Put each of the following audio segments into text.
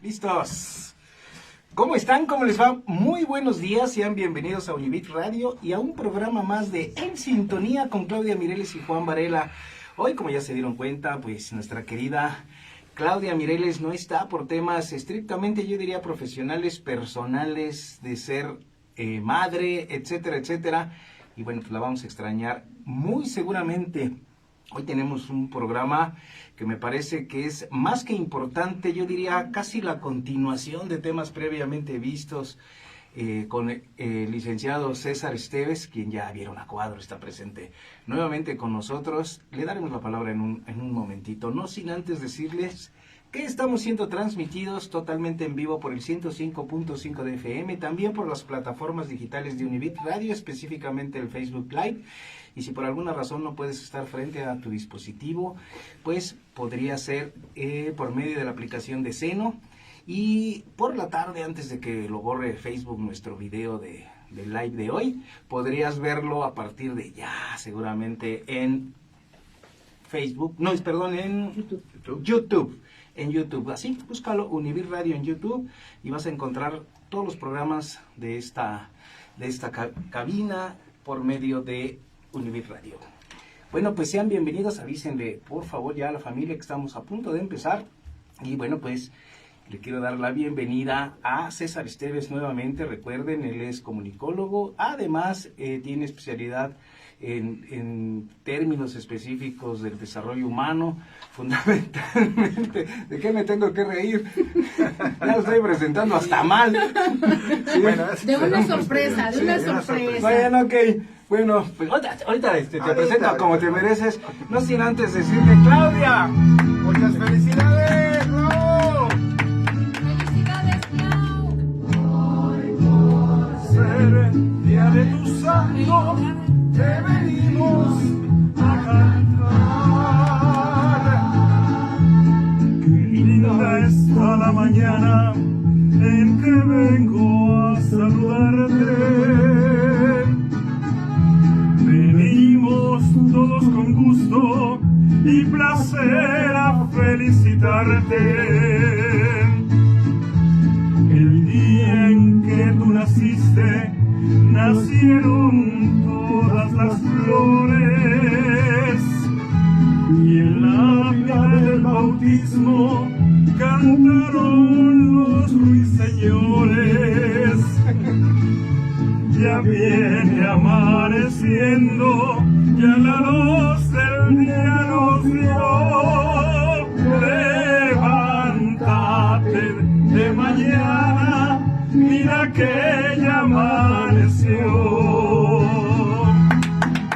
Listos. ¿Cómo están? ¿Cómo les va? Muy buenos días, sean bienvenidos a Univit Radio y a un programa más de En Sintonía con Claudia Mireles y Juan Varela. Hoy, como ya se dieron cuenta, pues nuestra querida Claudia Mireles no está por temas estrictamente, yo diría, profesionales, personales, de ser madre, etcétera, etcétera. Y bueno, pues la vamos a extrañar muy seguramente. Hoy tenemos un programa que me parece que es más que importante, yo diría casi la continuación de temas previamente vistos con el licenciado César Esteves, quien ya vieron a cuadro, está presente nuevamente con nosotros. Le daremos la palabra en un momentito, no sin antes decirles que estamos siendo transmitidos totalmente en vivo por el 105.5 de FM, también por las plataformas digitales de Univit Radio, específicamente el Facebook Live. Y si por alguna razón no puedes estar frente a tu dispositivo, pues podría ser por medio de la aplicación de Seno. Y por la tarde, antes de que lo borre Facebook nuestro video del live de hoy, podrías verlo a partir de ya, seguramente en Facebook, no, perdón, en YouTube. En YouTube, así, búscalo, Univit Radio en YouTube, y vas a encontrar todos los programas de esta cabina por medio de Univit Radio. Bueno, pues sean bienvenidos, avísenle por favor ya a la familia que estamos a punto de empezar. Y bueno, pues le quiero dar la bienvenida a César Esteves nuevamente. Recuerden, él es comunicólogo, además tiene especialidad en términos específicos del desarrollo humano, fundamentalmente. ¿De qué me tengo que reír? Ya lo estoy presentando hasta mal. ¿Sí? Bueno, de una sorpresa, de una sorpresa. Bueno, ok. Bueno, pues ahorita te presento como te mereces. No sin antes decirte, Claudia. Muchas felicidades, bravo. ¡Felicidades, Clau! Hoy por ser día de tu santo, te venimos a cantar. Qué linda está la mañana en que vengo a saludarte. Venimos todos con gusto y placer a felicitarte. El día en que tú naciste, nacieron todas las flores, y en la piedra del bautismo cantaron los ruiseñores. Ya viene amaneciendo, ya la luz del día nos dio. Levántate de mañana, mira que ya amaneció.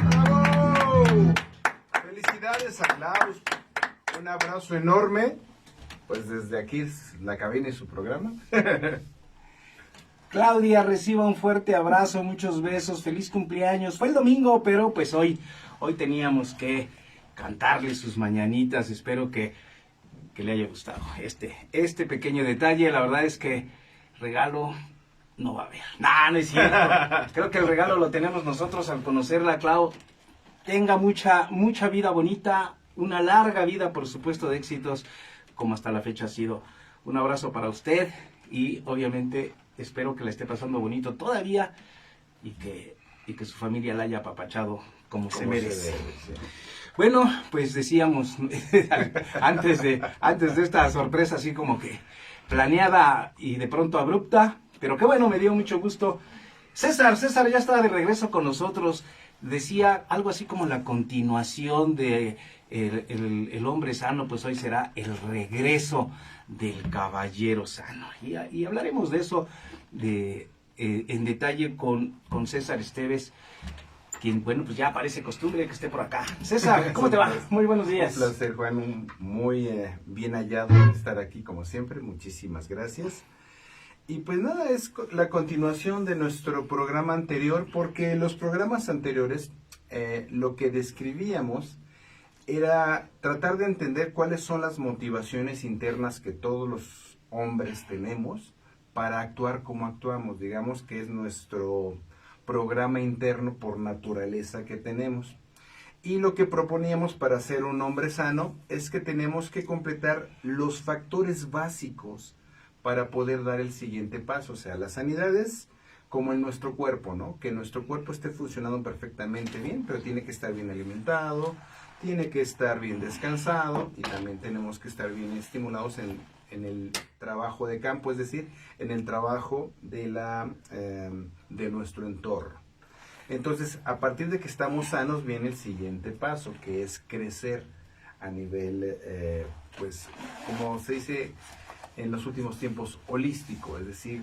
¡Bravo! Felicidades a Klaus, un abrazo enorme, pues desde aquí es la cabina y su programa. Claudia, reciba un fuerte abrazo, muchos besos, feliz cumpleaños. Fue el domingo, pero pues hoy teníamos que cantarle sus mañanitas. Espero que le haya gustado este pequeño detalle. La verdad es que regalo no va a haber. No es cierto. Creo que el regalo lo tenemos nosotros al conocerla, Clau. Tenga mucha vida bonita, una larga vida, por supuesto, de éxitos, como hasta la fecha ha sido. Un abrazo para usted y obviamente espero que la esté pasando bonito todavía y que su familia la haya apapachado como se merece. Sí. Bueno, pues decíamos antes de esta sorpresa así como que planeada y de pronto abrupta, pero qué bueno, me dio mucho gusto. César ya está de regreso con nosotros. Decía algo así como la continuación de el hombre sano, pues hoy será el regreso del caballero sano. Y hablaremos de eso en detalle con César Esteves, quien, bueno, pues ya parece costumbre que esté por acá. César, ¿cómo te va? Muy buenos días. Un placer, Juan, muy bien hallado de estar aquí como siempre, muchísimas gracias. Y pues nada, es la continuación de nuestro programa anterior, porque en los programas anteriores lo que describíamos era tratar de entender cuáles son las motivaciones internas que todos los hombres tenemos para actuar como actuamos, digamos que es nuestro programa interno por naturaleza que tenemos. Y lo que proponíamos para ser un hombre sano es que tenemos que completar los factores básicos para poder dar el siguiente paso. O sea, la sanidad es como en nuestro cuerpo, ¿no? Que nuestro cuerpo esté funcionando perfectamente bien, pero tiene que estar bien alimentado, tiene que estar bien descansado y también tenemos que estar bien estimulados en el trabajo de campo, es decir, en el trabajo de nuestro entorno. Entonces, a partir de que estamos sanos, viene el siguiente paso, que es crecer a nivel, pues, como se dice en los últimos tiempos, holístico, es decir,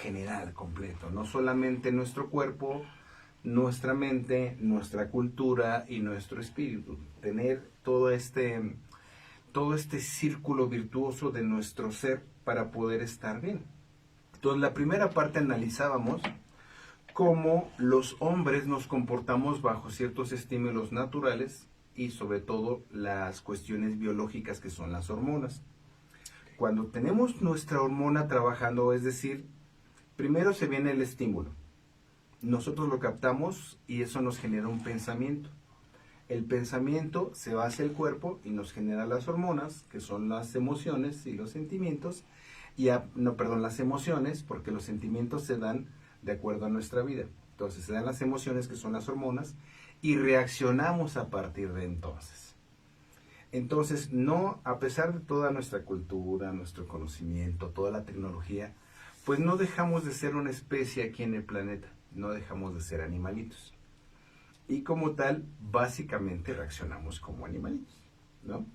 general, completo. No solamente nuestro cuerpo, nuestra mente, nuestra cultura y nuestro espíritu. Tener todo este círculo virtuoso de nuestro ser para poder estar bien. Entonces, la primera parte analizábamos cómo los hombres nos comportamos bajo ciertos estímulos naturales y sobre todo las cuestiones biológicas que son las hormonas. Cuando tenemos nuestra hormona trabajando, es decir, primero se viene el estímulo. Nosotros lo captamos y eso nos genera un pensamiento. El pensamiento se va hacia el cuerpo y nos genera las hormonas, que son las emociones y los sentimientos. Las emociones, porque los sentimientos se dan de acuerdo a nuestra vida. Entonces se dan las emociones, que son las hormonas, y reaccionamos a partir de entonces. Entonces, no, a pesar de toda nuestra cultura, nuestro conocimiento, toda la tecnología, pues no dejamos de ser una especie aquí en el planeta, no dejamos de ser animalitos. Y como tal, básicamente reaccionamos como animalitos, ¿no?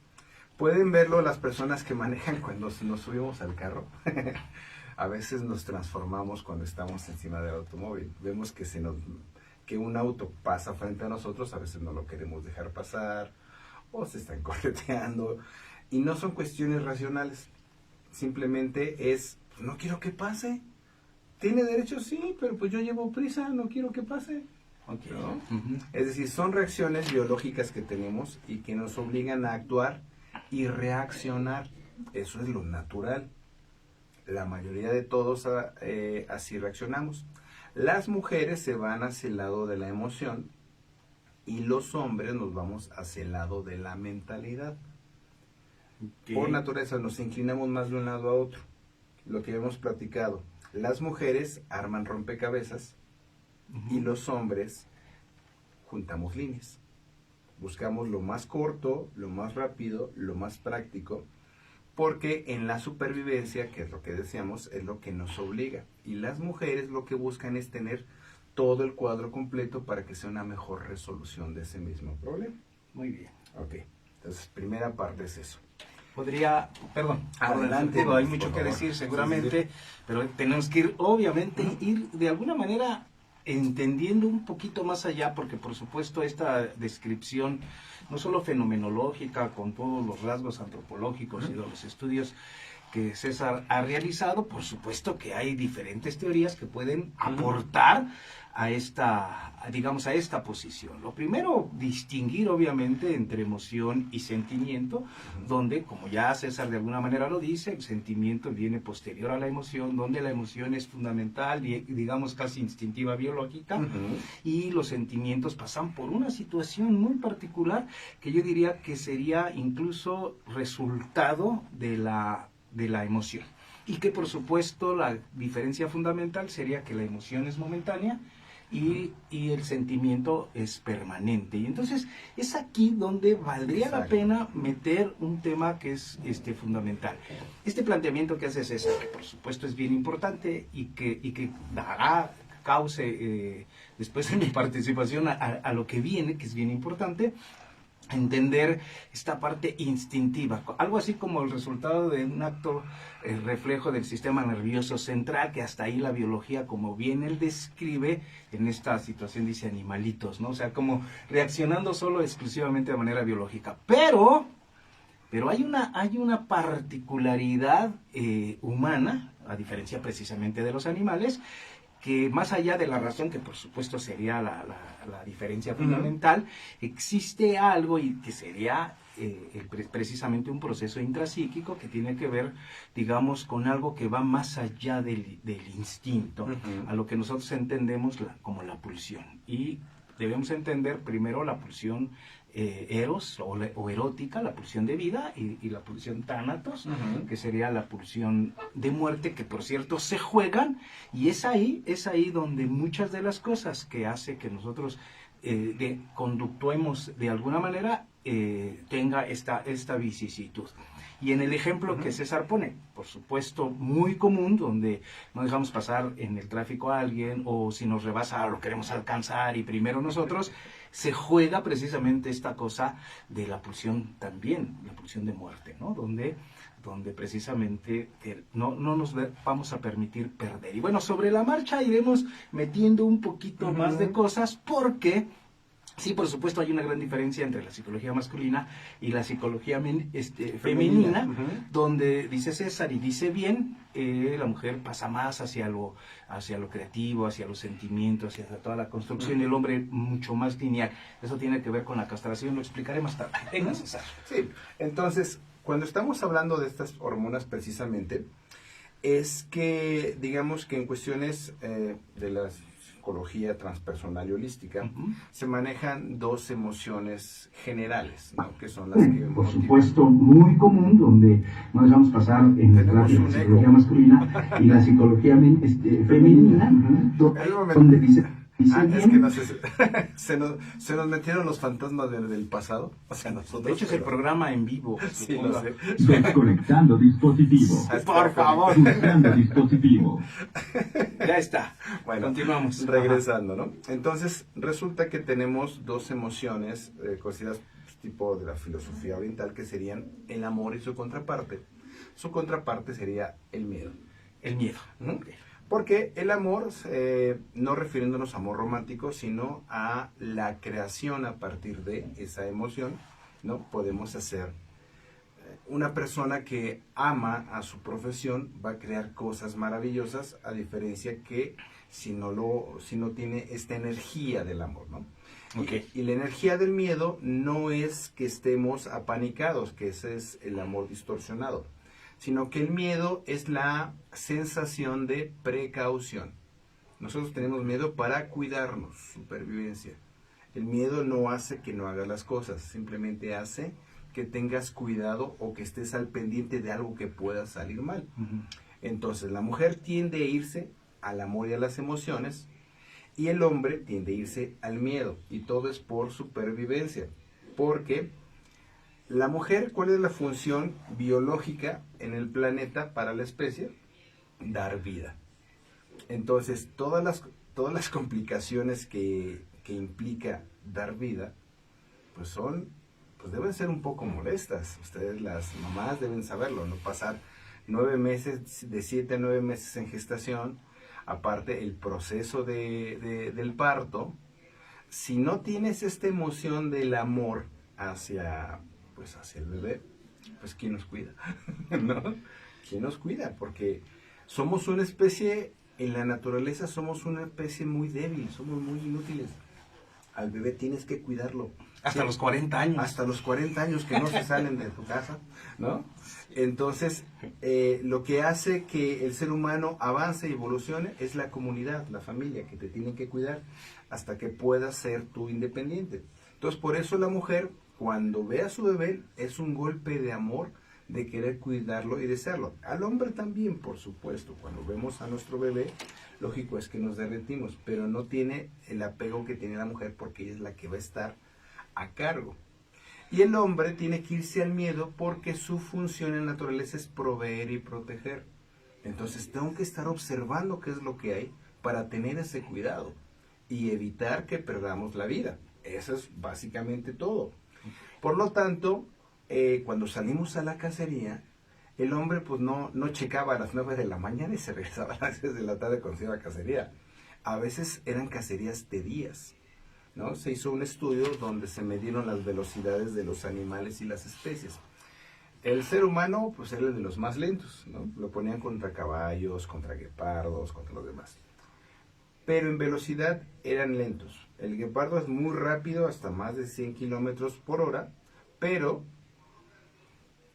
Pueden verlo las personas que manejan cuando nos subimos al carro. A veces nos transformamos cuando estamos encima del automóvil. Vemos que un auto pasa frente a nosotros, a veces no lo queremos dejar pasar, o se están correteando, y no son cuestiones racionales. Simplemente es, pues no quiero que pase. ¿Tiene derecho? Sí, pero pues yo llevo prisa, no quiero que pase. Okay. ¿No? Es decir, son reacciones biológicas que tenemos y que nos obligan a actuar y reaccionar. Eso es lo natural. La mayoría de todos así reaccionamos. Las mujeres se van hacia el lado de la emoción y los hombres nos vamos hacia el lado de la mentalidad. Okay. Por naturaleza nos inclinamos más de un lado a otro. Lo que hemos platicado. Las mujeres arman rompecabezas y los hombres juntamos líneas. Buscamos lo más corto, lo más rápido, lo más práctico, porque en la supervivencia, que es lo que decíamos, es lo que nos obliga. Y las mujeres lo que buscan es tener todo el cuadro completo para que sea una mejor resolución de ese mismo problema. Muy bien. Ok, entonces primera parte es eso. Adelante, hay mucho que decir seguramente, pero tenemos que ir de alguna manera entendiendo un poquito más allá, porque por supuesto esta descripción, no solo fenomenológica, con todos los rasgos antropológicos y de los estudios que César ha realizado, por supuesto que hay diferentes teorías que pueden aportar a esta posición. Lo primero, distinguir obviamente entre emoción y sentimiento, donde, como ya César de alguna manera lo dice, el sentimiento viene posterior a la emoción, donde la emoción es fundamental, digamos casi instintiva biológica, y los sentimientos pasan por una situación muy particular que yo diría que sería incluso resultado de la emoción. Y que por supuesto la diferencia fundamental sería que la emoción es momentánea y el sentimiento es permanente. Y entonces es aquí donde valdría la pena meter un tema que es fundamental. Este planteamiento que hace César, que por supuesto es bien importante y que dará cauce después de mi participación a lo que viene, que es bien importante, entender esta parte instintiva, algo así como el resultado de un acto reflejo del sistema nervioso central, que hasta ahí la biología, como bien él describe en esta situación, dice animalitos, ¿no? O sea, como reaccionando solo exclusivamente de manera biológica. Pero hay una particularidad humana, a diferencia precisamente de los animales, que más allá de la razón, que por supuesto sería la diferencia fundamental, existe algo y que sería precisamente un proceso intrapsíquico que tiene que ver, digamos, con algo que va más allá del instinto, a lo que nosotros entendemos como la pulsión. Y debemos entender primero la pulsión eros o erótica, la pulsión de vida, y la pulsión tánatos, que sería la pulsión de muerte, que por cierto se juegan, y es ahí donde muchas de las cosas que hace que nosotros conductuemos de alguna manera tenga esta vicisitud. Y en el ejemplo que César pone, por supuesto, muy común, donde no dejamos pasar en el tráfico a alguien, o si nos rebasa lo queremos alcanzar y primero nosotros, se juega precisamente esta cosa de la pulsión también, la pulsión de muerte, ¿no? Donde precisamente no nos vamos a permitir perder. Y bueno, sobre la marcha iremos metiendo un poquito más de cosas, porque sí, por supuesto, hay una gran diferencia entre la psicología masculina y la psicología femenina, donde dice César, y dice bien, la mujer pasa más hacia lo creativo, hacia los sentimientos, hacia toda la construcción, y el hombre mucho más lineal. Eso tiene que ver con la castración, lo explicaré más tarde. Venga, César. Sí, entonces, cuando estamos hablando de estas hormonas precisamente, es que, digamos que en cuestiones de la psicología transpersonal y holística, se manejan dos emociones generales, ¿no? Que son las que por supuesto, muy común, donde no dejamos pasar en la psicología masculina y la psicología femenina, donde dice es que no sé, se nos metieron los fantasmas del pasado, o sea, nosotros. De hecho, es el programa en vivo. Sí, lo sé. Desconectando dispositivo. Por favor. Conectando dispositivo. Ya está. Bueno, continuamos. Regresando, ¿no? Entonces, resulta que tenemos dos emociones consideradas tipo de la filosofía oriental, que serían el amor y su contraparte. Su contraparte sería el miedo. El miedo. Porque el amor, no refiriéndonos a amor romántico, sino a la creación a partir de esa emoción, ¿no? Podemos hacer. Una persona que ama a su profesión va a crear cosas maravillosas, a diferencia que si no tiene esta energía del amor, ¿no? Okay. Y la energía del miedo no es que estemos apanicados, que ese es el amor distorsionado, sino que el miedo es la sensación de precaución. Nosotros tenemos miedo para cuidarnos, supervivencia. El miedo no hace que no hagas las cosas, simplemente hace que tengas cuidado o que estés al pendiente de algo que pueda salir mal. Entonces la mujer tiende a irse al amor y a las emociones, y el hombre tiende a irse al miedo, y todo es por supervivencia, porque la mujer, ¿cuál es la función biológica en el planeta para la especie? Dar vida. Entonces, todas las complicaciones que implica dar vida, pues deben ser un poco molestas. Ustedes, las mamás, deben saberlo, no pasar 9 meses, de 7 a 9 meses en gestación, aparte el proceso del parto. Si no tienes esta emoción del amor hacia el bebé, pues ¿quién nos cuida? ¿No? ¿Quién nos cuida? Porque somos una especie, en la naturaleza somos una especie muy débil, somos muy inútiles. Al bebé tienes que cuidarlo. Hasta los 40 años. Hasta los 40 años que no se salen de tu casa, ¿no? Entonces, lo que hace que el ser humano avance y evolucione es la comunidad, la familia, que te tienen que cuidar hasta que puedas ser tú independiente. Entonces, por eso la mujer, cuando ve a su bebé, es un golpe de amor, de querer cuidarlo y desearlo. Al hombre también, por supuesto. Cuando vemos a nuestro bebé, lógico es que nos derretimos, pero no tiene el apego que tiene la mujer, porque ella es la que va a estar a cargo. Y el hombre tiene que irse al miedo, porque su función en la naturaleza es proveer y proteger. Entonces tengo que estar observando qué es lo que hay para tener ese cuidado y evitar que perdamos la vida. Eso es básicamente todo. Por lo tanto, cuando salimos a la cacería, el hombre pues no checaba a las 9 de la mañana y se regresaba a las 6 de la tarde cuando se iba a cacería. A veces eran cacerías de días, ¿no? Se hizo un estudio donde se midieron las velocidades de los animales y las especies. El ser humano pues era de los más lentos, ¿no? Lo ponían contra caballos, contra guepardos, contra los demás. Pero en velocidad eran lentos. El guepardo es muy rápido, hasta más de 100 kilómetros por hora, pero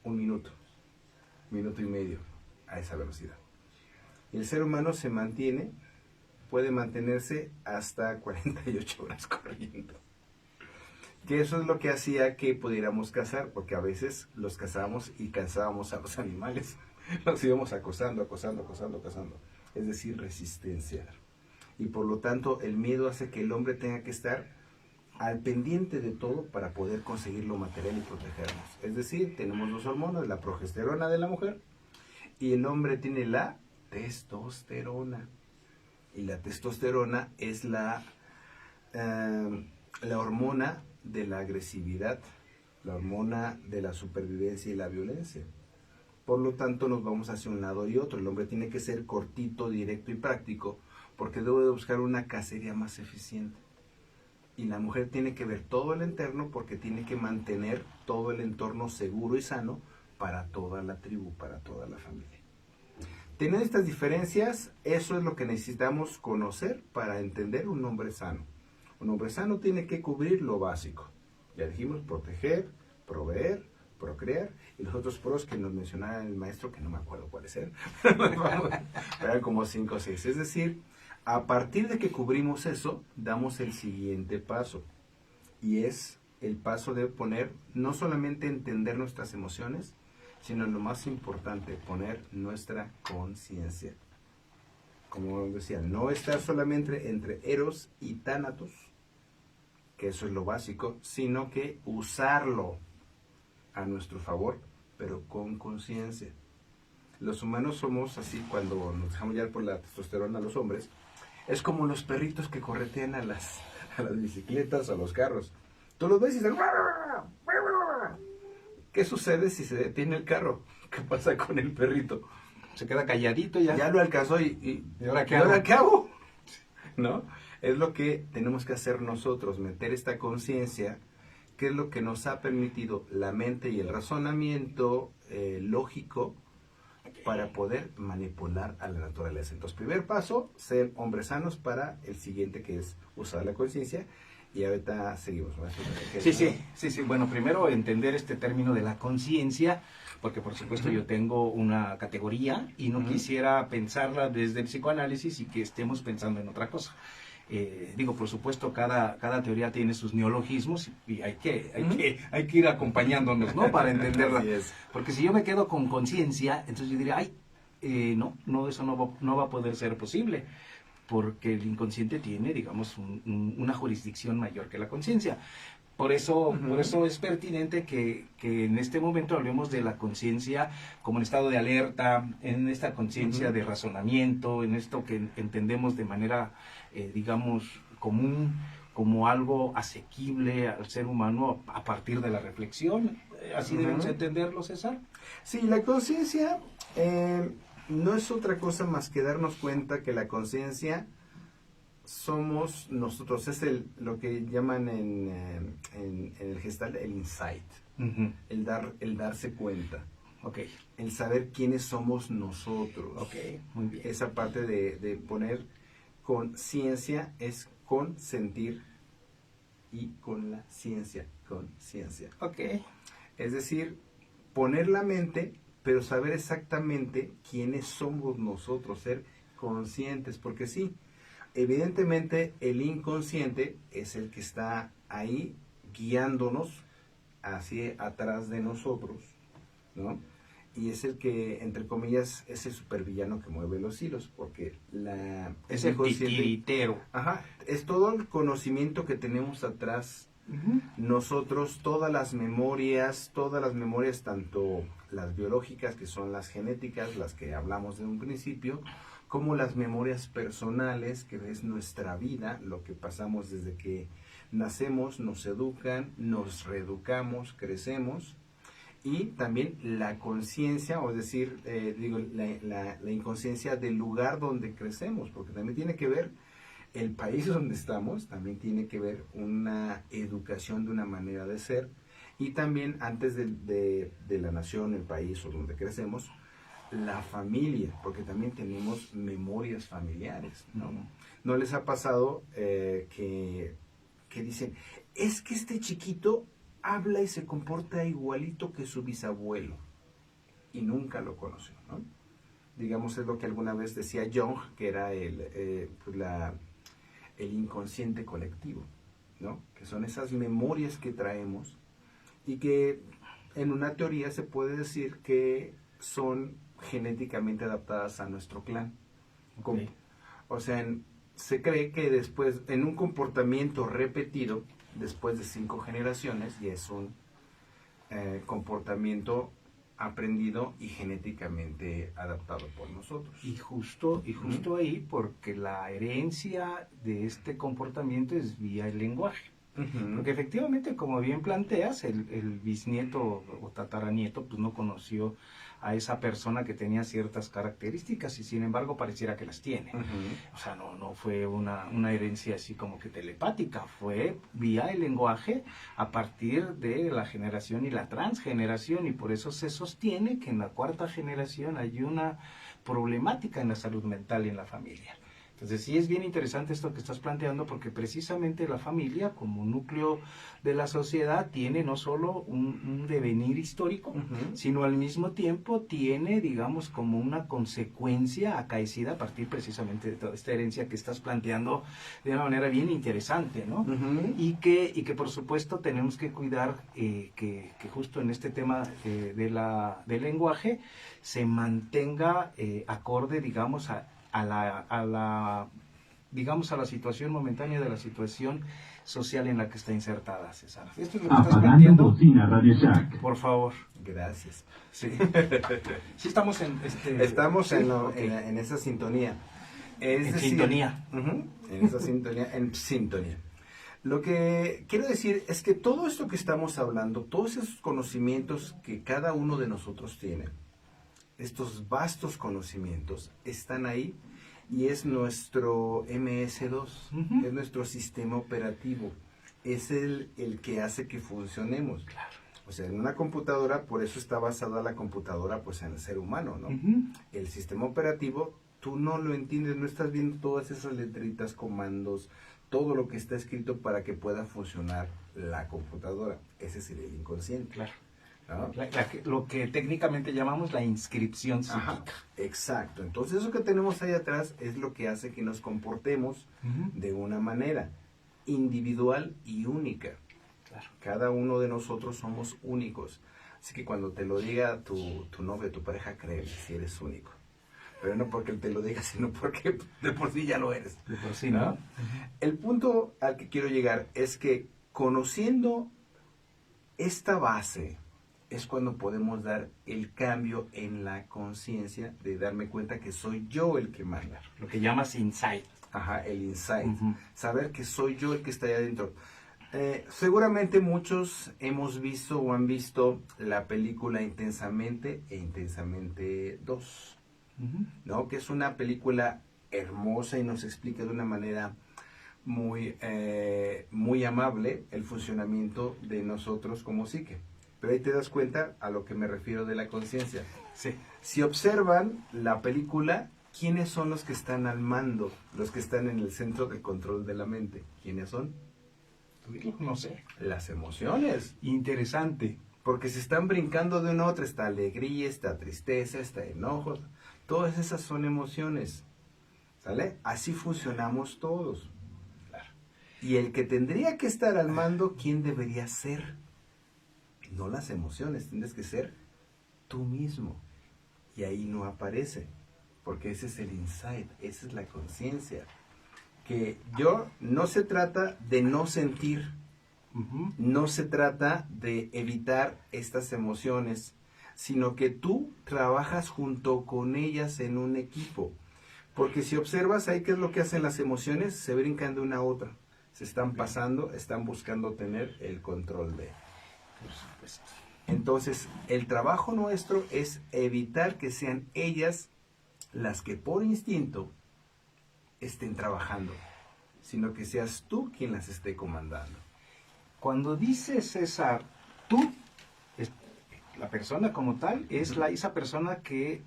un minuto y medio a esa velocidad. Y el ser humano puede mantenerse hasta 48 horas corriendo. Que eso es lo que hacía que pudiéramos cazar, porque a veces los cazábamos y cansábamos a los animales. Los íbamos acosando. Es decir, resistencia. Y por lo tanto, el miedo hace que el hombre tenga que estar al pendiente de todo para poder conseguir lo material y protegernos. Es decir, tenemos dos hormonas, la progesterona de la mujer y el hombre tiene la testosterona. Y la testosterona es la hormona de la agresividad, la hormona de la supervivencia y la violencia. Por lo tanto, nos vamos hacia un lado y otro. El hombre tiene que ser cortito, directo y práctico, porque debe de buscar una cacería más eficiente. Y la mujer tiene que ver todo el interno, porque tiene que mantener todo el entorno seguro y sano para toda la tribu, para toda la familia. Teniendo estas diferencias, eso es lo que necesitamos conocer para entender un hombre sano. Un hombre sano tiene que cubrir lo básico. Ya dijimos, proteger, proveer, procrear, y los otros pros que nos mencionaba el maestro, que no me acuerdo cuáles eran, eran como 5 o 6. Es decir, a partir de que cubrimos eso, damos el siguiente paso, y es el paso de poner, no solamente entender nuestras emociones, sino lo más importante, poner nuestra conciencia. Como decía, no estar solamente entre eros y tánatos, que eso es lo básico, sino que usarlo a nuestro favor, pero con conciencia. Los humanos somos así, cuando nos dejamos llevar por la testosterona a los hombres, es como los perritos que corretean a las bicicletas, a los carros. Tú los ves y dicen, ¿qué sucede si se detiene el carro? ¿Qué pasa con el perrito? Se queda calladito ya. Ya lo alcanzó y ahora qué ¿y ahora hago? qué hago? ¿No? Es lo que tenemos que hacer nosotros, meter esta conciencia, que es lo que nos ha permitido la mente y el razonamiento lógico para poder manipular a la naturaleza. Entonces, primer paso, ser hombres sanos, para el siguiente, que es usar la conciencia. Y ahorita seguimos. Sí. Bueno, primero entender este término de la conciencia, porque por supuesto yo tengo una categoría y no quisiera pensarla desde el psicoanálisis y que estemos pensando en otra cosa. Digo, por supuesto, cada teoría tiene sus neologismos y hay que ir acompañándonos, ¿no? Para entenderla. Así es. Porque si yo me quedo con conciencia, entonces yo diría, no, eso no va a poder ser posible, porque el inconsciente tiene, digamos, una jurisdicción mayor que la conciencia. Por eso es pertinente que en este momento hablemos de la conciencia como en estado de alerta, en esta conciencia de razonamiento, en esto que entendemos de manera, digamos, común, como algo asequible al ser humano a partir de la reflexión. ¿Así debemos entenderlo, César? Sí, la conciencia no es otra cosa más que darnos cuenta que la conciencia somos nosotros. Es lo que llaman en el Gestalt el insight, el darse cuenta, el saber quiénes somos nosotros. Muy bien. Esa parte de poner conciencia es con sentir y con la ciencia, conciencia. Es decir, poner la mente, pero saber exactamente quiénes somos nosotros, ser conscientes, porque sí, evidentemente el inconsciente es el que está ahí guiándonos hacia atrás de nosotros, ¿no? Y es el que, entre comillas, es el supervillano que mueve los hilos, porque es el titiritero. Es todo el conocimiento que tenemos atrás. Nosotros, todas las memorias, tanto las biológicas, que son las genéticas, las que hablamos de un principio, como las memorias personales, que es nuestra vida, lo que pasamos desde que nacemos, nos educan, nos reeducamos, crecemos, y también la conciencia, o es decir, la inconsciencia del lugar donde crecemos, porque también tiene que ver el país donde estamos, también tiene que ver una educación de una manera de ser, y también antes de la nación, el país o donde crecemos, la familia, porque también tenemos memorias familiares, ¿no? ¿No les ha pasado que dicen, es que este chiquito habla y se comporta igualito que su bisabuelo, y nunca lo conoció, ¿no? Digamos, es lo que alguna vez decía Jung, que era el inconsciente colectivo, ¿no? Que son esas memorias que traemos y que en una teoría se puede decir que son genéticamente adaptadas a nuestro clan. Ok. O sea, se cree que después, en un comportamiento repetido, después de 5 generaciones, ya es un comportamiento aprendido y genéticamente adaptado por nosotros. Y justo ahí, porque la herencia de este comportamiento es vía el lenguaje. Porque efectivamente, como bien planteas, el bisnieto o tataranieto pues no conoció a esa persona que tenía ciertas características y sin embargo pareciera que las tiene. O sea, no fue una herencia así como que telepática, fue vía el lenguaje a partir de la generación y la transgeneración, y por eso se sostiene que en la 4ª generación hay una problemática en la salud mental y en la familia. Entonces sí es bien interesante esto que estás planteando, porque precisamente la familia como núcleo de la sociedad tiene no solo un devenir histórico, sino al mismo tiempo tiene, digamos, como una consecuencia acaecida a partir precisamente de toda esta herencia que estás planteando de una manera bien interesante, ¿no? Y que por supuesto tenemos que cuidar que justo en este tema del lenguaje se mantenga acorde, digamos, a la situación momentánea, de la situación social en la que está insertada, César. Esto es lo que estás Apagando planteando. bocina Radio Shack. Por favor. Gracias. Sí. Sí estamos en Estamos sí, ok. en esa sintonía. Es En decir, sintonía. En esa sintonía, en sintonía. Lo que quiero decir es que todo esto que estamos hablando, todos esos conocimientos que cada uno de nosotros tiene, estos vastos conocimientos están ahí y es nuestro MS2, es nuestro sistema operativo, es el que hace que funcionemos. Claro. O sea, en una computadora, por eso está basada la computadora pues en el ser humano, ¿no? El sistema operativo, tú no lo entiendes, no estás viendo todas esas letritas, comandos, todo lo que está escrito para que pueda funcionar la computadora. Ese sería el inconsciente. Claro. ¿No? Lo que técnicamente llamamos la inscripción psíquica. Ajá, exacto. Entonces eso que tenemos ahí atrás es lo que hace que nos comportemos de una manera individual y única. Claro. Cada uno de nosotros somos únicos. Así que cuando te lo diga tu novio, tu pareja, créeme, si eres único. Pero no porque él te lo diga, sino porque de por sí ya lo eres. De por sí, ¿no? El punto al que quiero llegar es que conociendo esta base es cuando podemos dar el cambio en la conciencia de darme cuenta que soy yo el que manda. Lo que llamas insight. Ajá, el insight. Saber que soy yo el que está ahí adentro. Seguramente muchos hemos visto o han visto la película Intensamente e Intensamente 2, ¿no? Que es una película hermosa y nos explica de una manera muy amable el funcionamiento de nosotros como psique. Pero ahí te das cuenta a lo que me refiero de la conciencia. Sí. Si observan la película, ¿quiénes son los que están al mando? Los que están en el centro de control de la mente. ¿Quiénes son? No sé. Las emociones. Interesante. Porque se están brincando de una a otra. Está alegría, está tristeza, está enojo. Todas esas son emociones. ¿Sale? Así funcionamos todos. Claro. Y el que tendría que estar al mando, ¿quién debería ser? No las emociones, tienes que ser tú mismo. Y ahí no aparece, porque ese es el insight, esa es la conciencia. Que no se trata de no sentir, no se trata de evitar estas emociones, sino que tú trabajas junto con ellas en un equipo. Porque si observas ahí qué es lo que hacen las emociones, se brincan de una a otra. Se están pasando, están buscando tener el control de. Por supuesto. Entonces, el trabajo nuestro es evitar que sean ellas las que por instinto estén trabajando, sino que seas tú quien las esté comandando. Cuando dice César, tú, la persona como tal, es esa persona que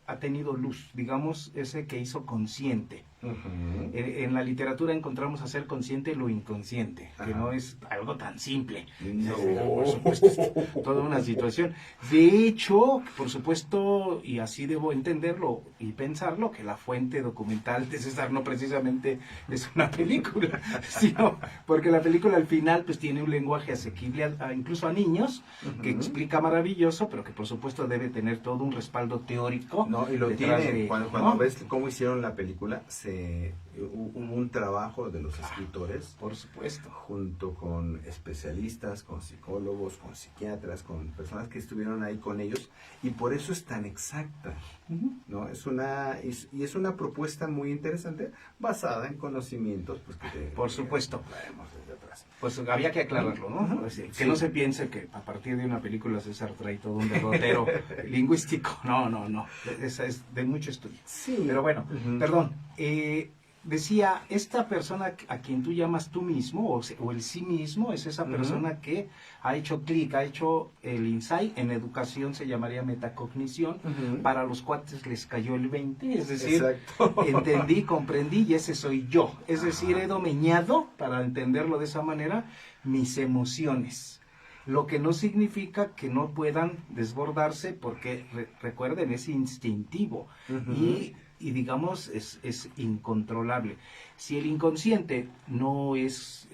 ha tenido luz, digamos, ese que hizo consciente. Ujú. En la literatura encontramos hacer consciente lo inconsciente, que Ajá. no es algo tan simple. No. Por supuesto, es toda una situación. De hecho, por supuesto, y así debo entenderlo y pensarlo, que la fuente documental de César no precisamente es una película, sino porque la película al final pues tiene un lenguaje asequible incluso a niños, que Ujú. explica maravilloso, pero que por supuesto debe tener todo un respaldo teórico. No, y lo detrás tiene. de- Cuando ¿no? ves cómo hicieron la película, hubo un trabajo de los escritores Por supuesto. junto con especialistas, con psicólogos, con psiquiatras, con personas que estuvieron ahí con ellos, y por eso es tan exacta, ¿no? Y es una propuesta muy interesante basada en conocimientos, pues Por supuesto. traemos desde atrás. Pues había que aclararlo, ¿no? Ujú. Pues, que Sí. no se piense que a partir de una película César trae todo un derrotero lingüístico. No, no, no. Esa es de mucho estudio. Sí. Pero bueno, Ujú. perdón. Decía, esta persona a quien tú llamas tú mismo, o el sí mismo, es esa Ujú. persona que ha hecho clic, ha hecho el insight. En educación se llamaría metacognición. Ujú. Para los cuates les cayó el 20, es decir, Exacto. entendí, comprendí y ese soy yo. Es decir, Ajá. he domeñado, para entenderlo de esa manera, mis emociones. Lo que no significa que no puedan desbordarse porque, recuerden, es instintivo Ujú. y digamos, es incontrolable. Si el inconsciente no es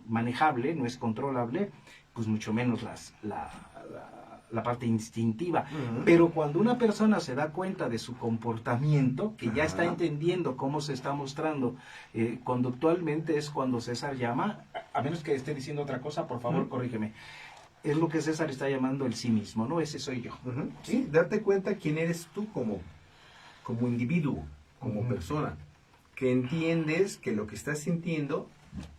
manejable, no es controlable, pues mucho menos la parte instintiva. Ujú. Pero cuando una persona se da cuenta de su comportamiento, que ya está Ajá. entendiendo cómo se está mostrando conductualmente, es cuando César llama, a menos que esté diciendo otra cosa, por favor, Ujú. corrígeme. Es lo que César está llamando el sí mismo, ¿no? Ese soy yo. Ujú. Sí, darte cuenta quién eres tú como individuo, como Ujú. persona, que entiendes que lo que estás sintiendo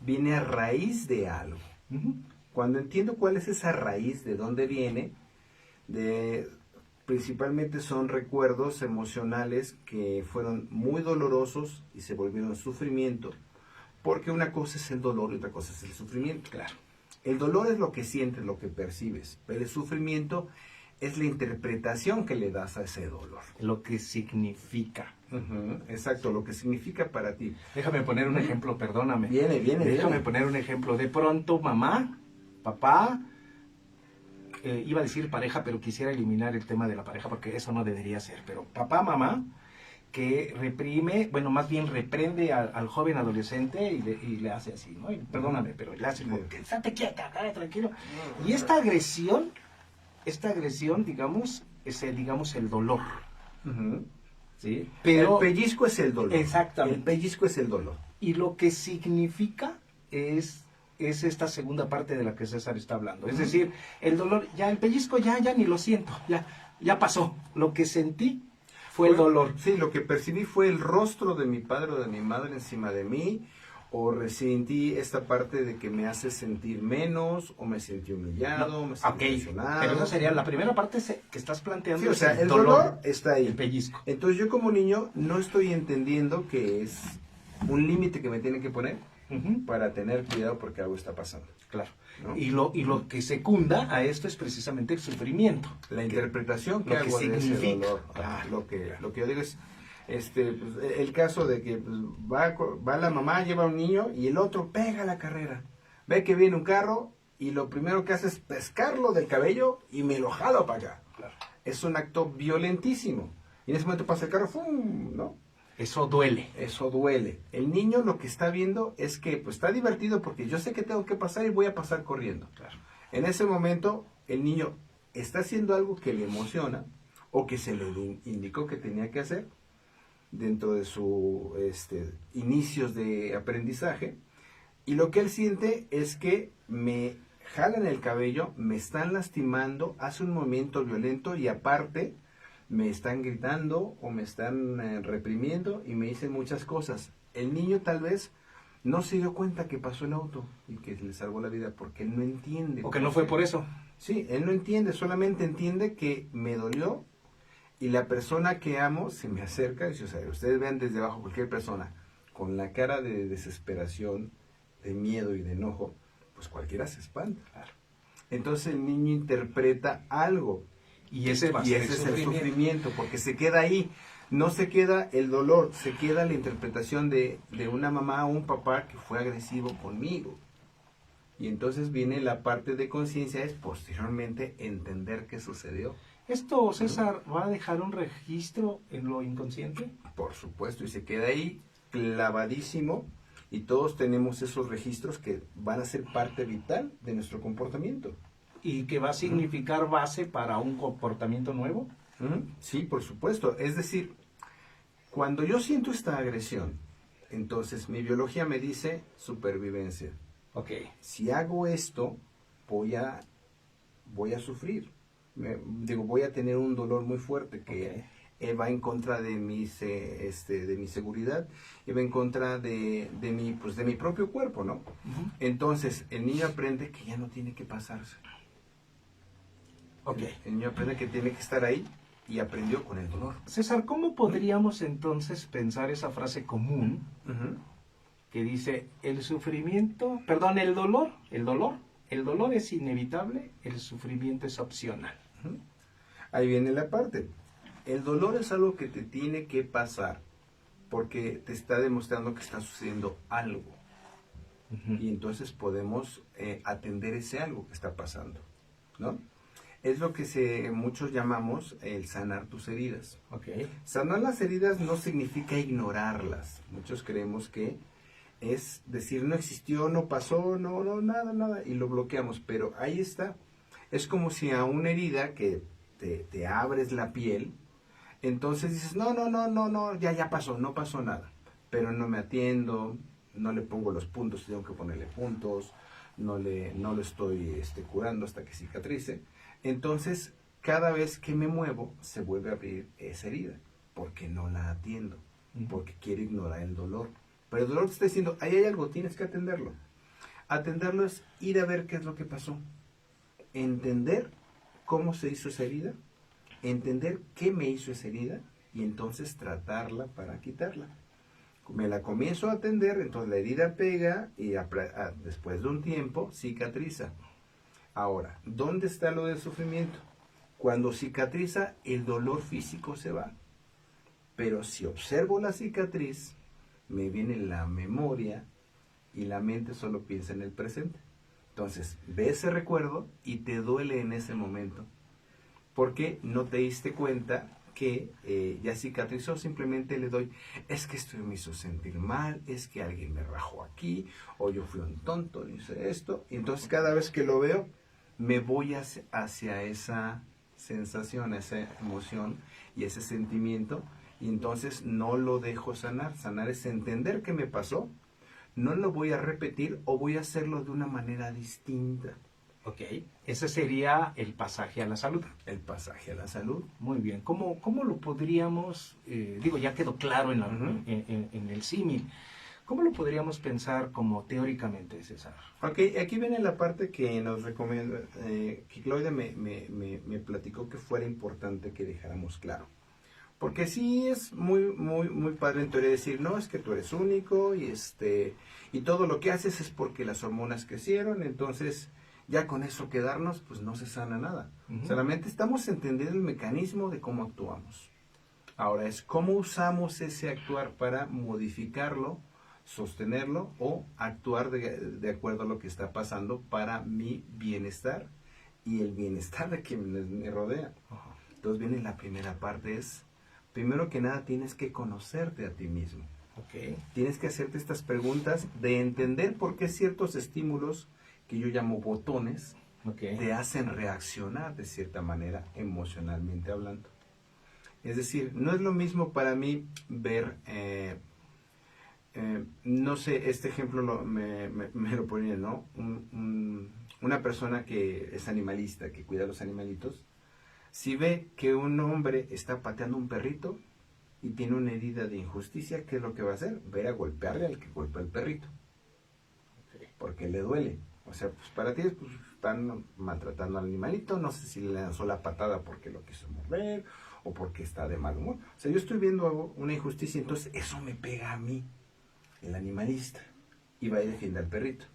viene a raíz de algo. Ujú. Cuando entiendo cuál es esa raíz, de dónde viene, principalmente son recuerdos emocionales que fueron muy dolorosos y se volvieron sufrimiento, porque una cosa es el dolor y otra cosa es el sufrimiento. Claro. El dolor es lo que sientes, lo que percibes, pero el sufrimiento es la interpretación que le das a ese dolor. Lo que significa. Exacto, lo que significa para ti. Déjame poner un ejemplo, perdóname. Viene, Déjame viene. poner un ejemplo. De pronto, mamá, papá, iba a decir pareja, pero quisiera eliminar el tema de la pareja porque eso no debería ser. Pero papá, mamá, que reprime, bueno, más bien reprende al joven adolescente y le hace así, ¿no? Y perdóname, pero le hace como, estate quieta, tranquilo. Y esta agresión, digamos, es el dolor, Ujú. ¿sí? Pero, el pellizco es el dolor. Exactamente. El pellizco es el dolor. y lo que significa es esta segunda parte de la que César está hablando. Es decir, el dolor, ya el pellizco ya ni lo siento, ya pasó. Lo que sentí fue el dolor. Sí, lo que percibí fue el rostro de mi padre o de mi madre encima de mí, o resentí esta parte de que me hace sentir menos, o me sentí humillado, o me sentí Ok, presionado. pero esa sería la primera parte que estás planteando. Sí, o es sea, el dolor está ahí. el pellizco. Entonces yo como niño no estoy entendiendo que es un límite que me tienen que poner Ujú, para tener cuidado porque algo está pasando. claro. ¿No? Y lo que secunda a esto es precisamente el sufrimiento. La interpretación que lo que hago de ese significa. dolor. Claro. Lo que yo digo es, pues, el caso de que pues, va la mamá, lleva a un niño y el otro pega la carrera. Ve que viene un carro y lo primero que hace es pescarlo del cabello y me lo jalo para acá. Claro. Es un acto violentísimo. Y en ese momento pasa el carro, ¡fum! ¿No? Eso duele. Eso duele. El niño lo que está viendo es que pues está divertido porque yo sé que tengo que pasar y voy a pasar corriendo. Claro. En ese momento el niño está haciendo algo que le emociona o que se le indicó que tenía que hacer dentro de sus inicios de aprendizaje, y lo que él siente es que me jalan el cabello, me están lastimando, hace un movimiento violento y aparte me están gritando o me están reprimiendo y me dicen muchas cosas. El niño tal vez no se dio cuenta que pasó el auto y que le salvó la vida porque él no entiende. O que no fue por eso. Sí, él no entiende, solamente entiende que me dolió y la persona que amo se me acerca y dice, o sea, ustedes ven desde abajo cualquier persona con la cara de desesperación, de miedo y de enojo, pues cualquiera se espanta. Entonces el niño interpreta algo Y ese va a Y ser ese el es el sufrimiento. sufrimiento, porque se queda ahí. No se queda el dolor, se queda la interpretación de una mamá o un papá que fue agresivo conmigo. Y entonces viene la parte de conciencia, es posteriormente entender qué sucedió. ¿Esto, César, va a dejar un registro en lo inconsciente? Por supuesto, y se queda ahí clavadísimo, y todos tenemos esos registros que van a ser parte vital de nuestro comportamiento. ¿Y que va a significar base para un comportamiento nuevo? Sí, por supuesto. Es decir, cuando yo siento esta agresión, entonces mi biología me dice supervivencia. Ok. Si hago esto, voy a sufrir. Voy a tener un dolor muy fuerte que va en contra de mi seguridad y va en contra de mi propio cuerpo, ¿no? Entonces, el niño aprende que ya no tiene que pasarse. Ok. El niño aprende que tiene que estar ahí y aprendió con el dolor. César, ¿cómo podríamos entonces pensar esa frase común que dice el dolor es inevitable, el sufrimiento es opcional? Ahí viene la parte. El dolor es algo que te tiene que pasar porque te está demostrando que está sucediendo algo. Y entonces podemos atender ese algo que está pasando, ¿no? Es lo que muchos llamamos el sanar tus heridas. Okay. Sanar las heridas no significa ignorarlas. Muchos creemos que es decir, no existió, no pasó, no, nada, y lo bloqueamos. Pero ahí está. Es como si a una herida que te abres la piel, entonces dices, no, ya pasó, no pasó nada. Pero no me atiendo, no le pongo los puntos, tengo que ponerle puntos, no lo estoy curando hasta que cicatrice. Entonces, cada vez que me muevo, se vuelve a abrir esa herida, porque no la atiendo, porque quiero ignorar el dolor. Pero el dolor te está diciendo, ahí hay algo, tienes que atenderlo. Atenderlo es ir a ver qué es lo que pasó. Entender cómo se hizo esa herida, entender qué me hizo esa herida, y entonces tratarla para quitarla. Me la comienzo a atender, entonces la herida pega, y después de un tiempo, cicatriza. Ahora, ¿dónde está lo del sufrimiento? Cuando cicatriza, el dolor físico se va. Pero si observo la cicatriz, me viene la memoria y la mente solo piensa en el presente. Entonces, ve ese recuerdo y te duele en ese momento. Porque no te diste cuenta que ya cicatrizó, simplemente le doy, es que esto me hizo sentir mal, es que alguien me rajó aquí, o yo fui un tonto, hice esto. Y entonces cada vez que lo veo, me voy hacia esa sensación, esa emoción y ese sentimiento, y entonces no lo dejo sanar. Sanar es entender qué me pasó, no lo voy a repetir o voy a hacerlo de una manera distinta. Ok, ese sería el pasaje a la salud. El pasaje a la salud. Muy bien, ¿cómo lo podríamos, ya quedó claro en el símil, ¿cómo lo podríamos pensar como teóricamente, César? Ok, aquí viene la parte que nos recomienda, que Claudia me platicó que fuera importante que dejáramos claro. Porque sí es muy padre en teoría decir, no, es que tú eres único y todo lo que haces es porque las hormonas crecieron, entonces ya con eso quedarnos, pues no se sana nada. Solamente estamos entendiendo el mecanismo de cómo actuamos. Ahora es cómo usamos ese actuar para modificarlo, sostenerlo o actuar de acuerdo a lo que está pasando para mi bienestar y el bienestar de quienes me rodean. Entonces viene la primera parte, es primero que nada tienes que conocerte a ti mismo. Okay. Tienes que hacerte estas preguntas de entender por qué ciertos estímulos que yo llamo botones te hacen reaccionar de cierta manera emocionalmente hablando. Es decir, no es lo mismo para mí ver no sé, este ejemplo me lo ponía, ¿no? Una persona que es animalista, que cuida a los animalitos, si ve que un hombre está pateando un perrito y tiene una herida de injusticia, ¿qué es lo que va a hacer? Va a ir a golpearle al que golpea al perrito. Porque le duele. O sea, pues para ti pues, están maltratando al animalito, no sé si le lanzó la patada porque lo quiso morder o porque está de mal humor. O sea, yo estoy viendo una injusticia, entonces eso me pega a mí, el animalista, y va y defiende al perrito.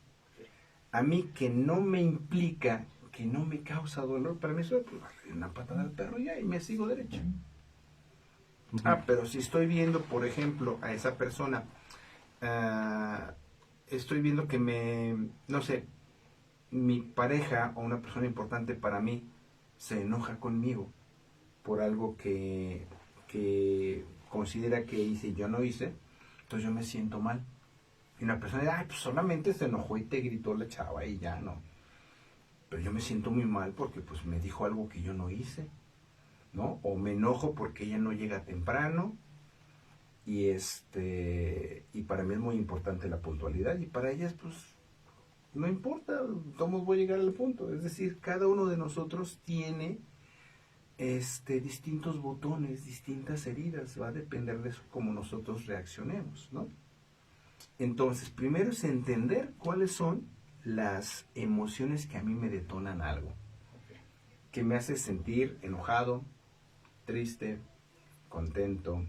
A mí que no me implica que no me causa dolor, para mí eso pues darle una patada al perro ya y me sigo derecho. Pero si estoy viendo, por ejemplo, a esa persona, estoy viendo que no sé, mi pareja o una persona importante para mí se enoja conmigo por algo que considera que hice y yo no hice, entonces yo me siento mal. Y una persona dice, pues solamente se enojó y te gritó la chava y ya no. Pero yo me siento muy mal porque pues me dijo algo que yo no hice, ¿no? O me enojo porque ella no llega temprano y para mí es muy importante la puntualidad y para ellas pues no importa, todos voy a llegar al punto. Es decir, cada uno de nosotros tiene distintos botones, distintas heridas, va a depender de eso cómo nosotros reaccionemos, ¿no? Entonces, primero es entender cuáles son las emociones que a mí me detonan algo, que me hace sentir enojado, triste, contento,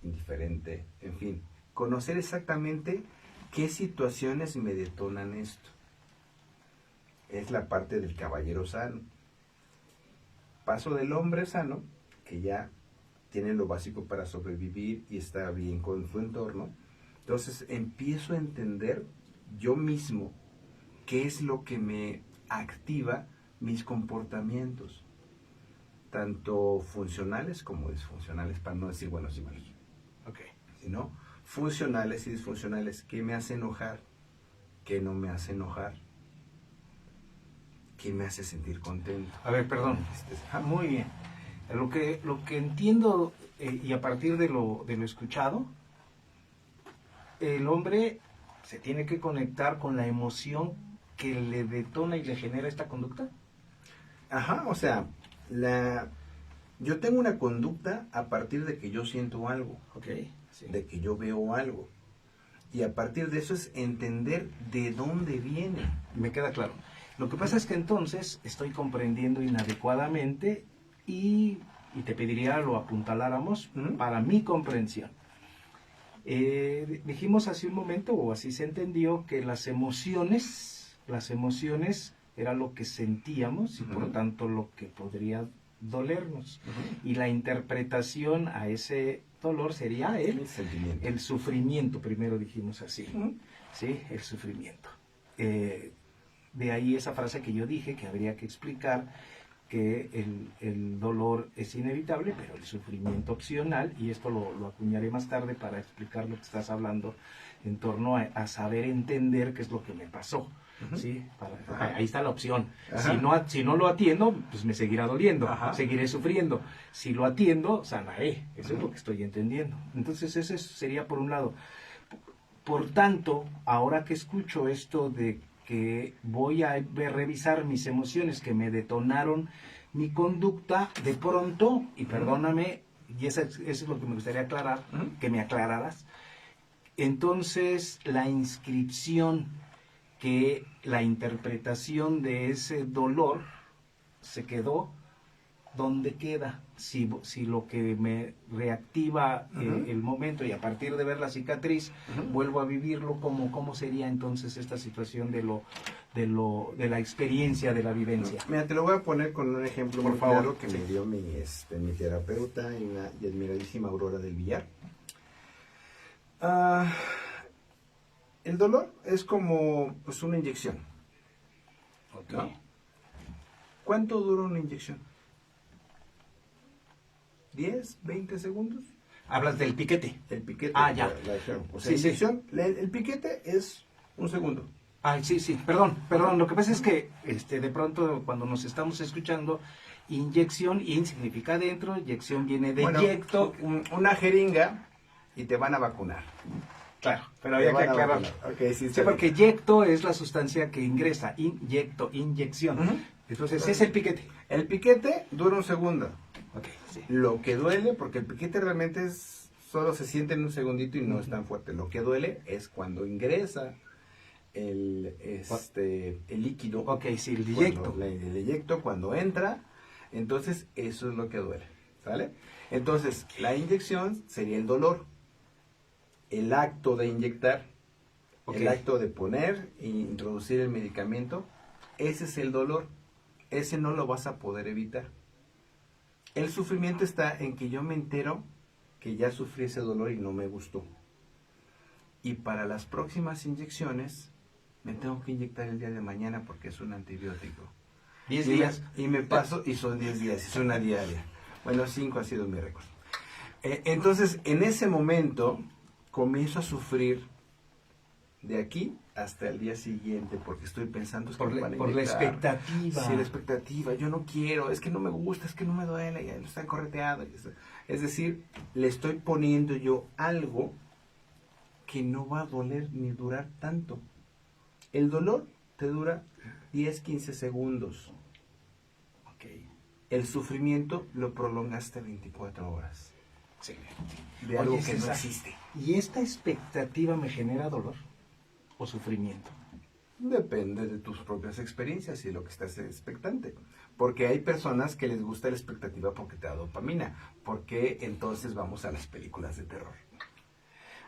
indiferente, en fin, conocer exactamente qué situaciones me detonan esto. Es la parte del caballero sano. Paso del hombre sano, que ya tiene lo básico para sobrevivir y está bien con su entorno. Entonces empiezo a entender yo mismo qué es lo que me activa mis comportamientos, tanto funcionales como disfuncionales, para no decir buenos y malos. Sino funcionales y disfuncionales. ¿Qué me hace enojar? ¿Qué no me hace enojar? ¿Qué me hace sentir contento? A ver, perdón. Muy bien. Lo que entiendo, y a partir de lo escuchado, el hombre se tiene que conectar con la emoción que le detona y le genera esta conducta. Ajá, o sea, yo tengo una conducta a partir de que yo siento algo, Sí. de que yo veo algo. Y a partir de eso es entender de dónde viene. Me queda claro. Lo que pasa es que entonces estoy comprendiendo inadecuadamente y te pediría lo apuntaláramos para mi comprensión. Dijimos hace un momento, o así se entendió, que las emociones era lo que sentíamos y por tanto lo que podría dolernos. Y la interpretación a ese dolor sería el sufrimiento, primero dijimos así. ¿Sí? El sufrimiento. De ahí esa frase que yo dije, que habría que explicar que el dolor es inevitable, pero el sufrimiento opcional, y esto lo acuñaré más tarde para explicar lo que estás hablando en torno a saber entender qué es lo que me pasó. ¿Sí? Ahí está la opción. Si no lo atiendo, pues me seguirá doliendo, seguiré sufriendo. Si lo atiendo, sanaré. Eso es lo que estoy entendiendo. Entonces ese sería por un lado. Por tanto, ahora que escucho esto de que voy a revisar mis emociones que me detonaron mi conducta, de pronto, y perdóname, y eso es lo que me gustaría aclarar, que me aclararas, entonces la inscripción, que la interpretación de ese dolor se quedó, ¿dónde queda? Si lo que me reactiva el momento y a partir de ver la cicatriz vuelvo a vivirlo, ¿cómo sería entonces esta situación de la experiencia, de la vivencia? Mira, te lo voy a poner con un ejemplo Por muy favor. claro que me dio mi terapeuta y admiradísima Aurora del Villar. El dolor es como pues una inyección. ¿No? ¿Cuánto dura una inyección? ¿10, 20 segundos? Hablas del piquete. El piquete. Ya. O sea, Sí. inyección, el piquete es un segundo. Sí, perdón. Lo que pasa es que de pronto cuando nos estamos escuchando, inyección, in significa adentro, inyección viene de inyecto. Una jeringa y te van a vacunar. Claro, pero había que aclararlo. Sí, porque inyecto es la sustancia que ingresa, inyección. Entonces es el piquete. El piquete dura un segundo. Sí. Lo que duele, porque el piquete realmente solo se siente en un segundito y no es tan fuerte. Lo que duele es cuando ingresa el líquido. Sí, el inyecto. El inyecto cuando entra, entonces eso es lo que duele. ¿Sale? Entonces, la inyección sería el dolor. El acto de inyectar, el acto de poner e introducir el medicamento, ese es el dolor. ese no lo vas a poder evitar. El sufrimiento está en que yo me entero que ya sufrí ese dolor y no me gustó. Y para las próximas inyecciones me tengo que inyectar el día de mañana porque es un antibiótico. 10 Y días. y me paso y son 10 días, es una diaria. Bueno, 5 ha sido mi récord. Entonces, en ese momento comienzo a sufrir de aquí hasta el día siguiente porque estoy pensando es que Por me la, van a por la inyectar. expectativa. Sí, la expectativa, yo no quiero, es que no me gusta, es que no me duele, ya lo están correteando. Es decir, le estoy poniendo yo algo que no va a doler ni durar tanto. El dolor te dura 10, 15 segundos. Ok, El sufrimiento lo prolongaste 24 horas. excelente. De algo Oye, que no César, existe. ¿y esta expectativa me genera dolor o sufrimiento? Depende de tus propias experiencias y de lo que estás expectante. Porque hay personas que les gusta la expectativa porque te da dopamina. Porque entonces vamos a las películas de terror.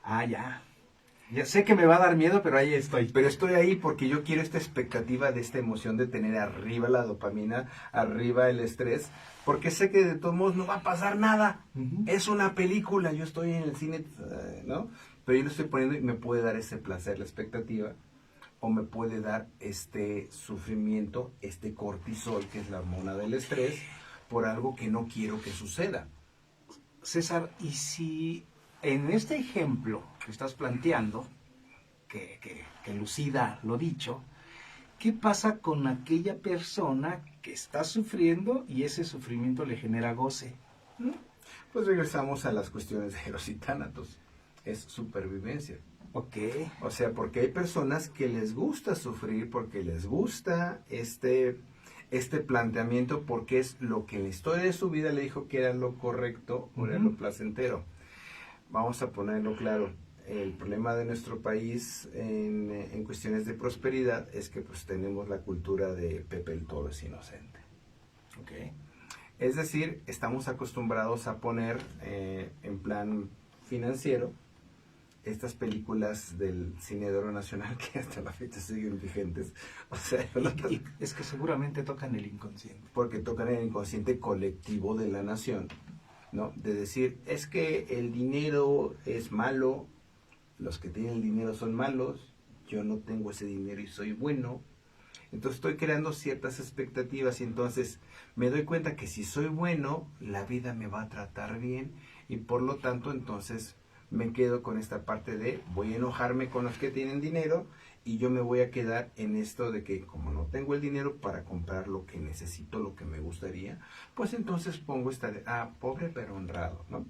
Ah, ya. Ya sé que me va a dar miedo, pero ahí estoy. Pero estoy ahí porque yo quiero esta expectativa de esta emoción de tener arriba la dopamina, arriba el estrés, porque sé que de todos modos no va a pasar nada. Ujú. Es una película, yo estoy en el cine, ¿no? Pero yo lo estoy poniendo y me puede dar ese placer, la expectativa, o me puede dar este sufrimiento, este cortisol, que es la hormona del estrés, por algo que no quiero que suceda. César, y si en este ejemplo que estás planteando, que lucida lo dicho, ¿qué pasa con aquella persona que está sufriendo y ese sufrimiento le genera goce? Pues regresamos a las cuestiones de los y tánatos. Es supervivencia. Ok. O sea, porque hay personas que les gusta sufrir, porque les gusta este planteamiento, porque es lo que en la historia de su vida le dijo que era lo correcto o era Ujú. lo placentero. Vamos a ponerlo claro. El problema de nuestro país en cuestiones de prosperidad es que pues tenemos la cultura de Pepe el Toro es inocente. Ok. Es decir, estamos acostumbrados a poner en plan financiero estas películas del cine de oro nacional que hasta la fecha siguen vigentes. O sea, Y es que seguramente tocan el inconsciente. porque tocan el inconsciente colectivo de la nación, ¿no? De decir, es que el dinero es malo, los que tienen el dinero son malos, yo no tengo ese dinero y soy bueno. Entonces estoy creando ciertas expectativas y entonces me doy cuenta que si soy bueno, la vida me va a tratar bien y por lo tanto entonces me quedo con esta parte de voy a enojarme con los que tienen dinero y yo me voy a quedar en esto de que como no tengo el dinero para comprar lo que necesito, lo que me gustaría, pues entonces pongo esta de, pobre pero honrado, ¿no?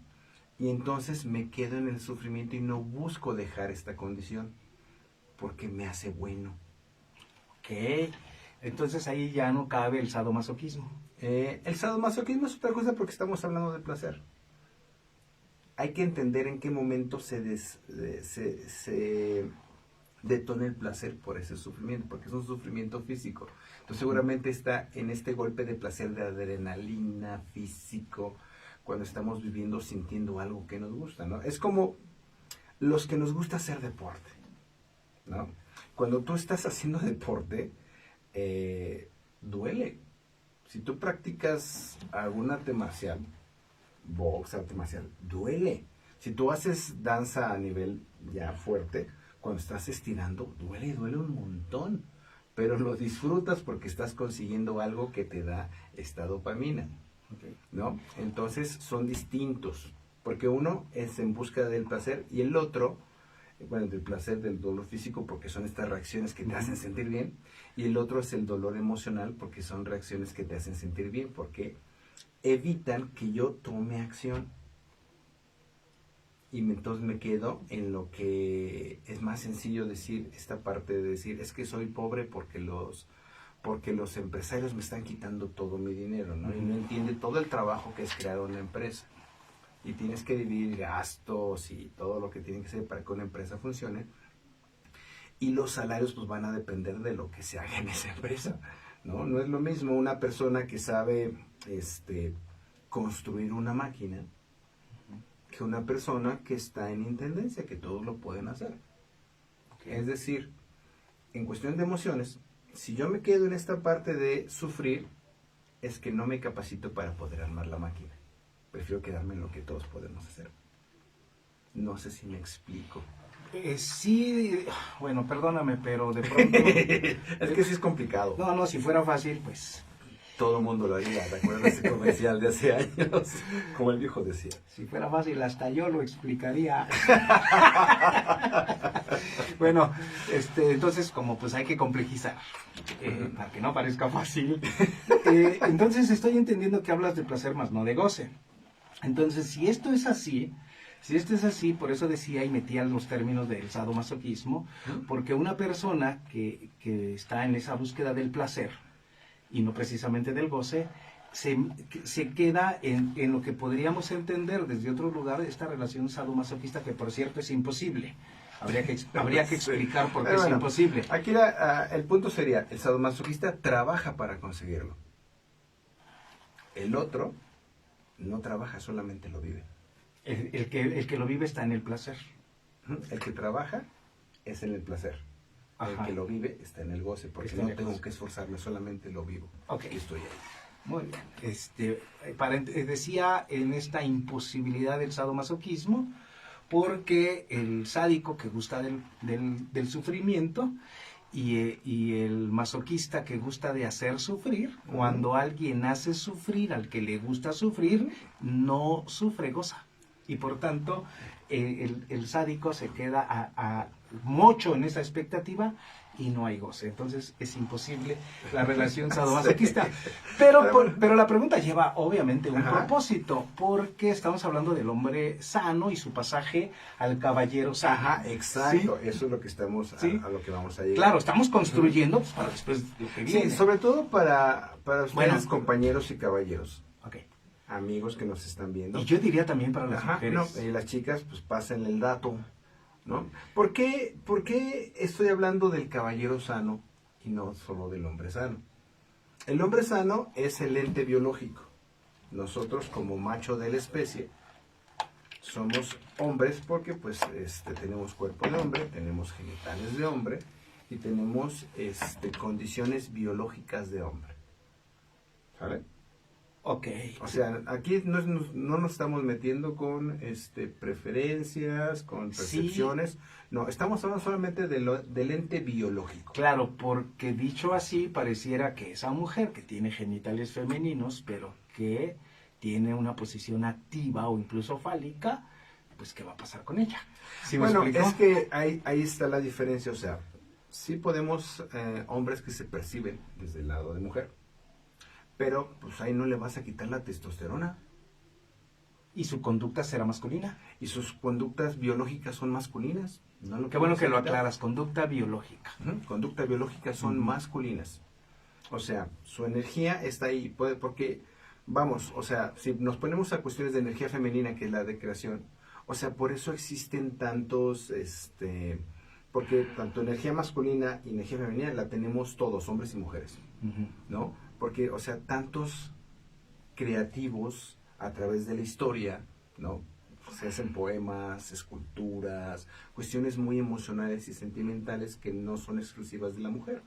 Y entonces me quedo en el sufrimiento y no busco dejar esta condición porque me hace bueno. Ok. Entonces ahí ya no cabe el sadomasoquismo. El sadomasoquismo es otra cosa porque estamos hablando de placer. Hay que entender en qué momento se detona el placer por ese sufrimiento, porque es un sufrimiento físico. Entonces seguramente está en este golpe de placer de adrenalina físico, cuando estamos viviendo, sintiendo algo que nos gusta, ¿no? Es como los que nos gusta hacer deporte, ¿no? Cuando tú estás haciendo deporte, duele. Si tú practicas algún arte marcial, box, arte marcial, duele. Si tú haces danza a nivel ya fuerte, cuando estás estirando, duele un montón. Pero lo disfrutas porque estás consiguiendo algo que te da esta dopamina, ¿no? Entonces son distintos, porque uno es en busca del placer y el otro, bueno, del placer, del dolor físico, porque son estas reacciones que te hacen sentir bien, y el otro es el dolor emocional, porque son reacciones que te hacen sentir bien, porque evitan que yo tome acción. Y entonces me quedo en lo que es más sencillo decir, esta parte de decir, es que soy pobre porque los empresarios me están quitando todo mi dinero, ¿no? Y no entiende todo el trabajo que es crear una empresa. Y tienes que dividir gastos y todo lo que tiene que ser para que una empresa funcione. Y los salarios pues van a depender de lo que se haga en esa empresa, ¿no? No es lo mismo una persona que sabe construir una máquina que una persona que está en intendencia, que todos lo pueden hacer. Es decir, en cuestión de emociones, si yo me quedo en esta parte de sufrir, es que no me capacito para poder armar la máquina. Prefiero quedarme en lo que todos podemos hacer. No sé si me explico. Sí, bueno, perdóname, pero de pronto... Es que sí es complicado. No, si fuera fácil, pues... Todo el mundo lo haría, ¿te acuerdas de ese comercial de hace años? Como el viejo decía. Si fuera fácil, hasta yo lo explicaría. Bueno, entonces, como pues hay que complejizar, para que no parezca fácil, entonces estoy entendiendo que hablas de placer más no de goce. Entonces, si esto es así, por eso decía y metía los términos del sadomasoquismo, porque una persona que está en esa búsqueda del placer, y no precisamente del goce, se queda en lo que podríamos entender desde otro lugar esta relación sadomasoquista, que por cierto es imposible. Habría que explicar por qué es imposible. Aquí el punto sería, el sadomasoquista trabaja para conseguirlo. El otro no trabaja, solamente lo vive. El que lo vive está en el placer. El que trabaja es en el placer. El Ajá. que lo vive está en el goce, porque Está en no el tengo goce. que esforzarme, solamente lo vivo. Ok. Y estoy ahí. Muy bien. Decía en esta imposibilidad del sadomasoquismo, porque el sádico que gusta del sufrimiento y el masoquista que gusta de hacer sufrir, cuando alguien hace sufrir al que le gusta sufrir, no sufre, goza. Y por tanto, el sádico se queda a mucho en esa expectativa y no hay goce. Entonces es imposible la relación sadomasoquista. Pero la pregunta lleva obviamente un propósito, porque estamos hablando del hombre sano y su pasaje al caballero sano. Ajá, exacto. ¿Sí? Eso es lo que estamos Sí. a lo que vamos a llegar. Claro, estamos construyendo pues, para después lo que viene. Sí, sobre todo para ustedes, Bueno. compañeros y caballeros, Ok. amigos que nos están viendo. Y yo diría también para las Ajá, mujeres. no, las chicas, pues pasen el dato, ¿no? ¿Por qué estoy hablando del caballero sano y no solo del hombre sano? El hombre sano es el ente biológico. Nosotros, como macho de la especie, somos hombres porque pues tenemos cuerpo de hombre, tenemos genitales de hombre y tenemos condiciones biológicas de hombre. ¿Sale? Ok. O sea, aquí no nos estamos metiendo con preferencias, con percepciones. No, estamos hablando solamente del ente biológico. Claro, porque dicho así, pareciera que esa mujer que tiene genitales femeninos, pero que tiene una posición activa o incluso fálica, pues ¿qué va a pasar con ella? ¿Sí me Bueno, explico? es que ahí está la diferencia. O sea, sí podemos, hombres que se perciben desde el lado de mujer, pero pues ahí no le vas a quitar la testosterona. Y su conducta será masculina. Y sus conductas biológicas son masculinas. No lo Qué bueno puedes que lo quitar. aclaras, conducta biológica. Conducta biológica son masculinas. O sea, su energía está ahí. Porque, vamos, o sea, si nos ponemos a cuestiones de energía femenina, que es la de creación, o sea, por eso existen tantos, porque tanto energía masculina y energía femenina la tenemos todos, hombres y mujeres, ¿no? Porque, o sea, tantos creativos a través de la historia, ¿no? Se hacen poemas, esculturas, cuestiones muy emocionales y sentimentales que no son exclusivas de la mujer.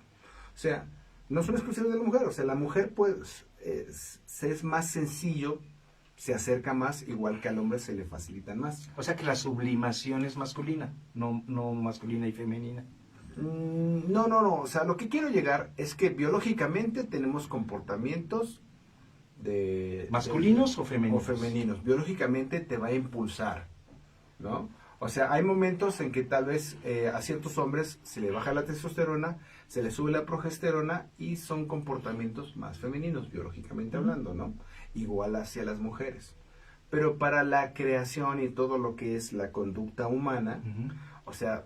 O sea, no son exclusivas de la mujer. O sea, la mujer, pues, es más sencillo, se acerca más, igual que al hombre se le facilitan más. O sea que la sublimación es masculina, no masculina y femenina. No. O sea, lo que quiero llegar es que biológicamente tenemos comportamientos ¿Masculinos o femeninos? O femeninos. Biológicamente te va a impulsar, ¿no? O sea, hay momentos en que tal vez a ciertos hombres se le baja la testosterona, se le sube la progesterona y son comportamientos más femeninos, biológicamente hablando, ¿no? Igual hacia las mujeres. Pero para la creación y todo lo que es la conducta humana, o sea,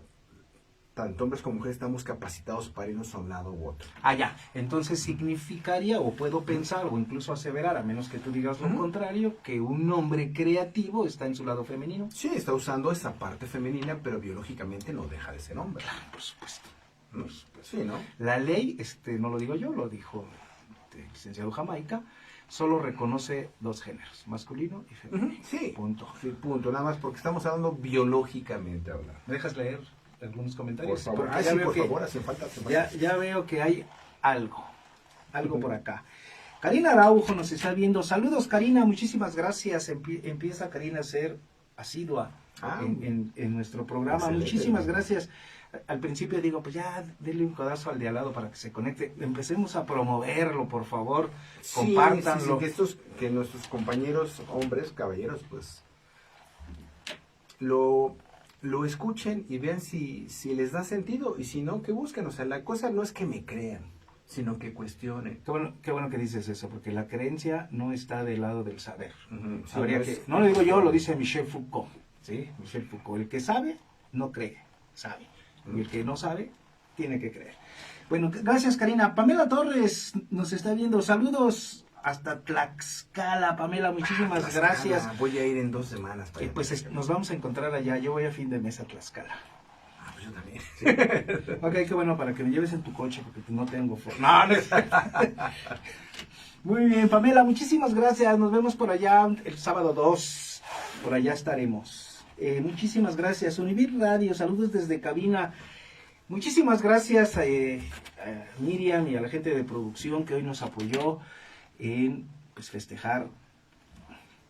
tanto hombres como mujeres estamos capacitados para irnos a un lado u otro. Ah, ya. Entonces significaría, o puedo pensar, o incluso aseverar, a menos que tú digas lo contrario, que un hombre creativo está en su lado femenino. Sí, está usando esa parte femenina, pero biológicamente no deja de ser hombre. Claro, por supuesto. ¿No? Sí, ¿no? La ley, no lo digo yo, lo dijo el licenciado Jamaica, solo reconoce dos géneros, masculino y femenino. Sí. Punto. Sí, punto. Nada más porque estamos hablando biológicamente hablando. ¿Me dejas leer algunos comentarios? Por favor. Porque ya veo que- hace falta. Ya veo que hay algo por acá. Karina Araujo nos está viendo. Saludos, Karina, muchísimas gracias. Empieza Karina a ser asidua en nuestro programa. Excelente. Muchísimas gracias. Al principio digo, pues ya denle un codazo al de al lado para que se conecte. Empecemos a promoverlo, por favor. Compártanlo. Sí, que nuestros compañeros, hombres, caballeros, pues lo escuchen y vean si les da sentido, y si no, que busquen. O sea, la cosa no es que me crean, sino que cuestionen. Qué bueno que dices eso, porque la creencia no está del lado del saber. Ujú, sí, Habría no lo digo yo, lo dice Michel Foucault. ¿Sí? Michel Foucault. El que sabe, no cree, sabe. Y el que no sabe, tiene que creer. Bueno, gracias, Karina. Pamela Torres nos está viendo. Saludos hasta Tlaxcala, Pamela. Muchísimas gracias. Voy a ir en 2 semanas para allá. Pues nos vamos a encontrar allá. Yo voy a fin de mes a Tlaxcala. Pues yo también. Sí. Ok, qué bueno, para que me lleves en tu coche, porque no tengo No, no es... Muy bien, Pamela, muchísimas gracias. Nos vemos por allá el sábado 2. Por allá estaremos. Muchísimas gracias. Univir Radio, saludos desde cabina. Muchísimas gracias a Miriam y a la gente de producción que hoy nos apoyó en pues, festejar,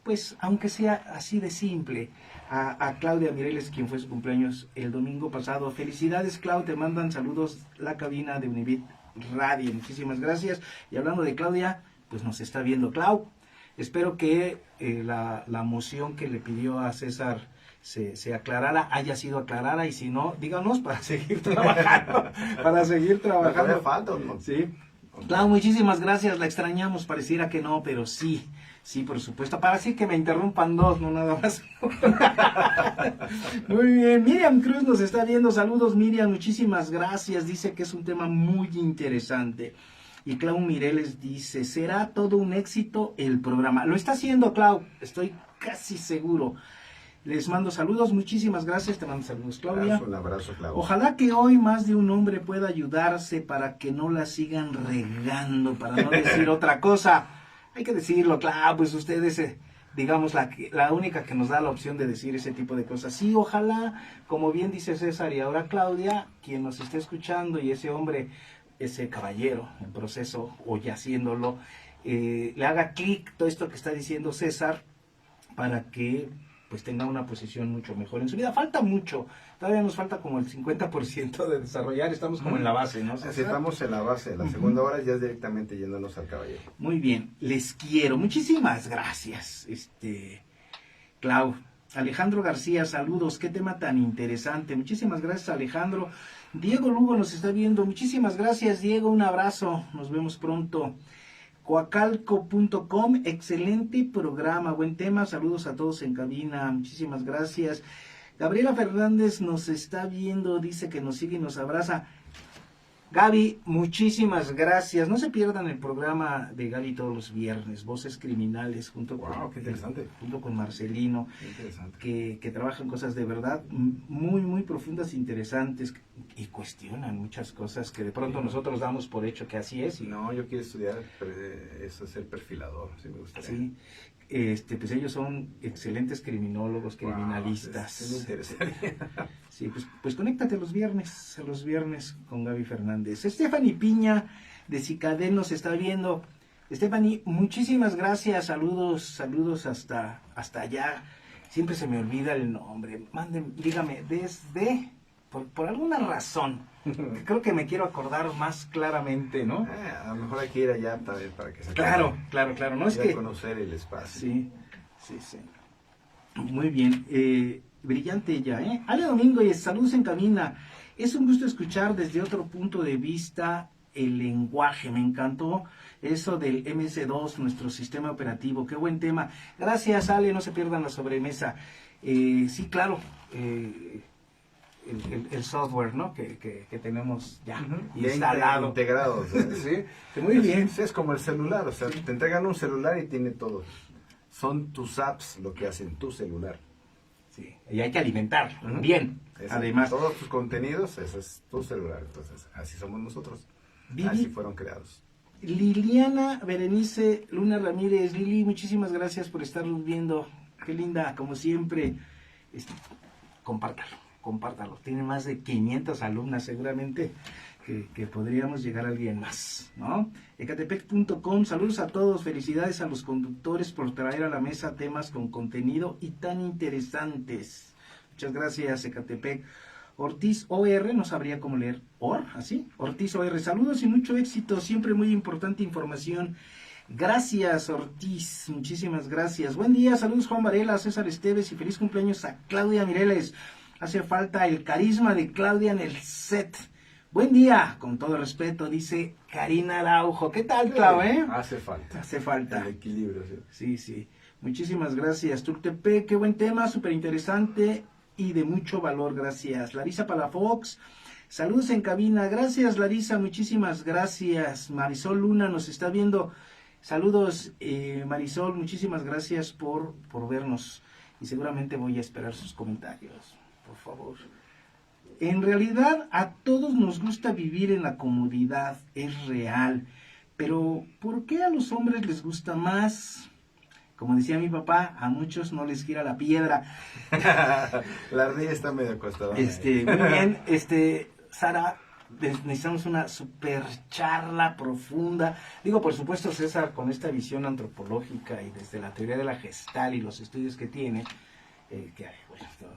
pues aunque sea así de simple, a Claudia Mireles, quien fue su cumpleaños el domingo pasado. Felicidades, Clau, te mandan saludos la cabina de Univit Radio. Muchísimas gracias. Y hablando de Claudia, pues nos está viendo Clau. Espero que la moción que le pidió a César se aclarara, haya sido aclarada, y si no, díganos para seguir trabajando. Para seguir trabajando. Falta, ¿no? Sí. Clau, muchísimas gracias, la extrañamos, pareciera que no, pero sí, por supuesto, para así que me interrumpan 2, no nada más. Muy bien, Miriam Cruz nos está viendo. Saludos, Miriam, muchísimas gracias, dice que es un tema muy interesante. Y Clau Mireles dice, ¿será todo un éxito el programa? Lo está haciendo, Clau, estoy casi seguro. Les mando saludos, muchísimas gracias, te mando saludos, Claudia. Un abrazo, Claudia. Ojalá que hoy más de un hombre pueda ayudarse para que no la sigan regando, para no decir otra cosa. Hay que decirlo, claro, pues ustedes, digamos, la única que nos da la opción de decir ese tipo de cosas. Sí, ojalá, como bien dice César y ahora Claudia, quien nos esté escuchando y ese hombre, ese caballero en proceso o ya haciéndolo, le haga clic todo esto que está diciendo César para que pues tenga una posición mucho mejor en su vida. Falta mucho, todavía nos falta como el 50% de desarrollar, estamos como en la base, ¿no? Así estamos en la base, la segunda hora ya es directamente yéndonos al caballero. Muy bien, les quiero, muchísimas gracias, Clau. Alejandro García, saludos, qué tema tan interesante, muchísimas gracias, Alejandro. Diego Lugo nos está viendo, muchísimas gracias, Diego, un abrazo, nos vemos pronto. Coacalco.com, excelente programa, buen tema, saludos a todos en cabina, muchísimas gracias. Gabriela Fernández nos está viendo, dice que nos sigue y nos abraza. Gaby, muchísimas gracias. No se pierdan el programa de Gaby todos los viernes, Voces Criminales, junto qué interesante. junto con Marcelino, que trabajan cosas de verdad muy, muy profundas, interesantes, y cuestionan muchas cosas que de pronto nosotros damos por hecho que así es. No, yo quiero estudiar eso, ser perfilador, sí me gustaría. Sí. Pues ellos son excelentes criminólogos, criminalistas. Sí, me interesaría. Sí, pues conéctate los viernes con Gaby Fernández. Stephanie Piña de Cicadel nos está viendo. Stephanie, muchísimas gracias, saludos hasta allá. Siempre se me olvida el nombre. Dígame, por alguna razón, creo que me quiero acordar más claramente, ¿no? A lo mejor hay que ir allá también para que se Claro, no es que conocer el espacio. Sí. Muy bien, brillante ella, Ale Domingo, y saludos en cabina. Es un gusto escuchar desde otro punto de vista el lenguaje. Me encantó eso del MS2, nuestro sistema operativo. Qué buen tema. Gracias, Ale, no se pierdan la sobremesa. Sí, claro. El software, ¿no? Que tenemos ya instalado. Integrado. Sí, muy bien. Es como el celular, o sea, te entregan un celular y tiene todo. Son tus apps lo que hacen tu celular. Sí, y hay que alimentarlo bien. Además, todos tus contenidos, eso es tu celular. Entonces, así somos nosotros. Así fueron creados. Liliana Berenice Luna Ramírez. Lili, muchísimas gracias por estarnos viendo. Qué linda, como siempre. Compártalo. compártalo. Tiene más de 500 alumnas seguramente que podríamos llegar a alguien más, ¿no? Ecatepec.com, saludos a todos, felicidades a los conductores por traer a la mesa temas con contenido y tan interesantes. Muchas gracias, Ecatepec. Ortiz OR, no sabría cómo leer, así, Ortiz OR, saludos y mucho éxito, siempre muy importante información. Gracias, Ortiz, muchísimas gracias. Buen día, saludos Juan Varela, César Esteves y feliz cumpleaños a Claudia Mireles. Hace falta el carisma de Claudia en el set. Buen día, con todo respeto, dice Karina Araujo. ¿Qué tal, Clau, Hace falta. Hace falta. El equilibrio, sí. Sí, sí. Muchísimas gracias. Tultepec, qué buen tema, súper interesante y de mucho valor, gracias. Larisa Palafox, saludos en cabina. Gracias, Larisa, muchísimas gracias. Marisol Luna nos está viendo. Saludos, Marisol, muchísimas gracias por vernos. Y seguramente voy a esperar sus comentarios, por favor. En realidad, a todos nos gusta vivir en la comodidad, es real. Pero, ¿por qué a los hombres les gusta más? Como decía mi papá, a muchos no les gira la piedra. La ardilla está medio acostada. Muy bien, Sara, necesitamos una super charla profunda. Digo, por supuesto, César, con esta visión antropológica y desde la teoría de la Gestalt y los estudios que tiene,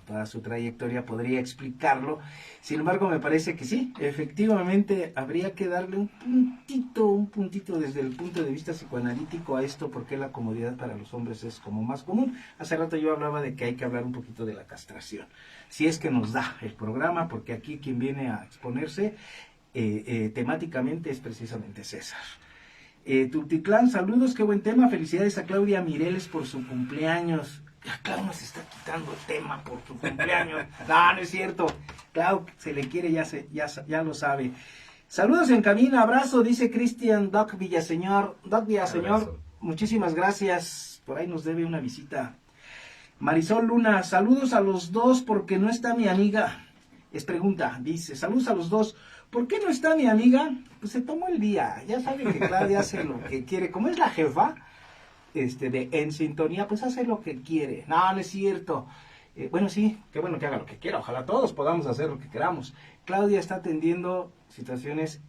toda su trayectoria podría explicarlo. Sin embargo, me parece que sí, efectivamente habría que darle un puntito desde el punto de vista psicoanalítico a esto, porque la comodidad para los hombres es como más común. Hace rato yo hablaba de que hay que hablar un poquito de la castración, si es que nos da el programa, porque aquí quien viene a exponerse temáticamente es precisamente César. Tultitlán, saludos, qué buen tema, felicidades a Claudia Mireles por su cumpleaños. Clau nos está quitando el tema por su cumpleaños. No es cierto. Clau se le quiere, ya lo sabe. Saludos en cabina, abrazo, dice Cristian Doc Villaseñor. Doc Villaseñor, Abrazo. Muchísimas gracias. Por ahí nos debe una visita. Marisol Luna, saludos a los dos porque no está mi amiga. Es pregunta, dice, saludos a los dos. ¿Por qué no está mi amiga? Pues se tomó el día. Ya sabe que Claudia hace lo que quiere. Como es la jefa de En Sintonía, pues hace lo que quiere. No es cierto. Bueno, sí, qué bueno que haga lo que quiera. Ojalá todos podamos hacer lo que queramos. Claudia está atendiendo situaciones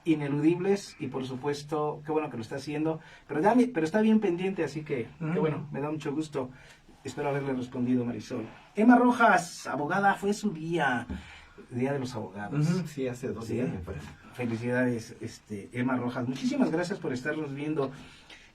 ineludibles y por supuesto, qué bueno que lo está haciendo. Pero está bien pendiente, así que qué bueno, me da mucho gusto. Espero haberle respondido, Marisol. Emma Rojas, abogada, fue su día de los Abogados. Sí, hace 2 días me parece. Felicidades, Emma Rojas. Muchísimas gracias por estarnos viendo.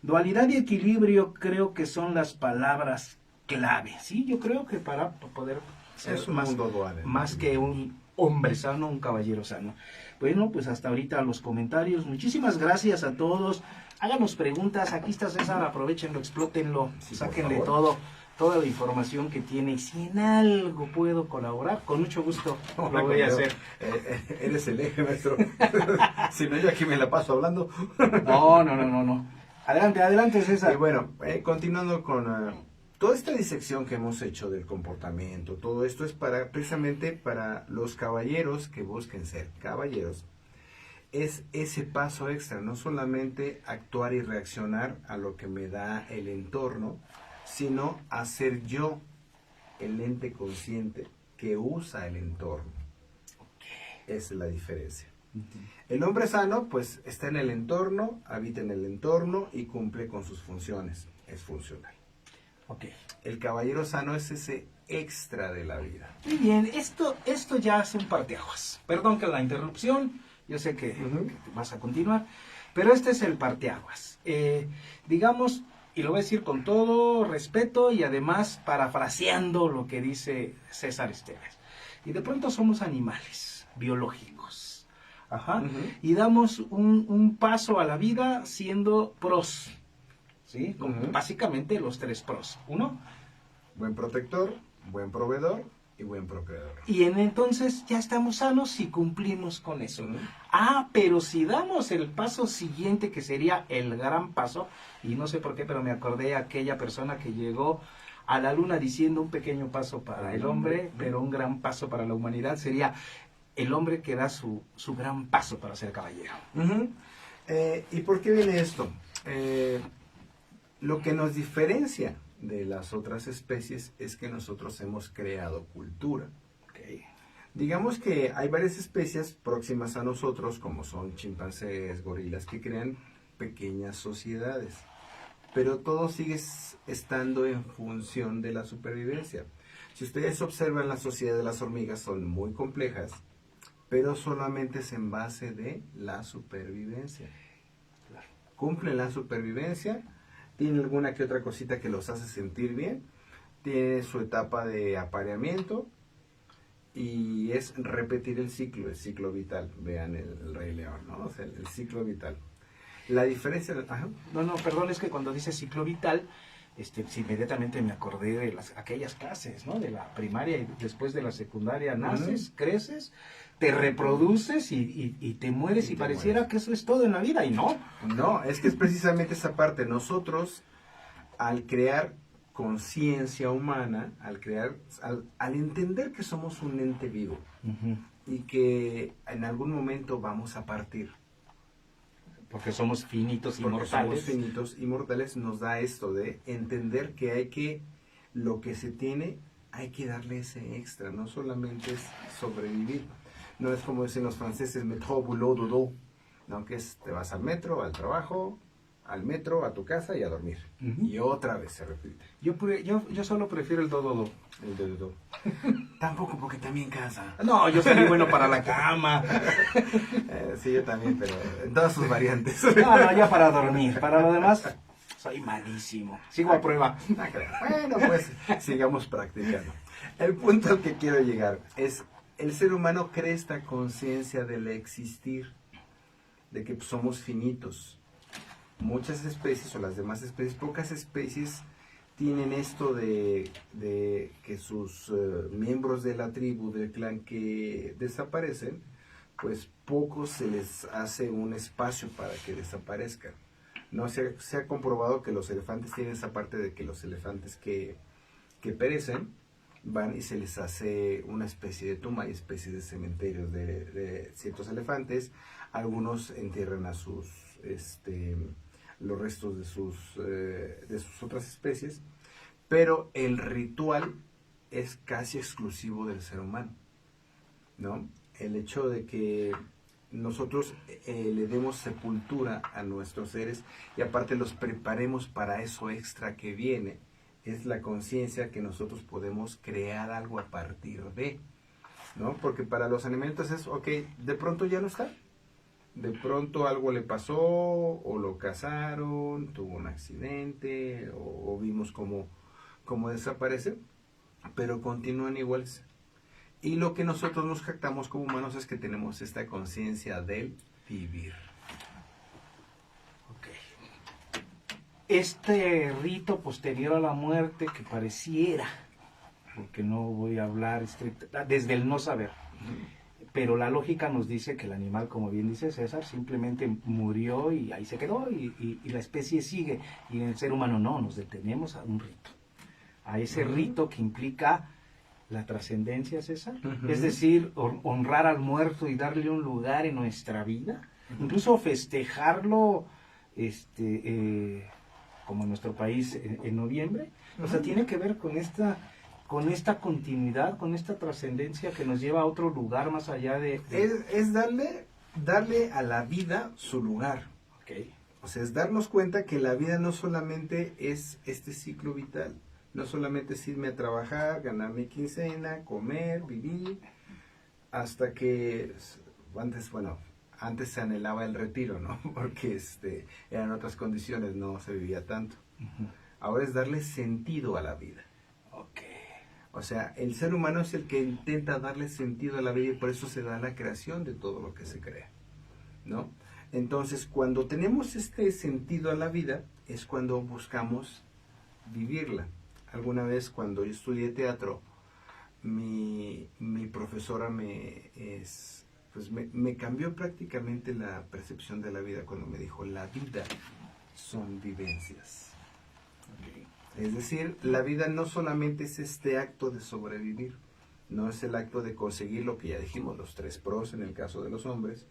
Dualidad y equilibrio creo que son las palabras clave. Sí, yo creo que para poder ser Es un mundo dual, más que un hombre sano, un caballero sano. Bueno, pues hasta ahorita los comentarios. Muchísimas gracias a todos. Háganos preguntas. Aquí está César, aprovechenlo, explótenlo, Sí, sáquenle por favor. toda la información que tiene. Y si en algo puedo colaborar, con mucho gusto lo voy a hacer. Eres el eje, maestro. Si no, yo aquí me la paso hablando. No. Adelante, César. Y bueno, continuando con toda esta disección que hemos hecho del comportamiento, todo esto es precisamente para los caballeros que busquen ser caballeros. Es ese paso extra, no solamente actuar y reaccionar a lo que me da el entorno, sino hacer yo el ente consciente que usa el entorno. Esa es la diferencia. El hombre sano, pues, está en el entorno, habita en el entorno y cumple con sus funciones. Es funcional. Ok. El caballero sano es ese extra de la vida. Muy bien, esto ya es un parteaguas. Perdón que la interrupción, yo sé que vas a continuar, pero este es el parteaguas. Digamos, y lo voy a decir con todo respeto y además parafraseando lo que dice César Esteves. Y de pronto somos animales biológicos. Ajá. Y damos un paso a la vida siendo pros. ¿Sí? Como básicamente los 3 pros. 1, Buen protector, buen proveedor y buen procreador. y entonces ya estamos sanos y cumplimos con eso. Pero si damos el paso siguiente, que sería el gran paso, y no sé por qué, pero me acordé de aquella persona que llegó a la luna diciendo un pequeño paso para el hombre, pero un gran paso para la humanidad, sería el hombre que da su gran paso para ser caballero. ¿Y por qué viene esto? Lo que nos diferencia de las otras especies es que nosotros hemos creado cultura. Digamos que hay varias especies próximas a nosotros, como son chimpancés, gorilas, que crean pequeñas sociedades. Pero todo sigue estando en función de la supervivencia. Si ustedes observan la sociedad de las hormigas, son muy complejas, pero solamente es en base de la supervivencia. Cumplen la supervivencia, tienen alguna que otra cosita que los hace sentir bien, tiene su etapa de apareamiento, y es repetir el ciclo vital. Vean el Rey León, ¿no? O sea, el ciclo vital. La diferencia... Ajá. No, perdón, es que cuando dice ciclo vital, pues inmediatamente me acordé de aquellas clases, ¿no? De la primaria y después de la secundaria, naces, creces, te reproduces y te mueres, y pareciera que eso es todo en la vida, y no. No, es que es precisamente esa parte. Nosotros, al crear conciencia humana, al entender que somos un ente vivo y que en algún momento vamos a partir, porque somos finitos y mortales. Somos finitos y mortales, nos da esto de entender que lo que se tiene, hay que darle ese extra, no solamente es sobrevivir. No es como dicen los franceses, métro, boulot, dodo, no, que es, te vas al metro, al trabajo, al metro, a tu casa y a dormir. Y otra vez se repite. Yo solo prefiero el dododo. El dodo. Tampoco, porque también cansa. No, yo soy muy bueno para la cama. Sí, yo también, pero en todas sus variantes. No, ya para dormir. Para lo demás, soy malísimo. Sigo a prueba. Bueno, pues sigamos practicando. El punto al que quiero llegar es, el ser humano crea esta conciencia del existir, de que somos finitos. Muchas especies, o las demás especies, pocas especies tienen esto de que sus miembros de la tribu, del clan que desaparecen, pues pocos se les hace un espacio para que desaparezcan. No se ha comprobado que los elefantes tienen esa parte de que los elefantes que perecen, van y se les hace una especie de tumba. Hay especies de cementerios de ciertos elefantes. Algunos entierran a sus los restos de sus otras especies, pero el ritual es casi exclusivo del ser humano, ¿no? El hecho de que nosotros le demos sepultura a nuestros seres y aparte los preparemos para eso extra que viene, es la conciencia que nosotros podemos crear algo a partir de, ¿no? Porque para los animalitos es, ok, de pronto ya no está. De pronto algo le pasó, o lo cazaron, tuvo un accidente, o vimos cómo desaparece, pero continúan iguales. Y lo que nosotros nos jactamos como humanos es que tenemos esta conciencia del vivir. Ok. Este rito posterior a la muerte que pareciera, porque no voy a hablar desde el no saber, pero la lógica nos dice que el animal, como bien dice César, simplemente murió y ahí se quedó y la especie sigue. Y en el ser humano no, nos detenemos a un rito. A ese rito que implica la trascendencia, César. Es decir, honrar al muerto y darle un lugar en nuestra vida. Incluso festejarlo, como en nuestro país en noviembre. O sea, tiene que ver con esta continuidad, con esta trascendencia que nos lleva a otro lugar más allá de... Es darle a la vida su lugar. Okay. O sea, es darnos cuenta que la vida no solamente es este ciclo vital, no solamente es irme a trabajar, ganar mi quincena, comer, vivir, hasta que antes se anhelaba el retiro, ¿no? Porque eran otras condiciones, no se vivía tanto. Ahora es darle sentido a la vida. O sea, el ser humano es el que intenta darle sentido a la vida y por eso se da la creación de todo lo que se crea, ¿no? Entonces, cuando tenemos este sentido a la vida, es cuando buscamos vivirla. Alguna vez cuando yo estudié teatro, mi profesora me cambió prácticamente la percepción de la vida cuando me dijo, la vida son vivencias. Es decir, la vida no solamente es este acto de sobrevivir, no es el acto de conseguir lo que ya dijimos, los 3 pros en el caso de los hombres.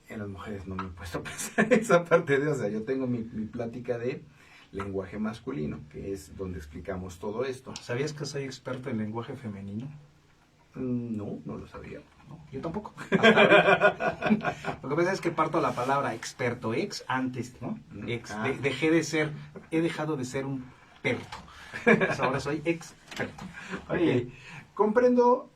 En las mujeres no me he puesto a pensar esa parte o sea, yo tengo mi plática de lenguaje masculino, que es donde explicamos todo esto. ¿Sabías que soy experto en lenguaje femenino? No. no lo sabía. No, yo tampoco. Hasta ahorita. Lo que pasa es que parto la palabra experto, ex antes, ¿no? He dejado de ser un perto. Pues ahora soy experto. Oye, comprendo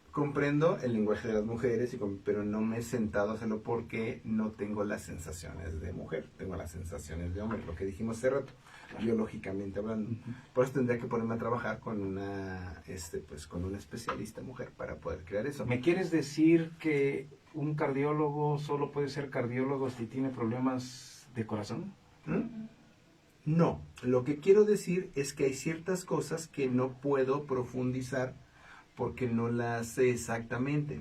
el lenguaje de las mujeres, pero no me he sentado a hacerlo porque no tengo las sensaciones de mujer, tengo las sensaciones de hombre, lo que dijimos hace rato, biológicamente hablando. Por eso tendría que ponerme a trabajar con una especialista mujer para poder crear eso. ¿Me quieres decir que un cardiólogo solo puede ser cardiólogo si tiene problemas de corazón? No, lo que quiero decir es que hay ciertas cosas que no puedo profundizar porque no las sé exactamente.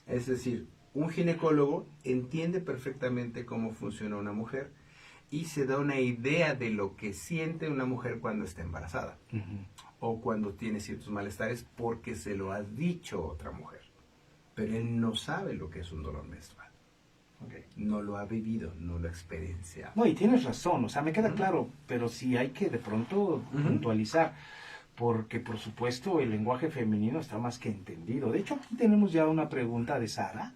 Es decir, un ginecólogo entiende perfectamente cómo funciona una mujer y se da una idea de lo que siente una mujer cuando está embarazada o cuando tiene ciertos malestares porque se lo ha dicho otra mujer. Pero él no sabe lo que es un dolor menstrual. Okay. No lo ha vivido, no lo ha experienciado. No, y tienes razón, o sea, me queda claro, pero sí hay que de pronto puntualizar, porque por supuesto el lenguaje femenino está más que entendido. De hecho, aquí tenemos ya una pregunta de Sara,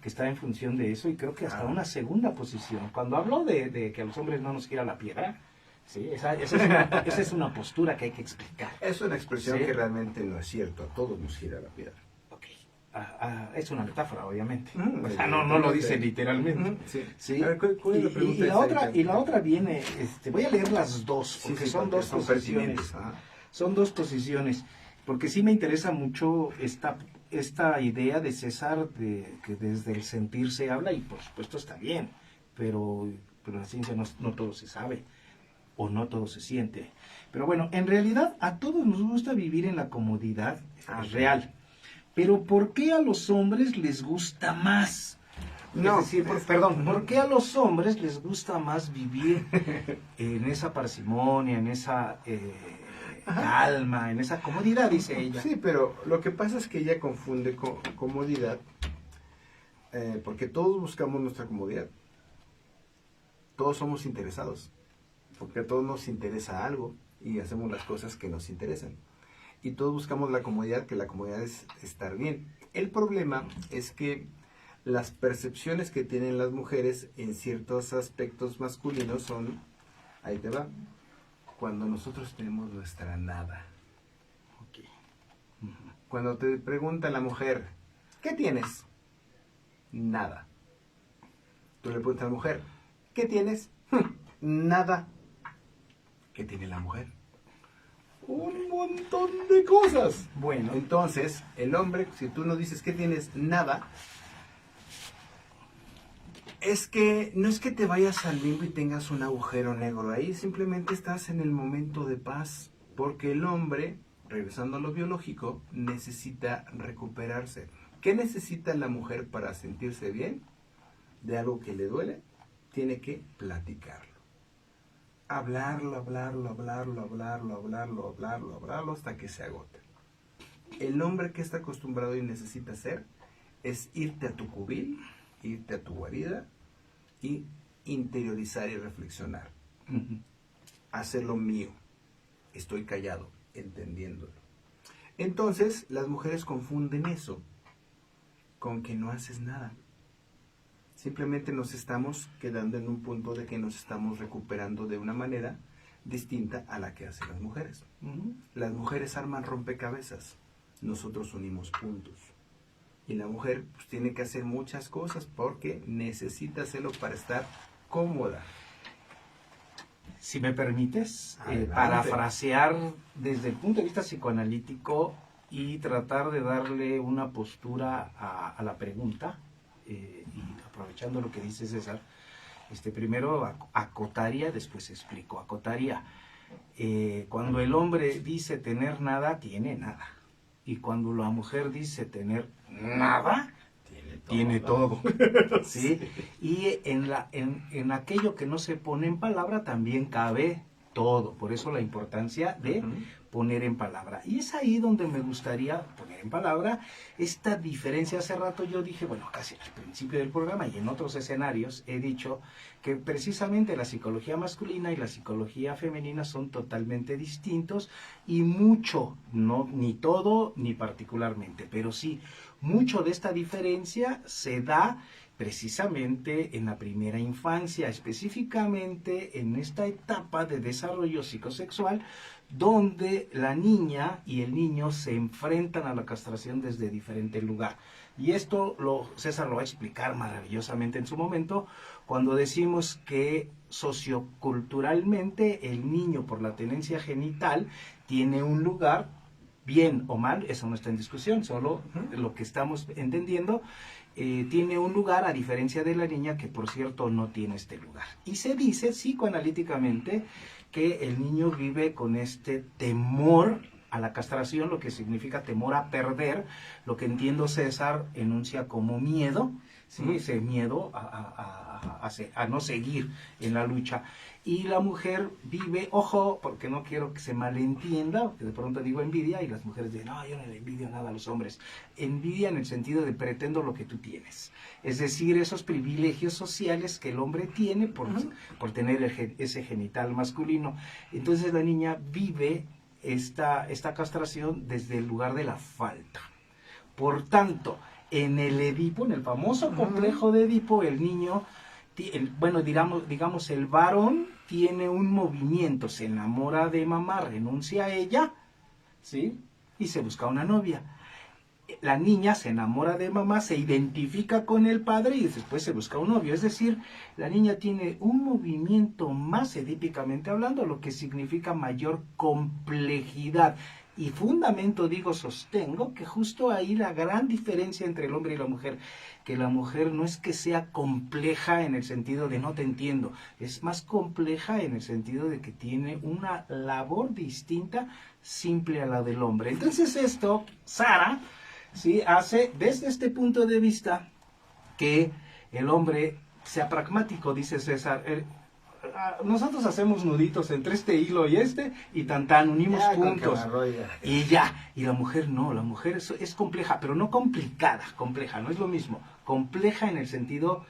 que está en función de eso, y creo que hasta una segunda posición. Cuando habló de que a los hombres no nos gira la piedra, sí, esa es una postura que hay que explicar. Es una expresión Sí. que realmente no es cierto, a todos nos gira la piedra. Es una metáfora, obviamente. O sea, no lo dice literalmente. Sí. ¿Sí? A ver, ¿cuál es la pregunta? Y la otra viene, voy a leer las dos, porque son dos posiciones. pertinentes. Son dos posiciones, porque sí me interesa mucho esta idea de César, de que desde el sentir se habla, y por supuesto está bien, pero en la ciencia no todo se sabe, o no todo se siente. Pero bueno, en realidad a todos nos gusta vivir en la comodidad real. Pero ¿por qué a los hombres les gusta más? No, es decir, ¿por qué a los hombres les gusta más vivir en esa parsimonia, en esa calma, en esa comodidad, dice ella? Sí, pero lo que pasa es que ella confunde comodidad, porque todos buscamos nuestra comodidad. Todos somos interesados, porque a todos nos interesa algo y hacemos las cosas que nos interesan. Y todos buscamos la comodidad, que la comodidad es estar bien. El problema es que las percepciones que tienen las mujeres en ciertos aspectos masculinos son, ahí te va, cuando nosotros tenemos nuestra nada. Cuando te pregunta la mujer, ¿qué tienes? Nada. Tú le preguntas a la mujer, ¿qué tienes? Nada. ¿Qué tiene la mujer? Un montón de cosas. Bueno, Entonces, el hombre, si tú no dices que tienes nada, es que no es que te vayas al limbo y tengas un agujero negro ahí, simplemente estás en el momento de paz, porque el hombre, regresando a lo biológico, necesita recuperarse. ¿Qué necesita la mujer para sentirse bien? De algo que le duele, tiene que platicarlo. Hablarlo hasta que se agote. El hombre que está acostumbrado y necesita hacer es irte a tu cubil, irte a tu guarida y interiorizar y reflexionar. Hacerlo mío. Estoy callado, entendiéndolo. Entonces, las mujeres confunden eso con que no haces nada. Simplemente nos estamos quedando en un punto de que nos estamos recuperando de una manera distinta a la que hacen las mujeres. Las mujeres arman rompecabezas, nosotros unimos puntos. Y la mujer pues tiene que hacer muchas cosas porque necesita hacerlo para estar cómoda. si me permites, Adelante. parafrasear desde el punto de vista psicoanalítico y tratar de darle una postura a la pregunta, y aprovechando lo que dice César, primero acotaría, después explico. Acotaría, cuando el hombre dice tener nada, tiene nada. Y cuando la mujer dice tener nada, tiene todo. ¿Sí? Y en aquello que no se pone en palabra también cabe todo. Por eso la importancia de poner en palabra. Y es ahí donde me gustaría poner en palabra esta diferencia. Hace rato yo dije, bueno, casi al principio del programa y en otros escenarios he dicho que precisamente la psicología masculina y la psicología femenina son totalmente distintos y mucho, no ni todo ni particularmente, pero sí, mucho de esta diferencia se da precisamente en la primera infancia, específicamente en esta etapa de desarrollo psicosexual, donde la niña y el niño se enfrentan a la castración desde diferente lugar. Y esto César lo va a explicar maravillosamente en su momento, cuando decimos que socioculturalmente el niño por la tenencia genital tiene un lugar, bien o mal, eso no está en discusión, solo lo que estamos entendiendo, tiene un lugar a diferencia de la niña que por cierto no tiene este lugar. Y se dice psicoanalíticamente que el niño vive con este temor a la castración, lo que significa temor a perder, lo que entiendo César enuncia como miedo, ¿sí? Ese miedo a no seguir en la lucha. Y la mujer vive, ojo, porque no quiero que se malentienda, porque de pronto digo envidia y las mujeres dicen, no, yo no le envidio nada a los hombres. Envidia en el sentido de pretendo lo que tú tienes. Es decir, esos privilegios sociales que el hombre tiene por tener ese genital masculino. Entonces la niña vive esta castración desde el lugar de la falta. Por tanto, en el Edipo, en el famoso complejo de Edipo, el niño, bueno, digamos, el varón tiene un movimiento, se enamora de mamá, renuncia a ella, ¿sí? Y se busca una novia. La niña se enamora de mamá, se identifica con el padre y después se busca un novio. Es decir, la niña tiene un movimiento más edípicamente hablando, lo que significa mayor complejidad. Y fundamento, sostengo que justo ahí la gran diferencia entre el hombre y la mujer, que la mujer no es que sea compleja en el sentido de no te entiendo, es más compleja en el sentido de que tiene una labor distinta, simple a la del hombre. Entonces esto, Sara, ¿sí?, hace desde este punto de vista que el hombre sea pragmático, dice César. Nosotros hacemos nuditos entre este hilo y tan unimos ya, puntos y ya. Y la mujer no, la mujer es compleja, pero no complicada, compleja, no es lo mismo. Compleja en el sentido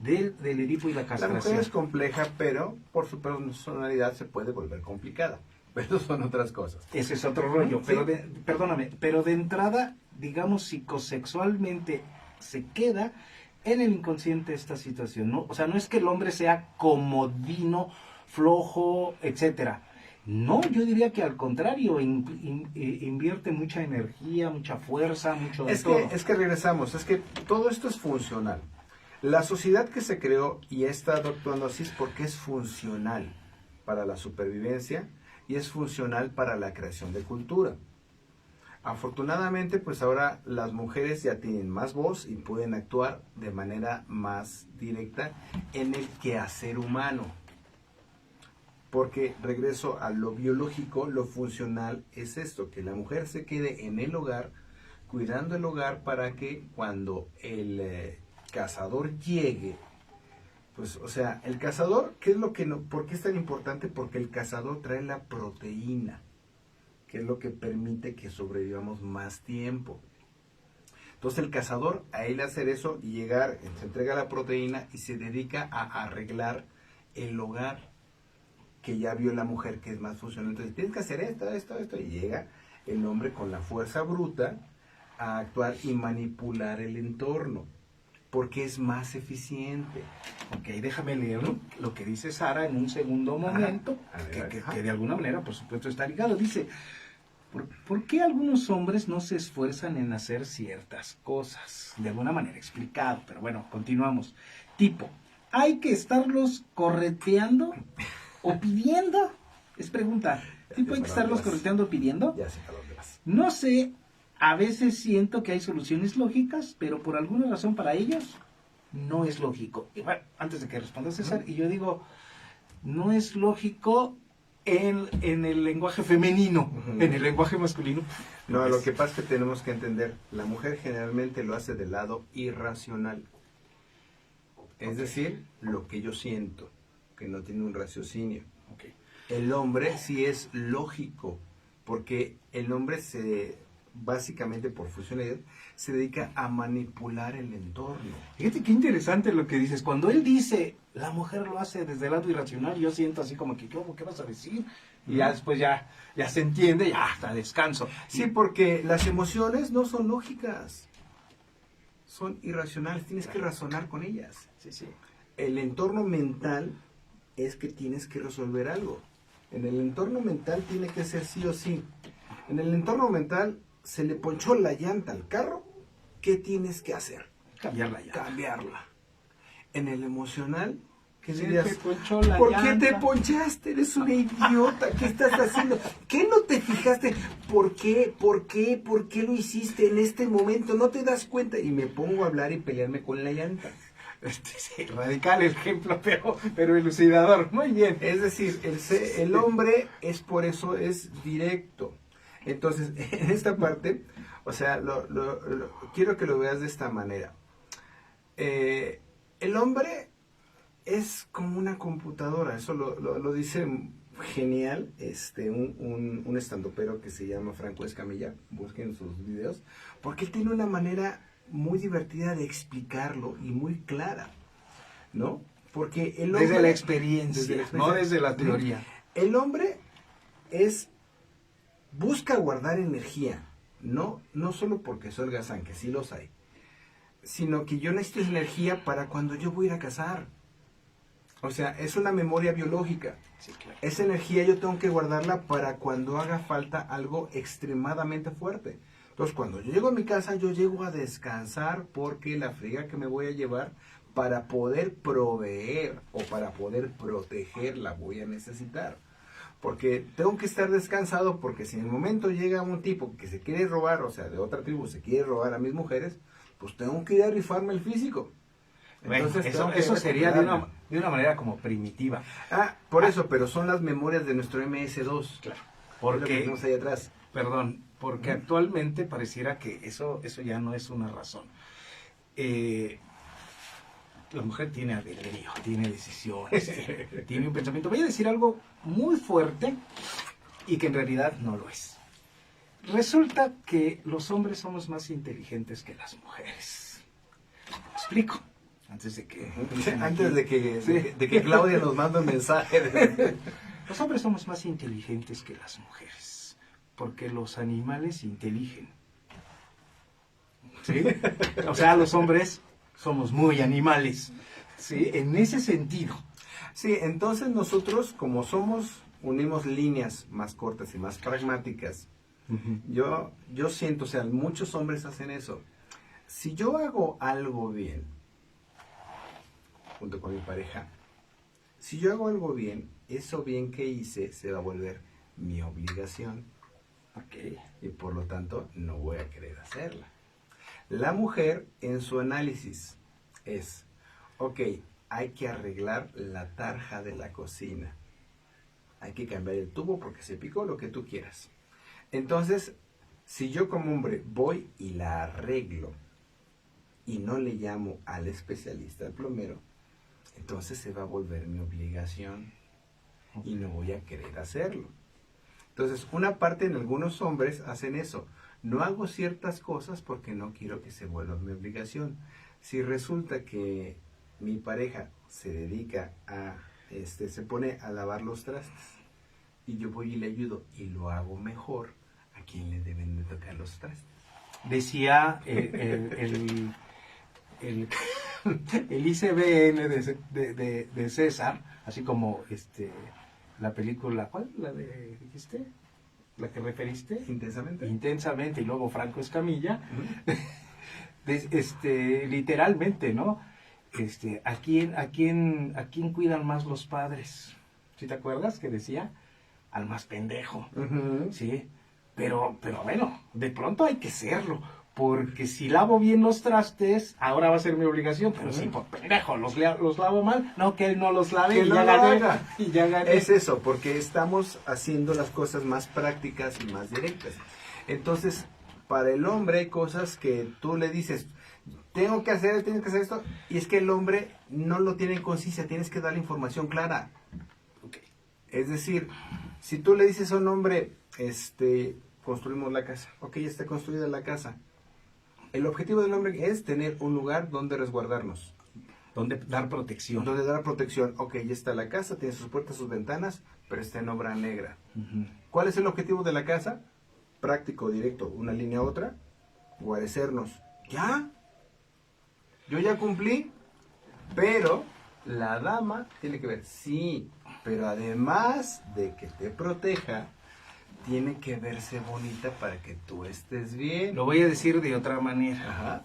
del Edipo y la castración. La mujer es compleja, pero por su personalidad se puede volver complicada. Pero son otras cosas. Ese es otro rollo, Sí. pero perdóname, pero de entrada, digamos, psicosexualmente se queda en el inconsciente esta situación, ¿no? O sea, no es que el hombre sea comodino, flojo, etcétera. No, yo diría que al contrario, invierte mucha energía, mucha fuerza, mucho de todo. Es que regresamos, es que todo esto es funcional. La sociedad que se creó y está actuando así es porque es funcional para la supervivencia y es funcional para la creación de cultura. Afortunadamente, pues ahora las mujeres ya tienen más voz y pueden actuar de manera más directa en el quehacer humano. Porque regreso a lo biológico, lo funcional es esto, que la mujer se quede en el hogar, cuidando el hogar para que cuando el cazador llegue, pues, o sea, el cazador, ¿qué es lo que no, por qué es tan importante? Porque el cazador trae la proteína, que es lo que permite que sobrevivamos más tiempo. Entonces el cazador, a él hacer eso y llegar, se entrega la proteína y se dedica a arreglar el hogar, que ya vio la mujer que es más funcional. Entonces tienes que hacer esto, y llega el hombre con la fuerza bruta a actuar y manipular el entorno, porque es más eficiente. Ok, déjame leer lo que dice Sara en un segundo momento, que de alguna manera, por supuesto, está ligado. Dice, ¿por qué algunos hombres no se esfuerzan en hacer ciertas cosas? De alguna manera explicado, pero bueno, continuamos. Tipo, ¿hay que estarlos correteando o pidiendo? Es pregunta. Tipo, ¿hay que estarlos correteando o pidiendo? Ya sé a dónde vas. No sé, a veces siento que hay soluciones lógicas, pero por alguna razón para ellos no es lógico. Y bueno, antes de que responda César, y yo digo, no es lógico en el lenguaje femenino, en el lenguaje masculino. No, lo que pasa es que tenemos que entender, la mujer generalmente lo hace del lado irracional. Es decir, lo que yo siento, que no tiene un raciocinio. Okay. El hombre sí es lógico, porque el hombre básicamente por funcionalidad, se dedica a manipular el entorno. Fíjate qué interesante lo que dices. Cuando él dice, la mujer lo hace desde el lado irracional, yo siento así como que, ¿qué vas a decir? Y ya después ya se entiende, ya hasta descanso. Sí, porque las emociones no son lógicas, son irracionales, tienes que razonar con ellas. Sí, sí. El entorno mental es que tienes que resolver algo. En el entorno mental tiene que ser sí o sí. En el entorno mental se le ponchó la llanta al carro, ¿qué tienes que hacer? Cambiarla ya. Cambiarla. En el emocional, ¿qué Se dirías? te ponchó la ¿Por llanta. qué te ponchaste? Eres una idiota. ¿Qué estás haciendo? ¿Qué no te fijaste? ¿Por qué? ¿Por qué? ¿Por qué lo hiciste en este momento? ¿No te das cuenta? Y me pongo a hablar y pelearme con la llanta. Sí, radical el ejemplo, pero elucidador. Muy bien. Es decir, el hombre es por eso es directo. Entonces, en esta parte, o sea, quiero que lo veas de esta manera. El hombre es como una computadora, eso lo dice genial un estandopero que se llama Franco Escamilla, busquen sus videos, porque él tiene una manera muy divertida de explicarlo y muy clara, ¿no? Porque el hombre... Desde la experiencia, no desde la teoría. El hombre busca guardar energía, no solo porque soy holgazán, que sí los hay, sino que yo necesito energía para cuando yo voy a ir a cazar. O sea, es una memoria biológica. Sí, claro. Esa energía yo tengo que guardarla para cuando haga falta algo extremadamente fuerte. Entonces, cuando yo llego a mi casa, yo llego a descansar porque la friega que me voy a llevar para poder proveer o para poder proteger la voy a necesitar. Porque tengo que estar descansado porque si en el momento llega un tipo que se quiere robar, o sea, de otra tribu, se quiere robar a mis mujeres, pues tengo que ir a rifarme el físico. Entonces, tengo que eso sería de recuperarme. una manera como primitiva. Por eso, pero son las memorias de nuestro MS2. Claro. Porque Porque, tenemos ahí atrás. perdón, porque actualmente pareciera que eso ya no es una razón. La mujer tiene albedrío, tiene decisiones, tiene un pensamiento. Voy a decir algo muy fuerte y que en realidad no lo es. Resulta que los hombres somos más inteligentes que las mujeres. ¿Me explico? Antes de que... Antes de que, Sí. de que Claudia nos mande un mensaje. Los hombres somos más inteligentes que las mujeres, porque los animales inteligen. ¿Sí? O sea, los hombres somos muy animales, ¿sí? En ese sentido. Sí, entonces nosotros, como unimos líneas más cortas y más pragmáticas. Yo siento, o sea, muchos hombres hacen eso. Si yo hago algo bien, junto con mi pareja, si yo hago algo bien, eso bien que hice se va a volver mi obligación. Ok. Y por lo tanto, no voy a querer hacerla. La mujer, en su análisis, es, ok, hay que arreglar la tarja de la cocina. Hay que cambiar el tubo porque se picó, lo que tú quieras. Entonces, si yo como hombre voy y la arreglo y no le llamo al especialista, al plomero, entonces se va a volver mi obligación y no voy a querer hacerlo. Entonces, una parte en algunos hombres hacen eso. No hago ciertas cosas porque no quiero que se vuelva mi obligación. Si resulta que mi pareja se dedica se pone a lavar los trastes y yo voy y le ayudo y lo hago mejor, ¿a quién le deben de tocar los trastes? Decía el ICBN de César, así como la película, ¿cuál? ¿La dijiste? ¿La que referiste? Intensamente. Intensamente, y luego Franco Escamilla. Literalmente, ¿no? ¿A quién cuidan más los padres? ¿Sí te acuerdas que decía? Al más pendejo. Sí. Pero bueno, de pronto hay que serlo. Porque si lavo bien los trastes, ahora va a ser mi obligación. Pero si por pendejo los lavo mal, no, que él no los lave Que y no ya lo gané. haga. Y ya gané. Es eso, porque estamos haciendo las cosas más prácticas y más directas. Entonces, para el hombre hay cosas que tú le dices, tienes que hacer esto, y es que el hombre no lo tiene en conciencia, tienes que darle información clara. Ok. Es decir, Si tú le dices a un hombre, construimos la casa, ok, ya está construida la casa. El objetivo del hombre es tener un lugar donde resguardarnos. Donde dar protección. Donde dar protección. Ok, ya está la casa, tiene sus puertas, sus ventanas, pero está en obra negra. Ujú. ¿Cuál es el objetivo de la casa? Práctico, directo, una línea a otra, guarecernos. ¿Ya? Yo ya cumplí, pero la dama tiene que ver, sí, pero además de que te proteja, tiene que verse bonita para que tú estés bien. Lo voy a decir de otra manera. Ajá.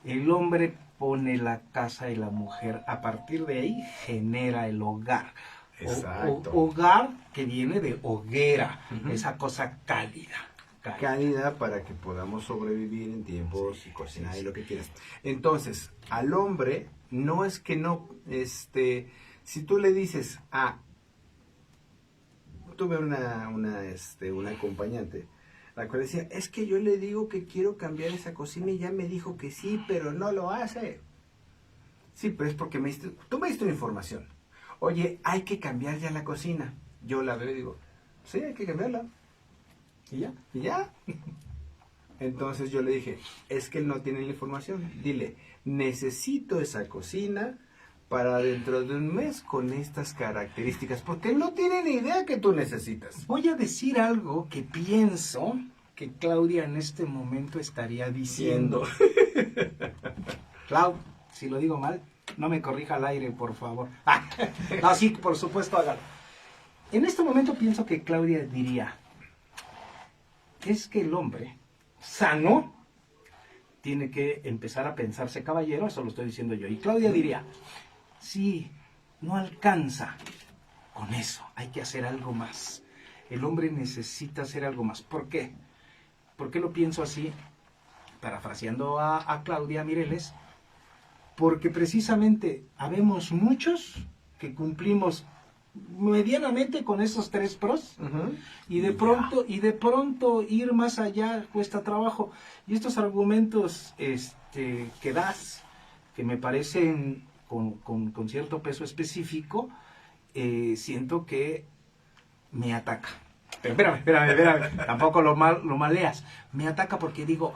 El hombre pone la casa y la mujer, a partir de ahí genera el hogar. Exacto. Hogar que viene de hoguera, Ujú. esa cosa cálida. Cálida para que podamos sobrevivir en tiempos y cocinar y lo que quieras. Entonces, al hombre, no es que no, si tú le dices, tuve una acompañante, la cual decía, es que yo le digo que quiero cambiar esa cocina y ya me dijo que sí, pero no lo hace. Sí, pero es porque tú me diste una información. Oye, hay que cambiar ya la cocina. Yo la veo y digo, sí, hay que cambiarla. ¿Y ya? ¿Y ya? Entonces yo le dije, es que él no tiene la información. Dile, necesito esa cocina para dentro de un mes con estas características, porque él no tiene ni idea que tú necesitas. Voy a decir algo que pienso que Claudia en este momento estaría diciendo. Clau, si lo digo mal, no me corrija al aire, por favor. No, sí, por supuesto, hágalo. En este momento pienso que Claudia diría, es que el hombre sano tiene que empezar a pensarse caballero, eso lo estoy diciendo yo. Y Claudia diría, sí, no alcanza con eso, hay que hacer algo más. El hombre necesita hacer algo más. ¿Por qué? ¿Por qué lo pienso así? Parafraseando a Claudia Mireles, porque precisamente habemos muchos que cumplimos medianamente con esos 3 pros y de pronto ir más allá cuesta trabajo. Y estos argumentos que das, que me parecen con cierto peso específico, siento que me ataca. Pero espérame, tampoco lo maleas. Me ataca porque digo,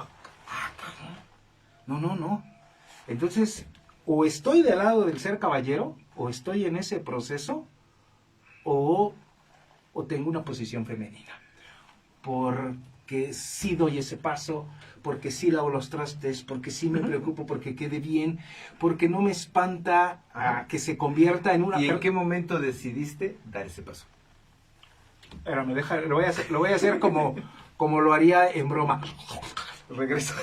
no. Entonces, o estoy del lado del ser caballero, o estoy en ese proceso, o tengo una posición femenina. Porque sí doy ese paso, porque sí lavo los trastes, porque sí me preocupo porque quede bien, porque no me espanta a que se convierta en una... ¿Y en qué momento decidiste dar ese paso? Espérame, lo voy a hacer como lo haría en broma. Regreso.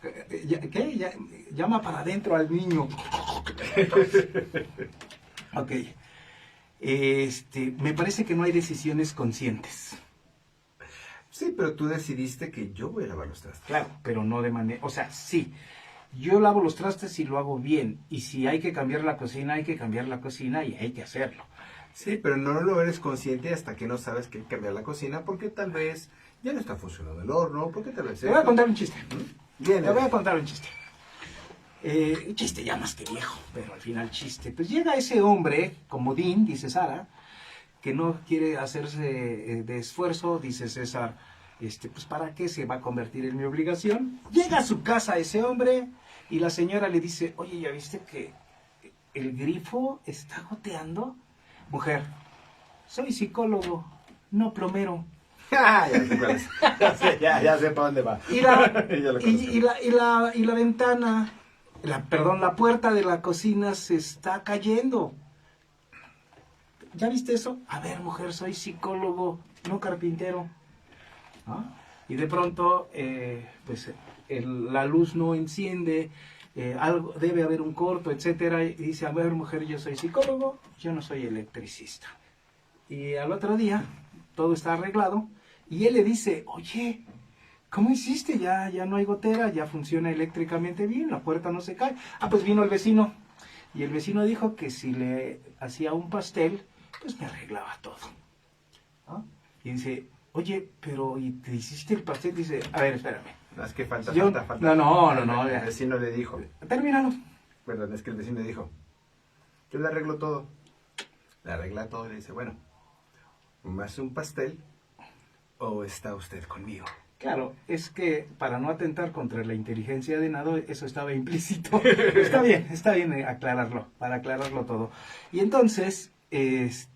¿Qué? Llama para adentro al niño. Ok. Me parece que no hay decisiones conscientes. Sí, pero tú decidiste que yo voy a lavar los trastes. Claro, pero no de manera... O sea, sí, yo lavo los trastes y lo hago bien. Y si hay que cambiar la cocina, hay que cambiar la cocina y hay que hacerlo. Sí, pero no lo eres consciente hasta que no sabes que hay que cambiar la cocina porque tal vez ya no está funcionando el horno, porque tal vez... Te voy a contar un chiste. Bien, Te voy a contar un chiste. Un chiste ya más que viejo, pero al final chiste. Pues llega ese hombre, comodín, dice Sara, que no quiere hacerse de esfuerzo, dice César, pues ¿para qué se va a convertir en mi obligación? Llega a su casa ese hombre y la señora le dice, oye, ¿ya viste que el grifo está goteando? Mujer, soy psicólogo, no plomero. Ya sé cuál es. Ya sé para dónde va. Y la, Ya lo y la ventana, la puerta de la cocina se está cayendo. ¿Ya viste eso? A ver, mujer, soy psicólogo, no carpintero. ¿Ah? Y de pronto, la luz no enciende, algo, debe haber un corto, etcétera. Y dice, a ver, mujer, yo soy psicólogo, yo no soy electricista. Y al otro día, todo está arreglado, y él le dice, oye, ¿cómo hiciste? Ya no hay gotera, ya funciona eléctricamente bien, la puerta no se cae. Pues vino el vecino, y el vecino dijo que si le hacía un pastel, pues me arreglaba todo. ¿Ah? Y dice, oye, pero ¿y te hiciste el pastel? Dice, a ver, espérame. No, es que falta. No. El vecino le dijo. Termínalo. Perdón, es que el vecino dijo, yo le arreglo todo. le arregla todo y le dice, bueno, ¿me hace un pastel o está usted conmigo? Claro, es que para no atentar contra la inteligencia de Nado, eso estaba implícito. Está bien aclararlo, para aclararlo todo. Y entonces, pues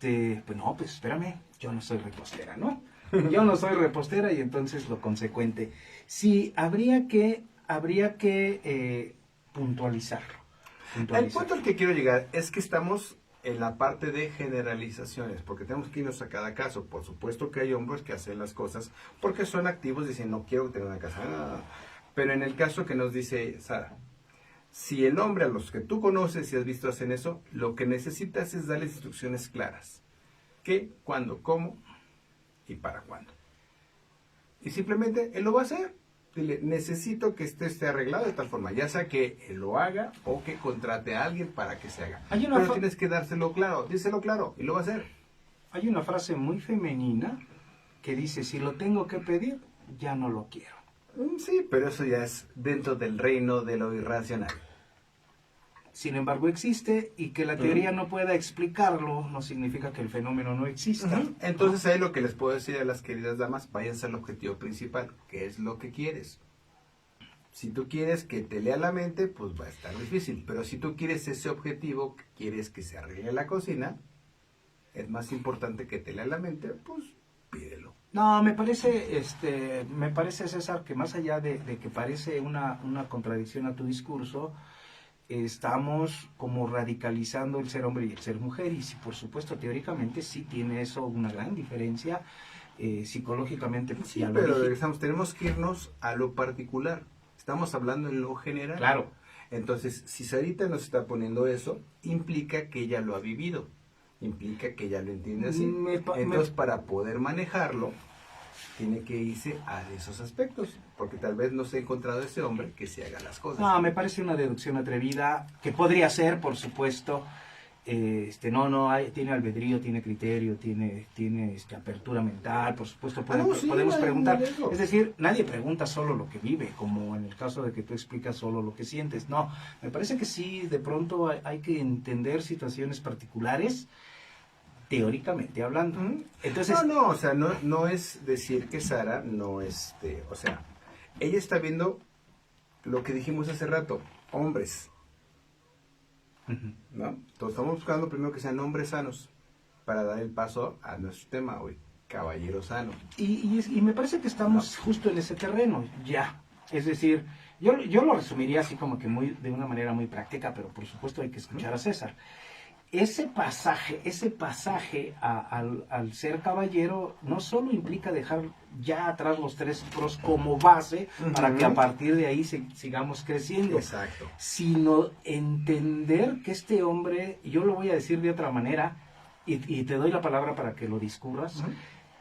no, pues espérame, yo no soy repostera, ¿no? Yo no soy repostera y entonces lo consecuente. Sí, habría que puntualizarlo. El punto al que quiero llegar es que estamos en la parte de generalizaciones, porque tenemos que irnos a cada caso. Por supuesto que hay hombres que hacen las cosas porque son activos, dicen, no quiero tener una casa. Pero en el caso que nos dice Sara, si el hombre a los que tú conoces y has visto hacen eso, lo que necesitas es darles instrucciones claras. ¿Qué, cuándo, cómo y para cuándo? Y simplemente él lo va a hacer. Dile, necesito que esto esté arreglado de tal forma, ya sea que él lo haga o que contrate a alguien para que se haga. Pero tienes que dárselo claro, díselo claro, y lo va a hacer. Hay una frase muy femenina que dice, si lo tengo que pedir, ya no lo quiero. Sí, pero eso ya es dentro del reino de lo irracional. Sin embargo, existe, y que la teoría no pueda explicarlo no significa que el fenómeno no exista. Entonces ahí lo que les puedo decir a las queridas damas, váyanse al objetivo principal, que es lo que quieres. Si tú quieres que te lea la mente, pues va a estar difícil, pero si tú quieres ese objetivo, que quieres que se arregle la cocina, es más importante que te lea la mente, pues pídelo. No, me parece, César, que más allá de que parece una contradicción a tu discurso, estamos como radicalizando el ser hombre y el ser mujer, y si por supuesto teóricamente sí tiene eso una gran diferencia psicológicamente. Sí, pero regresamos, tenemos que irnos a lo particular, estamos hablando en lo general. Claro. Entonces, si Sarita nos está poniendo eso, implica que ella lo ha vivido, implica que ella lo entiende así. Entonces, para poder manejarlo, tiene que irse a esos aspectos, porque tal vez no se ha encontrado ese hombre que se haga las cosas. No, me parece una deducción atrevida, que podría ser, por supuesto. Tiene albedrío, tiene criterio, tiene apertura mental, por supuesto podemos preguntar. Es decir, nadie pregunta solo lo que vive, como en el caso de que tú explicas solo lo que sientes. No, me parece que sí, de pronto hay que entender situaciones particulares, teóricamente hablando. Entonces, o sea, no es decir que Sara no o sea, ella está viendo lo que dijimos hace rato, hombres, ¿no? Entonces estamos buscando primero que sean hombres sanos para dar el paso a nuestro tema hoy, caballero sano. Y me parece que estamos justo en ese terreno, ya. Es decir, yo lo resumiría así como que de una manera muy práctica, pero por supuesto hay que escuchar a César. Ese pasaje al ser caballero no solo implica dejar ya atrás los 3 pros como base para que a partir de ahí sigamos creciendo. Exacto. Sino entender que este hombre, yo lo voy a decir de otra manera, y te doy la palabra para que lo discurras,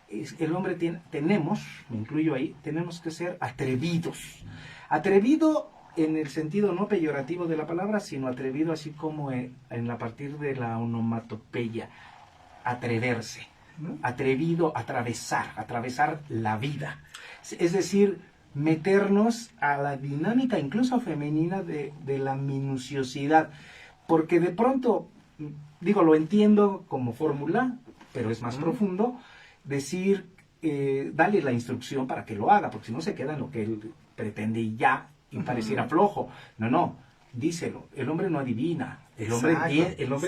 el hombre tenemos, me incluyo ahí, tenemos que ser atrevidos. Atrevido en el sentido no peyorativo de la palabra, sino atrevido así como a partir de la onomatopeya, atreverse, atrevido a atravesar la vida. Es decir, meternos a la dinámica incluso femenina de la minuciosidad, porque de pronto, lo entiendo como fórmula, pero es más profundo, decir, dale la instrucción para que lo haga, porque si no se queda en lo que él pretende y ya, y pareciera flojo. No, díselo. El hombre no adivina, el hombre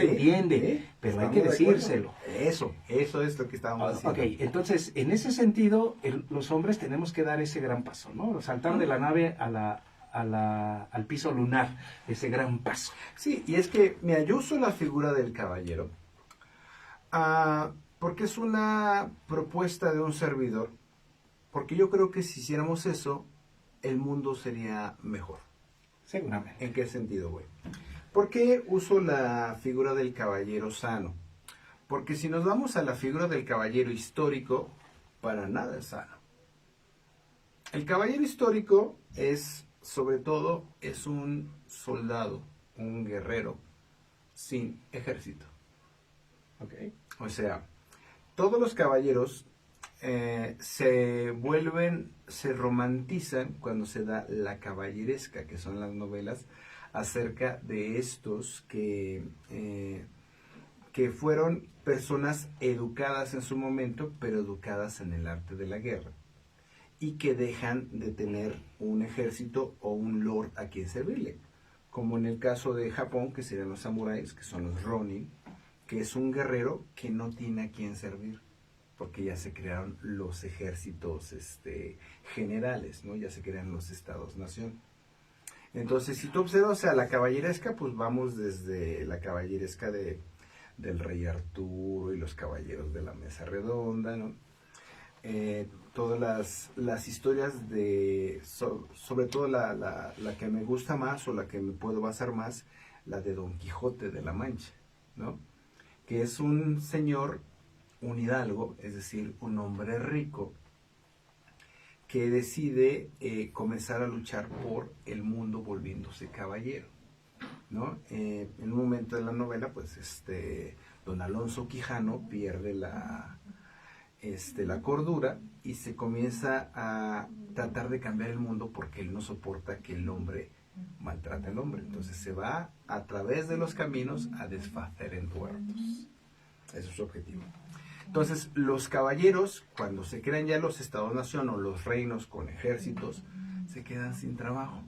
entiende, pero hay que decírselo. Eso es lo que estábamos haciendo. Ok, entonces, en ese sentido, los hombres tenemos que dar ese gran paso, ¿no? Saltar de la nave al piso lunar, ese gran paso. Sí, y es que, mira, yo uso la figura del caballero, porque es una propuesta de un servidor, porque yo creo que si hiciéramos eso, el mundo sería mejor. Seguramente. ¿En qué sentido, güey? ¿Por qué uso la figura del caballero sano? Porque si nos vamos a la figura del caballero histórico, para nada es sano. El caballero histórico sobre todo, es un soldado, un guerrero, sin ejército. Okay. O sea, todos los caballeros se romantizan cuando se da la caballeresca, que son las novelas acerca de estos que que fueron personas educadas en su momento, pero educadas en el arte de la guerra, y que dejan de tener un ejército o un lord a quien servirle, como en el caso de Japón, que serían los samuráis, que son los ronin, que es un guerrero que no tiene a quien servir, porque ya se crearon los ejércitos generales, ¿no? Ya se crean los estados-nación. Entonces, si tú observas, o sea, la caballeresca, pues vamos desde la caballeresca del rey Arturo y los caballeros de la mesa redonda, ¿no? Todas las historias sobre todo la que me gusta más o la que me puedo basar más, la de Don Quijote de la Mancha, ¿no? Que es un señor, un hidalgo, es decir, un hombre rico, que decide comenzar a luchar por el mundo volviéndose caballero, ¿no? En un momento de la novela, pues, don Alonso Quijano pierde la cordura y se comienza a tratar de cambiar el mundo porque él no soporta que el hombre maltrate al hombre. Entonces se va a través de los caminos a desfacer en tuertos. Ese es su objetivo. Entonces, los caballeros, cuando se crean ya los estados-nación o los reinos con ejércitos, se quedan sin trabajo.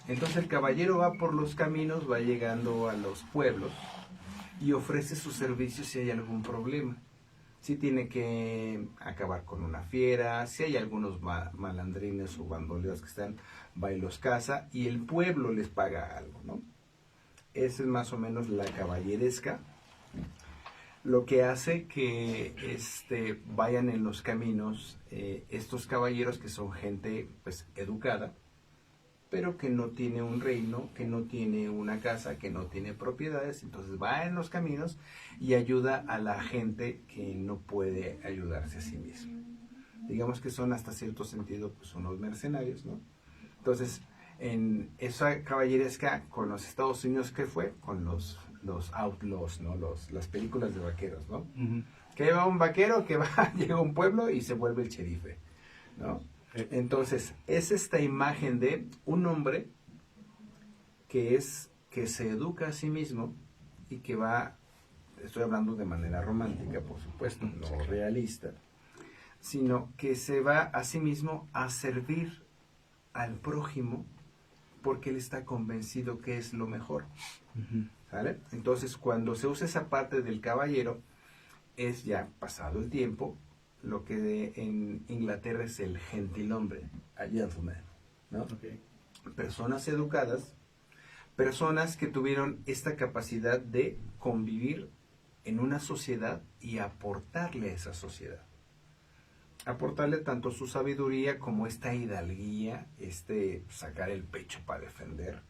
Entonces el caballero va por los caminos, va llegando a los pueblos y ofrece sus servicios si hay algún problema. Si tiene que acabar con una fiera, si hay algunos malandrines o bandoleros que están, va y los caza y el pueblo les paga algo, ¿no? Esa es más o menos la caballeresca, lo que hace que vayan en los caminos estos caballeros que son gente pues educada, pero que no tiene un reino, que no tiene una casa, que no tiene propiedades, entonces va en los caminos y ayuda a la gente que no puede ayudarse a sí misma. Digamos que son hasta cierto sentido pues unos mercenarios, ¿no? Entonces, en esa caballeresca con los Estados Unidos, ¿qué fue? Con los outlaws, ¿no? Las películas de vaqueros, ¿no? Ujú. Que va un vaquero que llega a un pueblo y se vuelve el sherife, ¿no? Entonces, es esta imagen de un hombre que se educa a sí mismo y que va, estoy hablando de manera romántica, por supuesto, no realista, sino que se va a sí mismo a servir al prójimo porque él está convencido que es lo mejor. ¿Sale? Entonces, cuando se usa esa parte del caballero, es ya pasado el tiempo, lo que en Inglaterra es el gentilhombre, a gentleman, ¿no? Okay. Personas educadas, personas que tuvieron esta capacidad de convivir en una sociedad y aportarle a esa sociedad. Aportarle tanto su sabiduría como esta hidalguía, sacar el pecho para defender,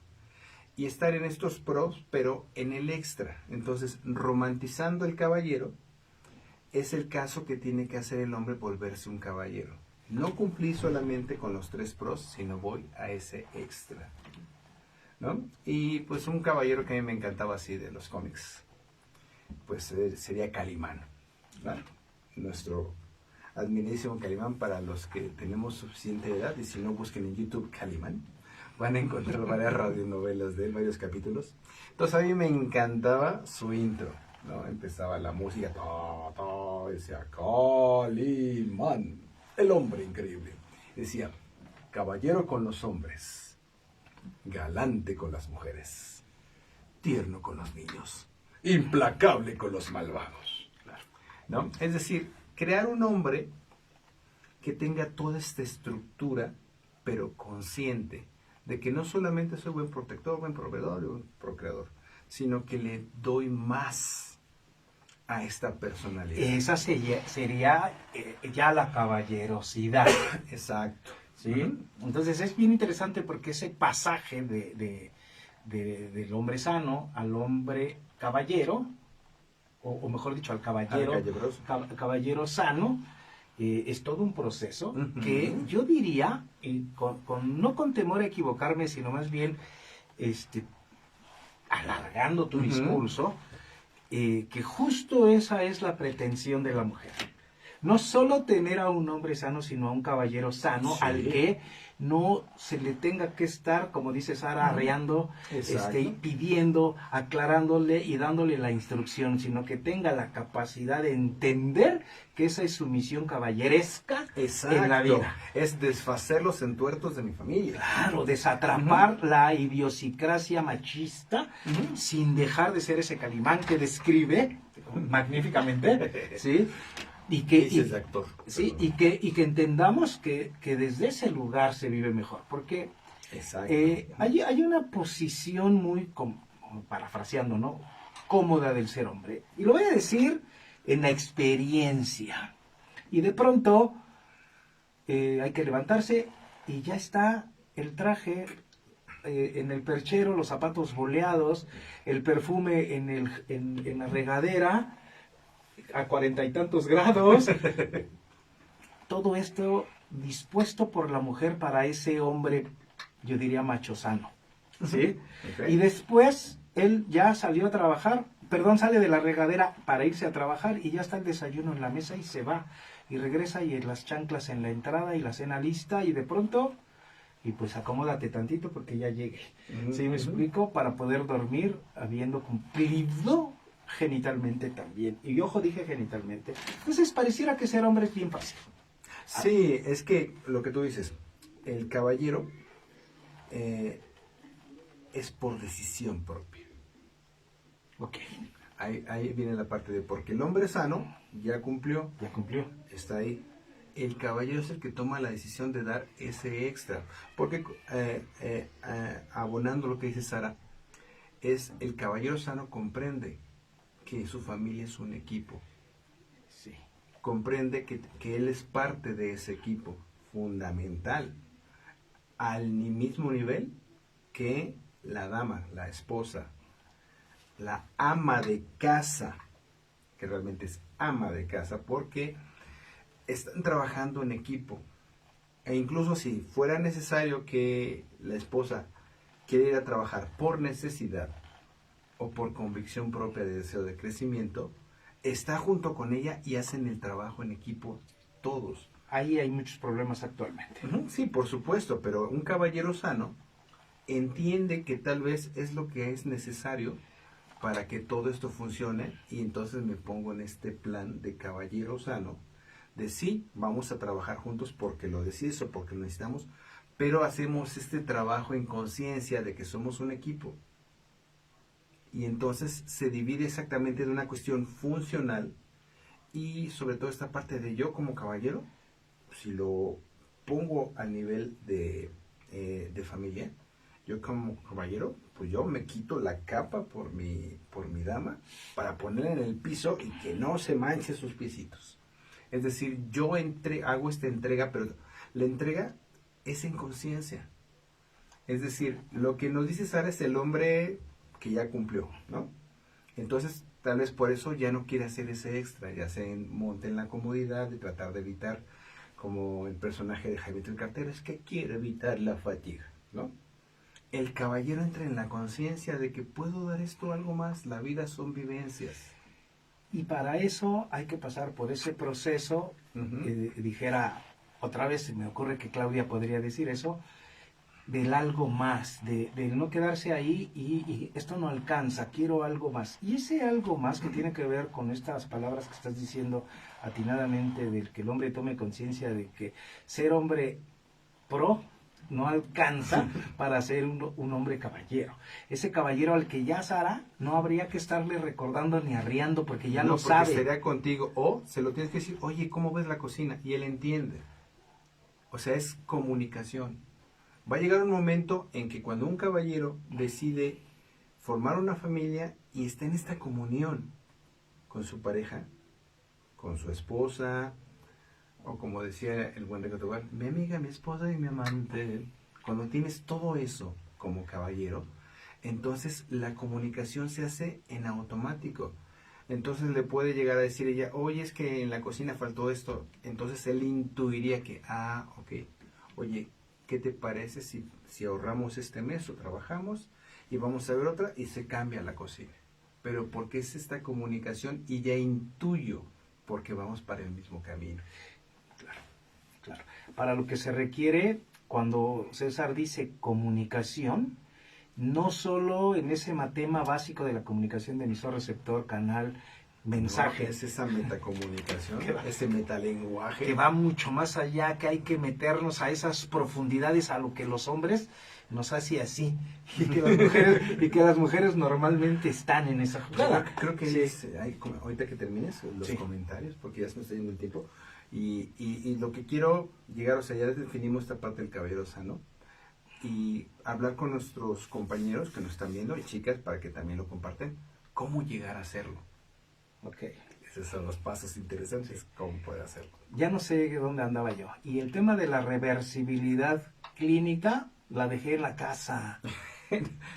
y estar en estos pros, pero en el extra. Entonces, romantizando el caballero, es el caso que tiene que hacer el hombre, volverse un caballero. No cumplir solamente con los 3 pros, sino voy a ese extra, ¿no? Y pues un caballero que a mí me encantaba así de los cómics, pues sería Calimán, ¿vale? Nuestro admiradísimo Calimán, para los que tenemos suficiente edad, y si no, busquen en YouTube Calimán. Van a encontrar varias radionovelas de él, varios capítulos. Entonces a mí me encantaba su intro, ¿no? Empezaba la música, decía Calimán, el hombre increíble. Decía, caballero con los hombres, galante con las mujeres, tierno con los niños, implacable con los malvados, ¿no? Es decir, crear un hombre que tenga toda esta estructura, pero consciente de que no solamente soy buen protector, buen proveedor y buen procreador, sino que le doy más a esta personalidad. Esa sería ya la caballerosidad. Exacto. ¿Sí? Entonces es bien interesante porque ese pasaje del hombre sano al hombre caballero, o mejor dicho, al caballero sano, es todo un proceso que yo diría, no con temor a equivocarme, sino más bien alargando tu discurso, que justo esa es la pretensión de la mujer. no solo tener a un hombre sano, sino a un caballero sano, Sí. al que no se le tenga que estar, como dice Sara, arreando, Exacto. pidiendo, aclarándole y dándole la instrucción, sino que tenga la capacidad de entender que esa es su misión caballeresca en la vida. Es desfacer los entuertos de mi familia. Claro, desatrapar la idiosincrasia machista sin dejar de ser ese Calimán que describe magníficamente, ¿sí? Y que, Dices actor. sí, y que entendamos que desde ese lugar se vive mejor, porque Exacto. hay una posición muy, parafraseando, ¿no? Cómoda del ser hombre. Y lo voy a decir en la experiencia. Y de pronto hay que levantarse y ya está el traje en el perchero, los zapatos boleados, el perfume en la regadera a 40 y tantos grados. Todo esto dispuesto por la mujer para ese hombre, yo diría macho sano. ¿Sí? Ok. Y después él ya salió a trabajar, sale de la regadera para irse a trabajar y ya está el desayuno en la mesa y se va. Y regresa y las chanclas en la entrada y la cena lista y de pronto, y pues acomódate tantito porque ya llegue. ¿Sí me explico? Para poder dormir habiendo cumplido genitalmente también. Y ojo, dije genitalmente. Entonces pareciera que ser hombre es bien fácil. Sí, es que lo que tú dices, el caballero es por decisión propia. Ok, Ahí viene la parte de porque el hombre sano ya cumplió, ya cumplió. está ahí. El caballero es el que toma la decisión de dar ese extra. Porque, abonando lo que dice Sara, es el caballero sano comprende que su familia es un equipo. Sí. Comprende que él es parte de ese equipo fundamental, al mismo nivel que la dama, la esposa, la ama de casa, que realmente es ama de casa, porque están trabajando en equipo. E incluso si fuera necesario que la esposa quiera ir a trabajar por necesidad o por convicción propia de deseo de crecimiento, está junto con ella y hacen el trabajo en equipo todos. Ahí hay muchos problemas actualmente. Sí, por supuesto, pero un caballero sano entiende que tal vez es lo que es necesario para que todo esto funcione y entonces me pongo en este plan de caballero sano, de sí, vamos a trabajar juntos porque lo decides o porque lo necesitamos, pero hacemos este trabajo en conciencia de que somos un equipo. Y entonces se divide exactamente de una cuestión funcional y sobre todo esta parte de yo como caballero, si lo pongo al nivel de familia, yo como caballero, pues yo me quito la capa por mi dama para ponerla en el piso y que no se manche sus piecitos. Es decir, yo hago esta entrega, pero la entrega es en conciencia. Es decir, lo que nos dice Sara es el hombre que ya cumplió, ¿no? Entonces, tal vez por eso ya no quiere hacer ese extra, ya se monta en la comodidad de tratar de evitar, como el personaje de Jaimito el Cartero, es que quiere evitar la fatiga, ¿no? El caballero entra en la conciencia de que puedo dar esto algo más, la vida son vivencias. Y para eso hay que pasar por ese proceso, dijera, otra vez se me ocurre que Claudia podría decir eso, del algo más, de no quedarse ahí y esto no alcanza, quiero algo más. Y ese algo más que tiene que ver con estas palabras que estás diciendo atinadamente, del que el hombre tome conciencia de que ser hombre pro no alcanza para ser un hombre caballero. Ese caballero al que ya Sara no habría que estarle recordando ni arriando porque ya no, lo porque sabe. sería contigo, o se lo tienes que decir, oye, ¿cómo ves la cocina? Y él entiende. O sea, es comunicación. Va a llegar un momento en que cuando un caballero decide formar una familia y está en esta comunión con su pareja, con su esposa, o como decía el buen Recatobar, mi amiga, mi esposa y mi amante. Cuando tienes todo eso como caballero, entonces la comunicación se hace en automático. Entonces le puede llegar a decir ella, oye, es que en la cocina faltó esto. Entonces él intuiría que, ok, oye, ¿qué te parece si ahorramos este mes o trabajamos y vamos a ver otra y se cambia la cocina? Pero porque es esta comunicación y ya intuyo porque vamos para el mismo camino. Claro. Para lo que se requiere, cuando César dice comunicación, no solo en ese tema básico de la comunicación de emisor, receptor, canal, mensaje, No, es esa metacomunicación, Que va- ese metalenguaje. que va mucho más allá, que hay que meternos a esas profundidades a lo que los hombres nos hace así, y que las mujeres normalmente están en esa jugada. Creo que Sí. ahorita que termines los Sí. comentarios, porque ya se nos está yendo el tiempo, y lo que quiero llegar, o sea, ya definimos esta parte del caballero sano, y hablar con nuestros compañeros que nos están viendo, y chicas, para que también lo comparten, cómo llegar a hacerlo. Ok. Esos son los pasos interesantes, cómo poder hacerlo. Ya no sé dónde andaba yo. Y el tema de la reversibilidad clínica la dejé en la casa.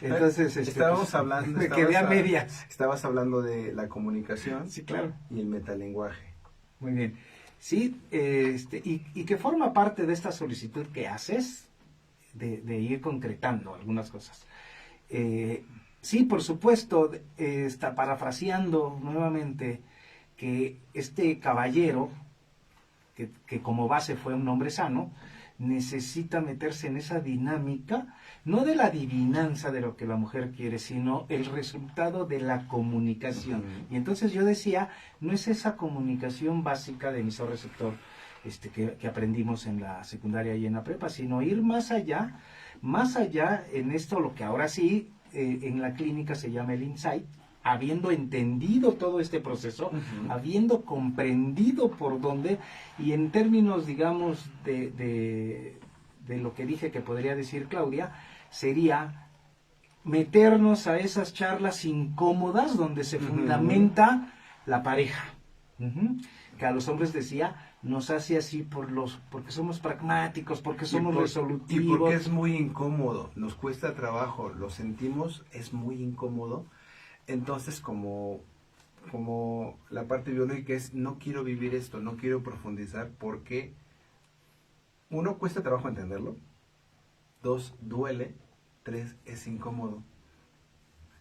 Entonces, estábamos hablando, me quedé a medias. Estabas hablando de la comunicación Sí, claro. y el metalenguaje. Muy bien. Sí, y que forma parte de esta solicitud que haces de ir concretando algunas cosas. Sí, por supuesto, está parafraseando nuevamente que este caballero, que como base fue un hombre sano, necesita meterse en esa dinámica, no de la adivinanza de lo que la mujer quiere, sino el resultado de la comunicación. Ujú. Y entonces yo decía, no es esa comunicación básica de emisor-receptor que aprendimos en la secundaria y en la prepa, sino ir más allá en esto, lo que ahora sí en la clínica se llama el insight, habiendo entendido todo este proceso, habiendo comprendido por dónde, y en términos, digamos, de lo que dije que podría decir Claudia, sería meternos a esas charlas incómodas donde se fundamenta la pareja. Que a los hombres decía, nos hace así porque somos pragmáticos, porque somos Y resolutivos. porque es muy incómodo, nos cuesta trabajo, lo sentimos, es muy incómodo. Entonces, como la parte biológica es, no quiero vivir esto, no quiero profundizar, porque uno, cuesta trabajo entenderlo, dos, duele, tres, es incómodo.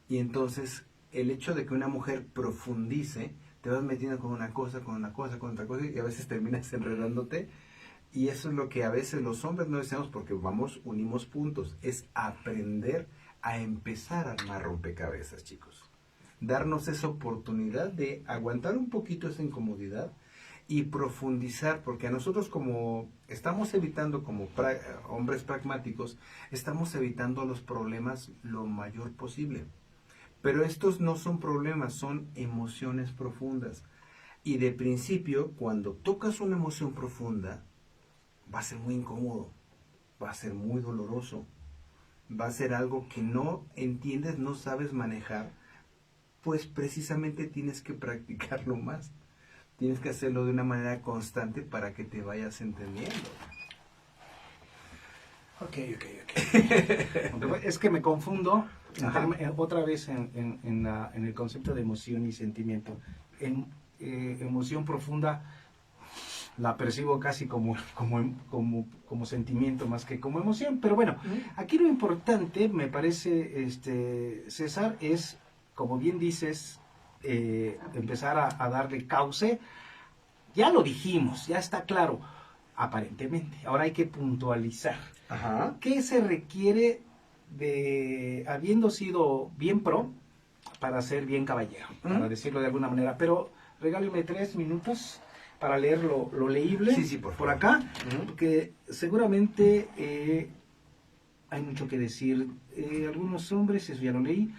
Y entonces, el hecho de que una mujer profundice, te vas metiendo con una cosa, con otra cosa, y a veces terminas enredándote. Y eso es lo que a veces los hombres no deseamos, porque unimos puntos. Es aprender a empezar a armar rompecabezas, chicos. Darnos esa oportunidad de aguantar un poquito esa incomodidad y profundizar, porque a nosotros, como estamos evitando, como hombres pragmáticos, estamos evitando los problemas lo mayor posible. Pero estos no son problemas, son emociones profundas. Y de principio, cuando tocas una emoción profunda, va a ser muy incómodo, va a ser muy doloroso, va a ser algo que no entiendes, no sabes manejar, pues precisamente tienes que practicarlo más. Tienes que hacerlo de una manera constante para que te vayas entendiendo. Ok. Es que me confundo otra vez en el concepto de emoción y sentimiento. Emoción profunda la percibo casi como sentimiento más que como emoción. Pero bueno, aquí lo importante, me parece, César, es, como bien dices, empezar a darle cauce. Ya lo dijimos, ya está claro, aparentemente. Ahora hay que puntualizar. Ajá. ¿Qué se requiere habiendo sido bien pro, para ser bien caballero? Para decirlo de alguna manera. Pero regáleme 3 minutos para leer lo leíble. Sí, por favor. Acá, porque seguramente hay mucho que decir. Algunos hombres, eso ya lo leí.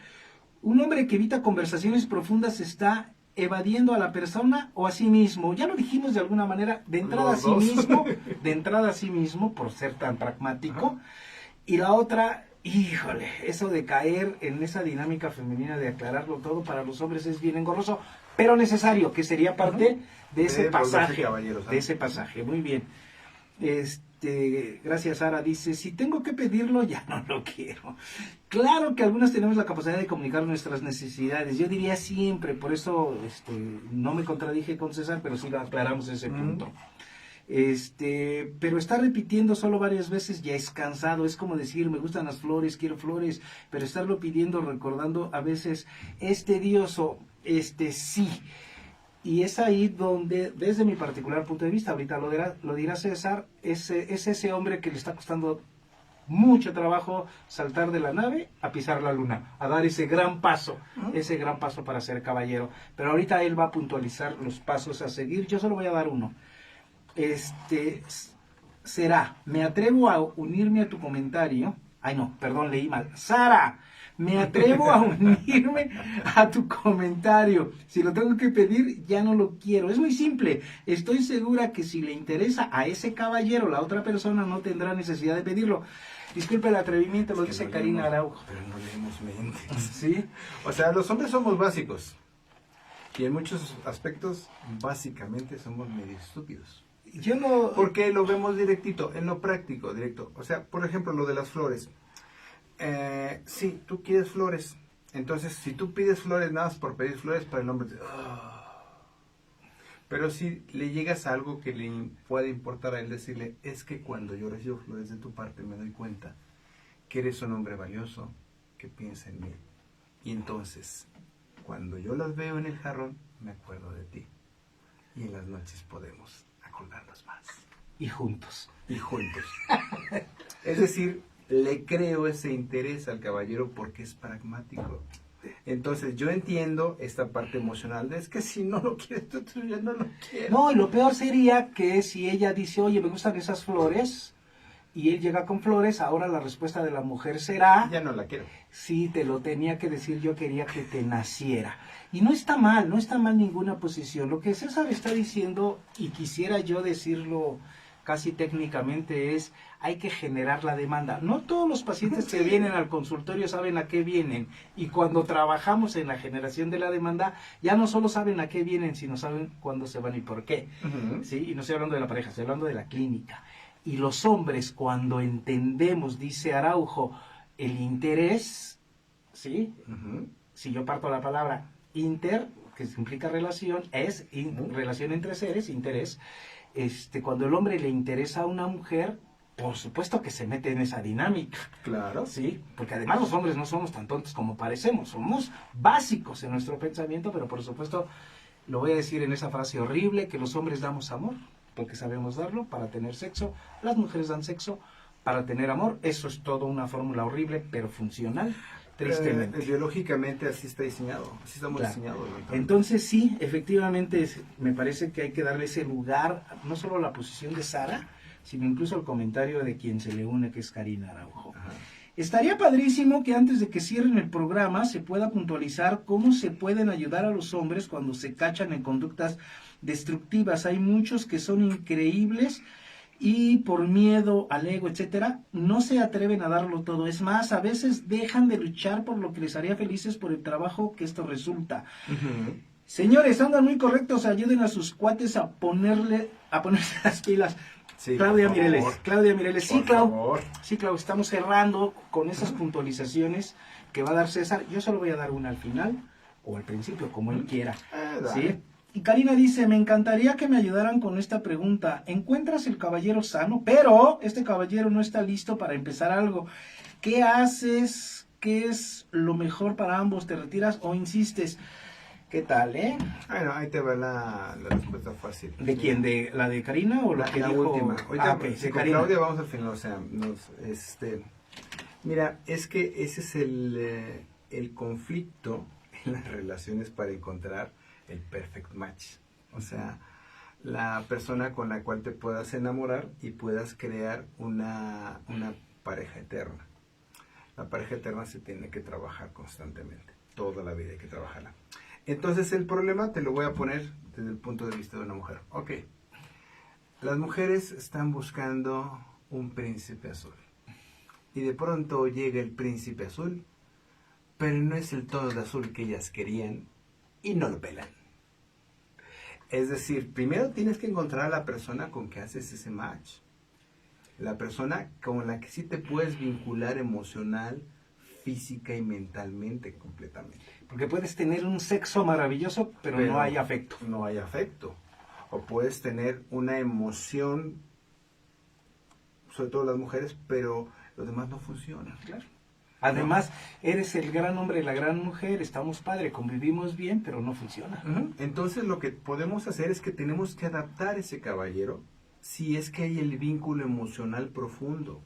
Un hombre que evita conversaciones profundas está evadiendo a la persona o a sí mismo. Ya lo dijimos de alguna manera, de entrada Los a sí dos. mismo, por ser tan pragmático. Y la otra, híjole, eso de caer en esa dinámica femenina de aclararlo todo para los hombres es bien engorroso, pero necesario, que sería parte de ese De los 12 pasaje. caballeros, ¿no? De ese pasaje, muy bien. Gracias, Sara, dice, si tengo que pedirlo, ya no lo quiero. Claro que algunas tenemos la capacidad de comunicar nuestras necesidades, yo diría siempre, por eso no me contradije con César, pero sí lo aclaramos ese punto. Pero estar repitiendo solo varias veces ya es cansado, es como decir, me gustan las flores, quiero flores, pero estarlo pidiendo, recordando, a veces es tedioso, sí. Y es ahí donde, desde mi particular punto de vista, ahorita lo dirá César, es ese hombre que le está costando mucho trabajo saltar de la nave a pisar la luna, a dar ese gran paso para ser caballero. Pero ahorita él va a puntualizar los pasos a seguir. Yo solo voy a dar uno. Será, me atrevo a unirme a tu comentario. Ay, no, perdón, leí mal. Sara, me atrevo a unirme a tu comentario. Si lo tengo que pedir, ya no lo quiero. Es muy simple. Estoy segura que si le interesa a ese caballero, la otra persona no tendrá necesidad de pedirlo. Disculpe el atrevimiento, lo dice Karina Araujo. Pero no leemos mentes. ¿Sí? O sea, los hombres somos básicos. Y en muchos aspectos, básicamente, somos medio estúpidos. Yo no... Porque lo vemos directito, en lo práctico, directo. O sea, por ejemplo, lo de las flores. Sí, tú quieres flores. Entonces, si tú pides flores nada más por pedir flores, para el hombre... Pero si le llegas a algo que le puede importar a él, decirle, es que cuando yo recibo flores de tu parte me doy cuenta que eres un hombre valioso, que piensa en mí. Y entonces, cuando yo las veo en el jarrón, me acuerdo de ti. Y en las noches podemos acordarnos más. Y juntos. Y juntos. Es decir, le creo ese interés al caballero porque es pragmático. Entonces yo entiendo esta parte emocional de es que si no lo quieres tú ya no lo quieres. No, y lo peor sería que si ella dice, oye, me gustan esas flores, y él llega con flores, ahora la respuesta de la mujer será, Ya no la quiero. sí, te lo tenía que decir, yo quería que te naciera. Y no está mal ninguna posición. Lo que César está diciendo, y quisiera yo decirlo casi técnicamente, es hay que generar la demanda. No todos los pacientes que vienen al consultorio saben a qué vienen, y cuando trabajamos en la generación de la demanda, ya no solo saben a qué vienen, sino saben cuándo se van y por qué. ¿Sí? Y no estoy hablando de la pareja, estoy hablando de la clínica. Y los hombres, cuando entendemos, dice Araujo, el interés, ¿sí? Si yo parto la palabra inter, que implica relación, es relación entre seres, interés. Cuando el hombre le interesa a una mujer, por supuesto que se mete en esa dinámica. Claro. Sí, porque además los hombres no somos tan tontos como parecemos, somos básicos en nuestro pensamiento, pero por supuesto, lo voy a decir en esa frase horrible, que los hombres damos amor, porque sabemos darlo para tener sexo, las mujeres dan sexo para tener amor. Eso es todo una fórmula horrible, pero funcional, tristemente. Biológicamente así está diseñado, así estamos Claro. diseñados. ¿No? Entonces sí, efectivamente me parece que hay que darle ese lugar, no solo a la posición de Sara, sino incluso al comentario de quien se le une, que es Karina Araujo. Ajá. Estaría padrísimo que antes de que cierren el programa se pueda puntualizar cómo se pueden ayudar a los hombres cuando se cachan en conductas destructivas. Hay muchos que son increíbles y por miedo al ego, etcétera, no se atreven a darlo todo. Es más, a veces dejan de luchar por lo que les haría felices por el trabajo que esto resulta. Señores, andan muy correctos, ayuden a sus cuates a ponerse las pilas. Sí, Claudia por Mireles, favor. Claudia Mireles, sí, Por Clau, favor. sí, Clau, estamos cerrando con esas puntualizaciones que va a dar César. Yo solo voy a dar una al final o al principio, como él quiera. Dale. ¿Sí? Y Karina dice, me encantaría que me ayudaran con esta pregunta. ¿Encuentras el caballero sano? Pero este caballero no está listo para empezar algo. ¿Qué haces? ¿Qué es lo mejor para ambos? ¿Te retiras o insistes? ¿Qué tal, Bueno, ahí te va la respuesta fácil. ¿De quién? ¿De la de Karina o la que la dijo? última? Ahorita, Ok, si de con Karina. Claudia vamos al final, o sea, mira, es que ese es el conflicto en las relaciones para encontrar el perfect match. O sea, la persona con la cual te puedas enamorar y puedas crear una pareja eterna. La pareja eterna se tiene que trabajar constantemente. Toda la vida hay que trabajarla. Entonces el problema te lo voy a poner desde el punto de vista de una mujer. Ok, las mujeres están buscando un príncipe azul. Y de pronto llega el príncipe azul, pero no es el tono de azul que ellas querían y no lo pelan. Es decir, primero tienes que encontrar a la persona con que haces ese match. La persona con la que sí te puedes vincular emocional, física y mentalmente completamente. Porque puedes tener un sexo maravilloso, pero no hay afecto. No hay afecto. O puedes tener una emoción, sobre todo las mujeres, pero los demás no funcionan. Claro. Además, eres el gran hombre y la gran mujer, estamos padre, convivimos bien, pero no funciona. Entonces lo que podemos hacer es que tenemos que adaptar ese caballero si es que hay el vínculo emocional profundo.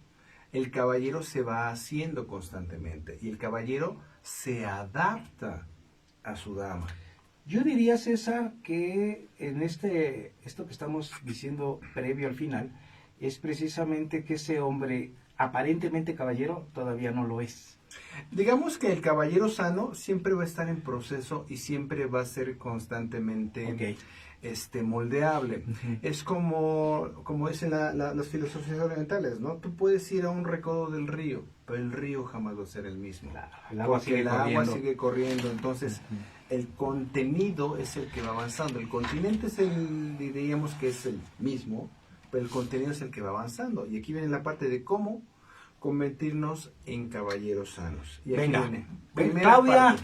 El caballero se va haciendo constantemente y el caballero se adapta a su dama. Yo diría, César, que en esto que estamos diciendo previo al final, es precisamente que ese hombre aparentemente caballero todavía no lo es. Digamos que el caballero sano siempre va a estar en proceso y siempre va a ser constantemente moldeable. Es como dicen las filosofías orientales, ¿no? Tú puedes ir a un recodo del río, pero el río jamás va a ser el mismo. El agua porque sigue el agua corriendo. sigue corriendo. Entonces, el contenido es el que va avanzando. El continente diríamos que es el mismo, pero el contenido es el que va avanzando. Y aquí viene la parte de cómo convertirnos en caballeros sanos. Y aquí Venga, viene. ven, Primera Claudia. parte.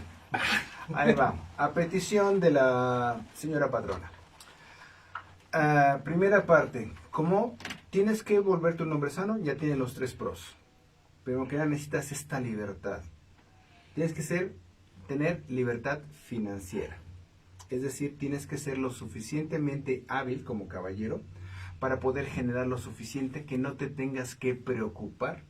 Ahí va. A petición de la señora patrona. Primera parte. ¿Cómo tienes que volverte un hombre sano? Ya tiene los 3 pros. Pero que necesitas esta libertad. Tienes que tener libertad financiera. Es decir, tienes que ser lo suficientemente hábil como caballero para poder generar lo suficiente que no te tengas que preocupar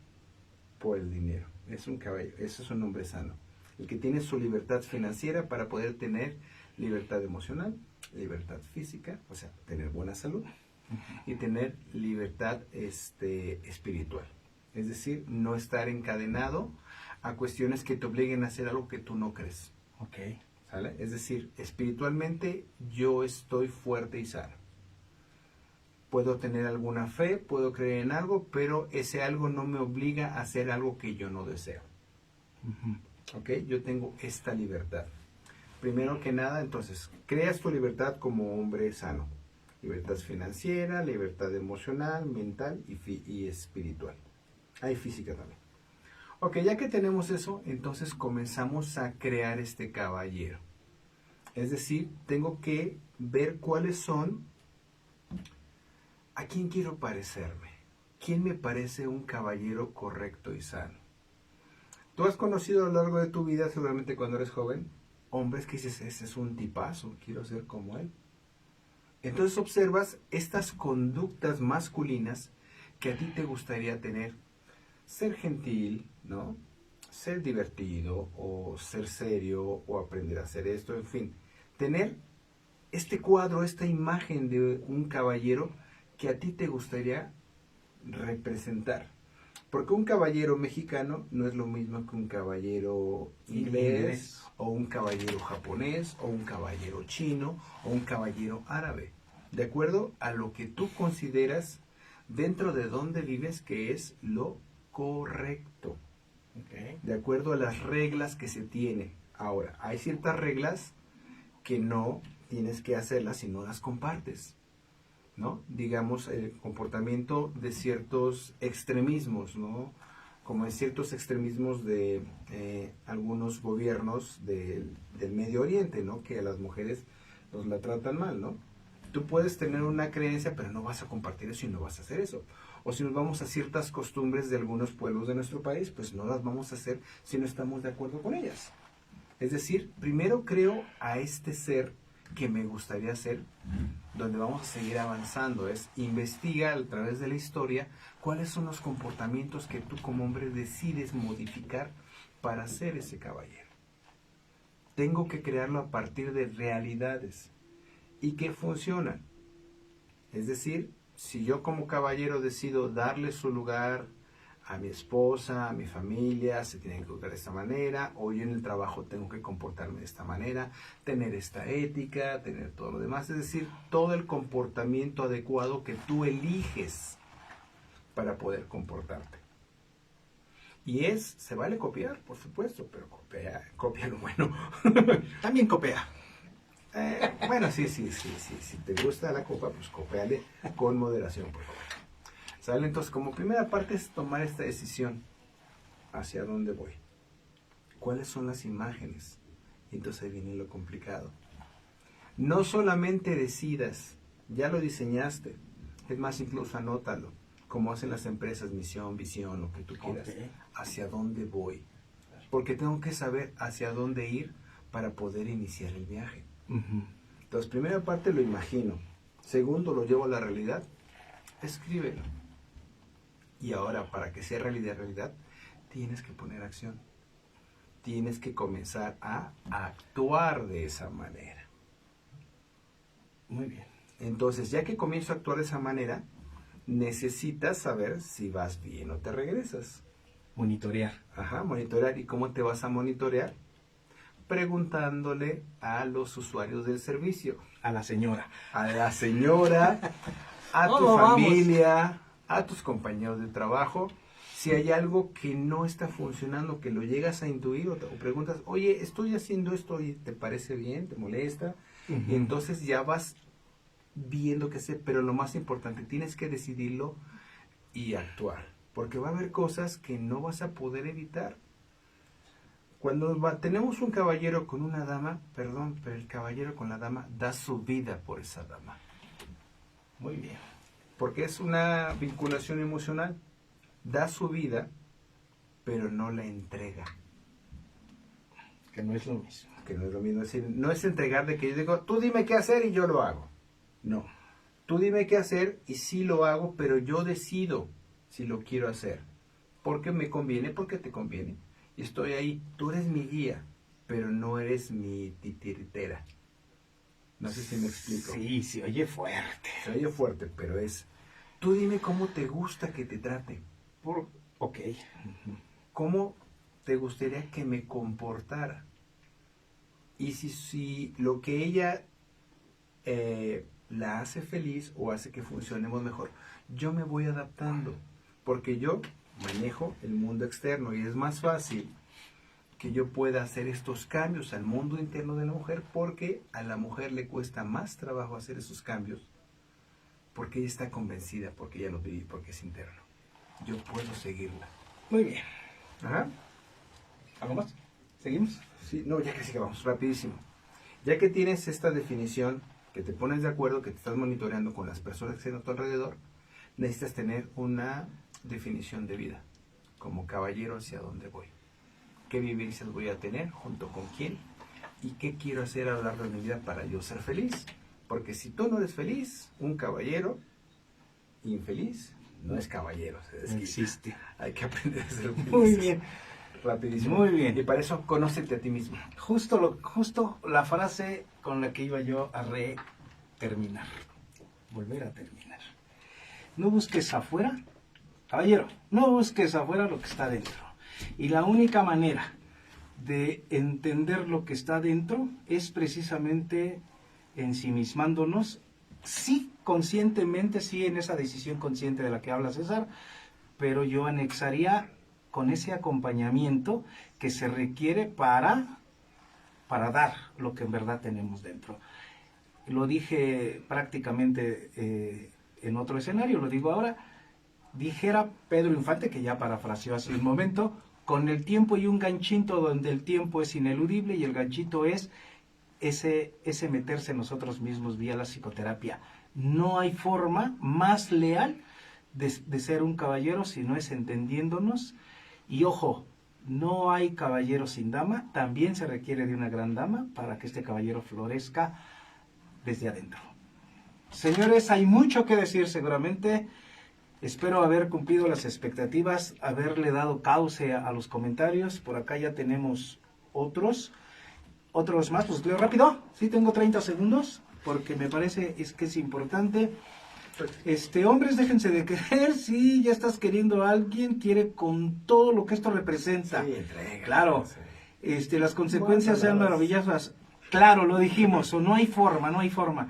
por el dinero. Es un caballero, eso es un hombre sano. El que tiene su libertad financiera para poder tener libertad emocional, libertad física, o sea, tener buena salud, y tener libertad espiritual. Es decir, no estar encadenado a cuestiones que te obliguen a hacer algo que tú no crees. Ok. ¿Sale? Es decir, espiritualmente yo estoy fuerte y sano. Puedo tener alguna fe, puedo creer en algo, pero ese algo no me obliga a hacer algo que yo no deseo. ¿Ok? Yo tengo esta libertad. Primero que nada, entonces, creas tu libertad como hombre sano. Libertad financiera, libertad emocional, mental y espiritual. Hay física también. Ok, ya que tenemos eso, entonces comenzamos a crear este caballero. Es decir, tengo que ver cuáles son, a quién quiero parecerme. ¿Quién me parece un caballero correcto y sano? Tú has conocido a lo largo de tu vida, seguramente cuando eres joven, hombres que dices, ese es un tipazo, quiero ser como él. Entonces observas estas conductas masculinas que a ti te gustaría tener. Ser gentil, ¿no? Ser divertido, o ser serio, o aprender a hacer esto, en fin. Tener este cuadro, esta imagen de un caballero que a ti te gustaría representar. Porque un caballero mexicano no es lo mismo que un caballero inglés, o un caballero japonés, o un caballero chino, o un caballero árabe. De acuerdo a lo que tú consideras dentro de donde vives que es lo correcto. Okay. De acuerdo a las reglas que se tiene. Ahora, hay ciertas reglas que no tienes que hacerlas si no las compartes, ¿no? Digamos, el comportamiento de ciertos extremismos, ¿no? Como en ciertos extremismos de algunos gobiernos del Medio Oriente, ¿no? Que a las mujeres la tratan mal, ¿no? Tú puedes tener una creencia, pero no vas a compartir eso y no vas a hacer eso. O si nos vamos a ciertas costumbres de algunos pueblos de nuestro país, pues no las vamos a hacer si no estamos de acuerdo con ellas. Es decir, primero creo a este ser que me gustaría ser, donde vamos a seguir avanzando, es investiga a través de la historia cuáles son los comportamientos que tú como hombre decides modificar para ser ese caballero. Tengo que crearlo a partir de realidades y que funcionan. Es decir, si yo como caballero decido darle su lugar a mi esposa, a mi familia, se tienen que comportar de esta manera, o yo en el trabajo tengo que comportarme de esta manera, tener esta ética, tener todo lo demás, es decir, todo el comportamiento adecuado que tú eliges para poder comportarte. Y se vale copiar, por supuesto, pero copia lo bueno. También copia. Bueno, sí, si te gusta la copa, pues cópiale con moderación, por favor. ¿Sale? Entonces, como primera parte es tomar esta decisión. ¿Hacia dónde voy? ¿Cuáles son las imágenes? Y entonces ahí viene lo complicado. No solamente decidas, ya lo diseñaste. Es más, incluso anótalo. Como hacen las empresas, misión, visión, lo que tú quieras. Okay. ¿Hacia dónde voy? porque tengo que saber hacia dónde ir para poder iniciar el viaje. Entonces, primera parte lo imagino, segundo lo llevo a la realidad, escríbelo. Y ahora, para que sea realidad, tienes que poner acción. Tienes que comenzar a actuar de esa manera. Muy bien. Entonces, ya que comienzo a actuar de esa manera, necesitas saber si vas bien o te regresas. Monitorear. Ajá, monitorear. ¿Y cómo te vas a monitorear? Preguntándole a los usuarios del servicio. A la señora. A la señora, a tu ¿Cómo vamos? familia, a tus compañeros de trabajo. Si hay algo que no está funcionando, que lo llegas a intuir o preguntas, oye, estoy haciendo esto y ¿te parece bien? ¿Te molesta? Y entonces ya vas viendo qué hacer, pero lo más importante, tienes que decidirlo y actuar, porque va a haber cosas que no vas a poder evitar. Cuando tenemos un caballero con una dama, perdón, pero el caballero con la dama da su vida por esa dama. Muy bien. Porque es una vinculación emocional. Da su vida, pero no la entrega. Que no es lo mismo. Que no es lo mismo. Es decir, no es entregar de que yo digo, tú dime qué hacer y yo lo hago. No. Tú dime qué hacer y sí lo hago, pero yo decido si lo quiero hacer. Porque me conviene, porque te conviene. Y estoy ahí. Tú eres mi guía, pero no eres mi titiritera. No sé si me explico. Sí, sí, oye fuerte. Se oye fuerte, pero es... Tú dime cómo te gusta que te trate. Ok. ¿Cómo te gustaría que me comportara? Y si lo que ella la hace feliz o hace que funcionemos mejor, yo me voy adaptando, porque yo manejo el mundo externo y es más fácil que yo pueda hacer estos cambios al mundo interno de la mujer, porque a la mujer le cuesta más trabajo hacer esos cambios, porque ella está convencida, porque ella lo vive, porque es interno. Yo puedo seguirla. Muy bien. Ajá. ¿Algo más? ¿Seguimos? Sí, no, ya casi que vamos, rapidísimo. Ya que tienes esta definición, que te pones de acuerdo, que te estás monitoreando con las personas que están a tu alrededor, necesitas tener una definición de vida, como caballero hacia dónde voy. ¿Qué vivencias voy a tener? ¿Junto con quién? ¿Y qué quiero hacer a lo largo de mi vida para yo ser feliz? Porque si tú no eres feliz, un caballero infeliz no es caballero, se desquita. No existe. Hay que aprender a ser feliz. Muy bien. Rapidísimo. Muy bien. Y para eso, conócete a ti mismo. Justo la frase con la que iba yo a terminar. Volver a terminar. No busques afuera, caballero, no busques afuera lo que está dentro. Y la única manera de entender lo que está dentro es precisamente ensimismándonos, sí conscientemente, sí en esa decisión consciente de la que habla César, pero yo anexaría con ese acompañamiento que se requiere para dar lo que en verdad tenemos dentro. Lo dije prácticamente en otro escenario, lo digo ahora. Dijera Pedro Infante, que ya parafraseó hace un momento, con el tiempo y un ganchito donde el tiempo es ineludible y el ganchito es ese meterse en nosotros mismos vía la psicoterapia. No hay forma más leal de ser un caballero si no es entendiéndonos. Y ojo, no hay caballero sin dama, también se requiere de una gran dama para que este caballero florezca desde adentro. Señores, hay mucho que decir seguramente. Espero haber cumplido las expectativas, haberle dado cauce a los comentarios. Por acá ya tenemos otros más. Pues leo rápido, sí tengo 30 segundos, porque me parece que es importante. Hombres, déjense de querer. Si ya estás queriendo a alguien, quiere con todo lo que esto representa. Sí, entrega. Claro. Sí. Las consecuencias sean maravillosas. Claro, lo dijimos, o no hay forma.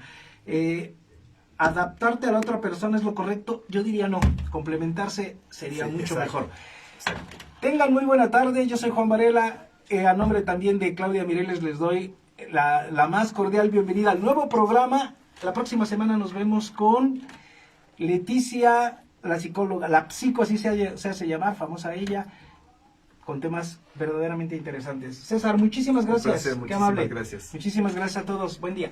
Adaptarte a la otra persona es lo correcto. Yo diría no, complementarse sería mucho mejor. Exacto. Tengan muy buena tarde, yo soy Juan Varela. A nombre también de Claudia Mireles les doy la más cordial bienvenida al nuevo programa. La próxima semana nos vemos con Leticia, la psicóloga, la psico, así se hace llamar, famosa ella, con temas verdaderamente interesantes. César, muchísimas gracias. Un placer, Qué muchísimas amable. gracias. Muchísimas gracias a todos. Buen día.